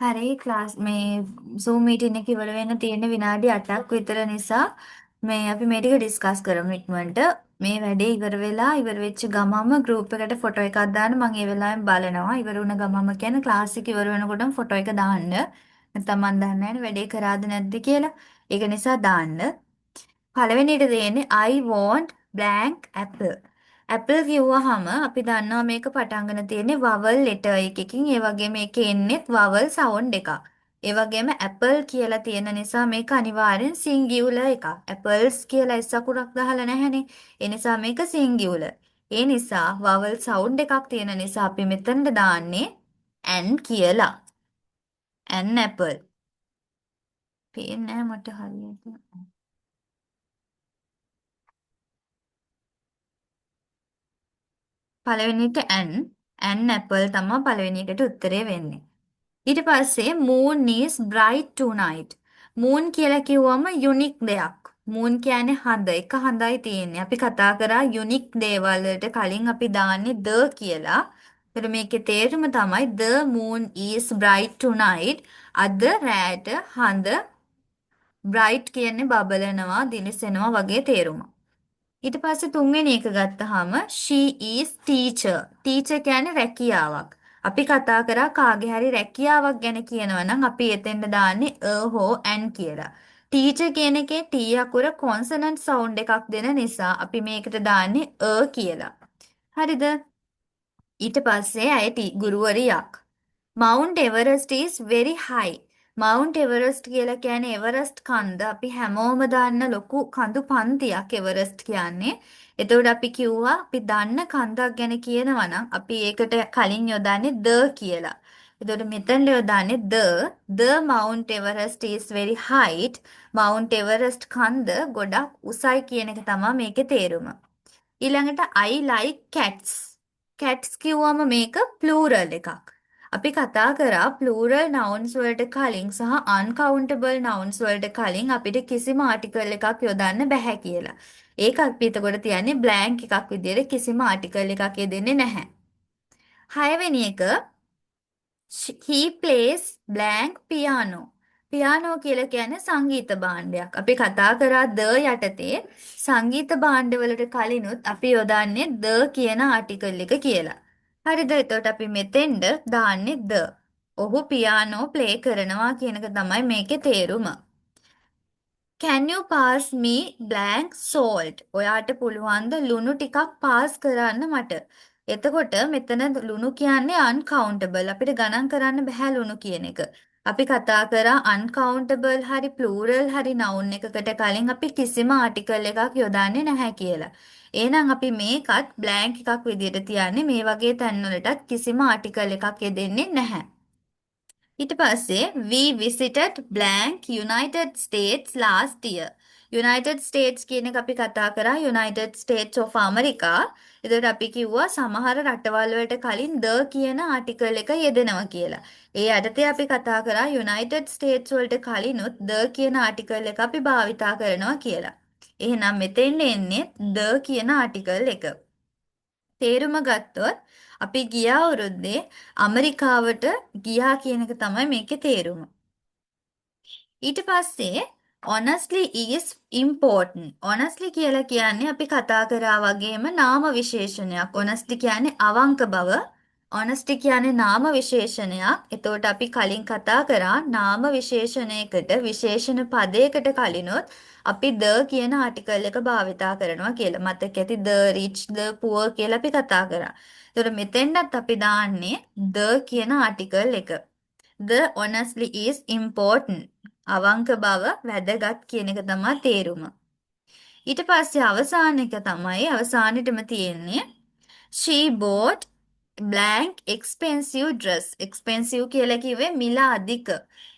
හරි ක්ලාස් මේ Zoom මීටින් එක ඉවර වෙන්න තියෙන විනාඩි 8ක් විතර නිසා මේ අපි මේ ටික ඩිස්කස් කරමු ඉක්මනට. මේ වැඩේ ඉවර වෙලා ඉවර වෙච්ච ගමම ගෲප් එකට ෆොටෝ එකක් දාන්න මම ඒ වෙලාවෙම බලනවා. ඉවර වුණ ගමම කියන්නේ ක්ලාස් එක ඉවර වෙනකොටම ෆොටෝ එක දාන්න. නැත්නම් මම දන්නේ නැහැ වැඩේ කරාද නැද්ද කියලා. ඒක නිසා දාන්න. පළවෙනියට දෙන්නේ I want blank apple. Apple කිව්වහම අපි දන්නවා මේක පටන් ගන්න තියෙන්නේ vowel letter එකකින්. ඒ වගේම මේකේ එන්නේ vowel sound එකක්. ඒ වගේම apple කියලා තියෙන නිසා මේක අනිවාර්යෙන් singular එකක්. apples කියලා S අකුරක් දාලා නැහැනේ. ඒ නිසා මේක singular. ඒ නිසා vowel sound එකක් තියෙන නිසා අපි මෙතනට දාන්නේ an කියලා. an apple. පේන්නේ නැහැ මට හරියට. පළවෙනිට an apple තමයි පළවෙනි එකට උත්තරේ වෙන්නේ. ඊට පස්සේ moon is bright tonight. moon කියලා කිව්වම යුනික් දෙයක්. moon කියන්නේ හඳ. එක හඳයි තියෙන්නේ. අපි කතා කරා යුනික් දේවල් වලට කලින් අපි දාන්නේ the කියලා. ඒතර මේකේ තේරුම තමයි the moon is bright tonight. අද රෑට හඳ bright කියන්නේ බබලනවා, දිලිසෙනවා වගේ තේරුම. ඊට පස්සේ තුන්වෙනි එක ගත්තාම she is teacher. teacher කියන්නේ රැකියාවක්. අපි කතා කරා කාගේ හරි රැකියාවක් ගැන කියනවා නම් අපි එතෙන්ට දාන්නේ a හෝ an කියලා. teacher කියන එකේ t අකුර consonant sound එකක් දෙන නිසා අපි මේකට දාන්නේ a කියලා. හරිද? ඊට පස්සේ ඇය ගුරුවරියක්. Mount Everest is very high. Mount Everest කියලා කියන්නේ එවරස්ට් කන්ද. අපි හැමෝම දන්න ලොකු කඳු පන්තියක් එවරස්ට් කියන්නේ. එතකොට අපි කිව්වා අපි දන්න කන්දක් ගැන කියනවා නම් අපි ඒකට කලින් යොදන්නේ the කියලා. එතකොට මෙතන යොදන්නේ the Mount Everest is very high. Mount Everest කන්ද ගොඩක් උසයි කියන එක තමයි මේකේ තේරුම. ඊළඟට I like cats. cats කිව්වම මේක plural එකක්. අපි කතා කරා plural nouns වලට කලින් සහ uncountable nouns වලට කලින් අපිට කිසිම article එකක් යොදන්න බෑ කියලා. ඒක අපි එතකොට තියන්නේ blank එකක් විදිහට කිසිම article එකක් යෙදෙන්නේ නැහැ. හයවෙනි එක he plays blank piano. Piano කියලා කියන්නේ සංගීත භාණ්ඩයක්. අපි කතා කරා ද යටතේ සංගීත භාණ්ඩවලට කලිනුත් අපි යොදන්නේ ද කියන ආටිකල් එක කියලා. හරිද? එතකොට අපි මෙතෙන්ද දාන්නේ ද. ඔහු පියානෝ ප්ලේ කරනවා කියන එක තමයි මේකේ තේරුම. Can you pass me blank salt? ඔයාට පුළුවන් ද ලුණු ටිකක් පාස් කරන්න මට. එතකොට මෙතන ලුණු කියන්නේ uncountable. අපිට ගණන් කරන්න බෑ ලුණු කියන එක. අපි කතා කරා uncountable හරි plural හරි noun එකකට කලින් අපි කිසිම article එකක් යොදන්නේ නැහැ කියලා. එහෙනම් අපි මේකත් blank එකක් විදිහට තියන්නේ මේ වගේ තැන්වලටත් කිසිම article එකක් යෙදෙන්නේ නැහැ. ඊට පස්සේ we visited blank United States last year. United States කියන එක අපි කතා කරා United States of America. එතකොට අපි කිව්වා සමහර රටවල් වලට කලින් the කියන ආටිකල් එක යෙදෙනවා කියලා. ඒ යටතේ අපි කතා කරා United States වලට කලිනුත් the කියන ආටිකල් එක අපි භාවිතා කරනවා කියලා. එහෙනම් මෙතෙන් එන්නේ the කියන ආටිකල් එක. තේරුම ගත්තොත් අපි ගිය අවුරුද්දේ ඇමරිකාවට ගියා කියන එක තමයි මේකේ තේරුම. ඊට පස්සේ honestly is important. honestly කියලා කියන්නේ අපි කතා කරා වගේම නාම විශේෂණයක්. honestly කියන්නේ අවංක බව. honesty කියන්නේ නාම විශේෂණයක්. එතකොට අපි කලින් කතා කරා නාම විශේෂණයකට විශේෂණ පදයකට කලිනොත් අපි the කියන ආටිකල් එක භාවිතා කරනවා කියලා. මතක ඇති the rich, the poor කියලා අපි කතා කරා. එතකොට මෙතෙන්වත් අපි දාන්නේ the කියන ආටිකල් එක. The honestly is important. අවංක බව වැදගත් කියන එක තමයි තේරුම. ඊට පස්සේ අවසාන එක තමයි අවසානෙටම තියෙන්නේ she bought blank expensive dress. expensive කියලා කිව්වේ මිල අධික.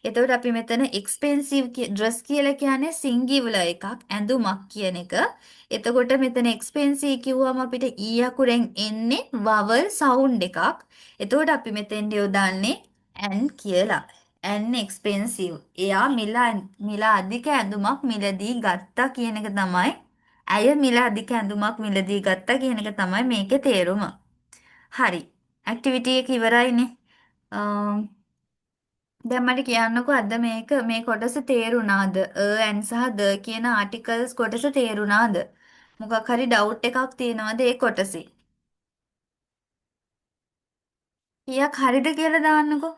එතකොට අපි මෙතන expensive dress කියලා කියන්නේ singular එකක් ඇඳුමක් කියන එක. එතකොට මෙතන expensive කිව්වම අපිට e අකුරෙන් එන්නේ vowel sound එකක්. එතකොට අපි මෙතෙන් යොදන්නේ an කියලා. an expensive. එයා මිල අධික ඇඳුමක් මිලදී ගත්තා කියන එක තමයි. ඇය මිල අධික ඇඳුමක් මිලදී ගත්තා කියන එක තමයි මේකේ තේරුම. හරි. ඇක්ටිවිටි එක ඉවරයිනේ. දැන් මට කියන්නකෝ අද මේ කොටස තේරුණාද? and සහ the කියන ආටිකල්ස් කොටස තේරුණාද? මොකක් හරි ඩවුට් එකක් තියෙනවද ඒ කොටසේ? කීයක් හරිද කියලා දාන්නකෝ.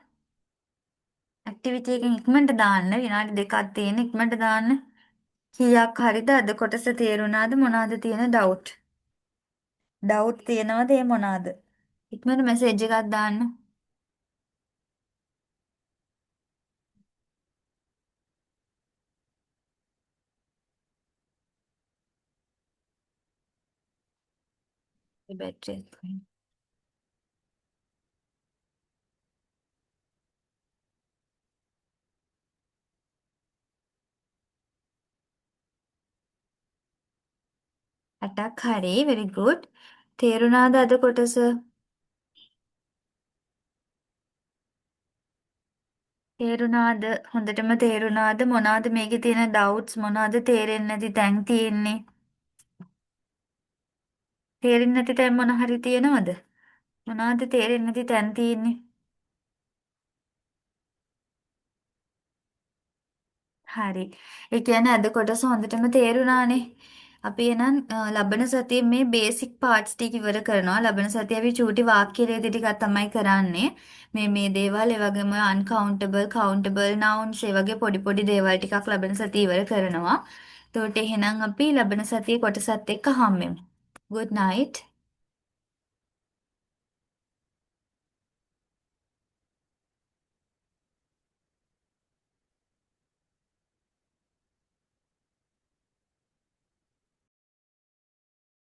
ඇක්ටිවිටි එකෙන් ඉක්මනට දාන්න. විනාඩි දෙකක් තියෙන ඉක්මනට දාන්න. කීයක් හරිද අද කොටස තේරුණාද? මොනවාද තියෙන ඩවුට්? ඩවුට් තියෙනවද ඒ මොනවාද? ඉක්මනට මෙසේජ් එකක් දාන්න. බැටරි එක. අටක් හරි very good. තේරුණාද අද කොටස? තේරුණාද? හොඳටම තේරුණාද? මොනවාද මේකේ තියෙන ඩවුට්ස් මොනවාද තේරෙන්නේ නැති තැන් තියෙන්නේ? තේරෙන්නේ නැති තැන් මොන හරි තියෙනවද? මොනවාද තේරෙන්නේ නැති තැන් තියෙන්නේ? හරි. ඒ කියන්නේ අද කොටස හොඳටම තේරුණානේ. අපි එහෙනම් ලබන සතියේ මේ බේසික් පාර්ට්ස් ටික ඉවර කරනවා. ලබන සතියේ අපි චූටි වාක්‍ය රේද ටිකක් තමයි කරන්නේ. මේ දේවල් ඒ වගේම uncountable, countable nouns ඒ වගේ පොඩි පොඩි දේවල් ටිකක් ලබන සතියේ ඉවර කරනවා. එතකොට එහෙනම් අපි ලබන සතියේ කොටසත් එක්ක හම්බෙමු. good night.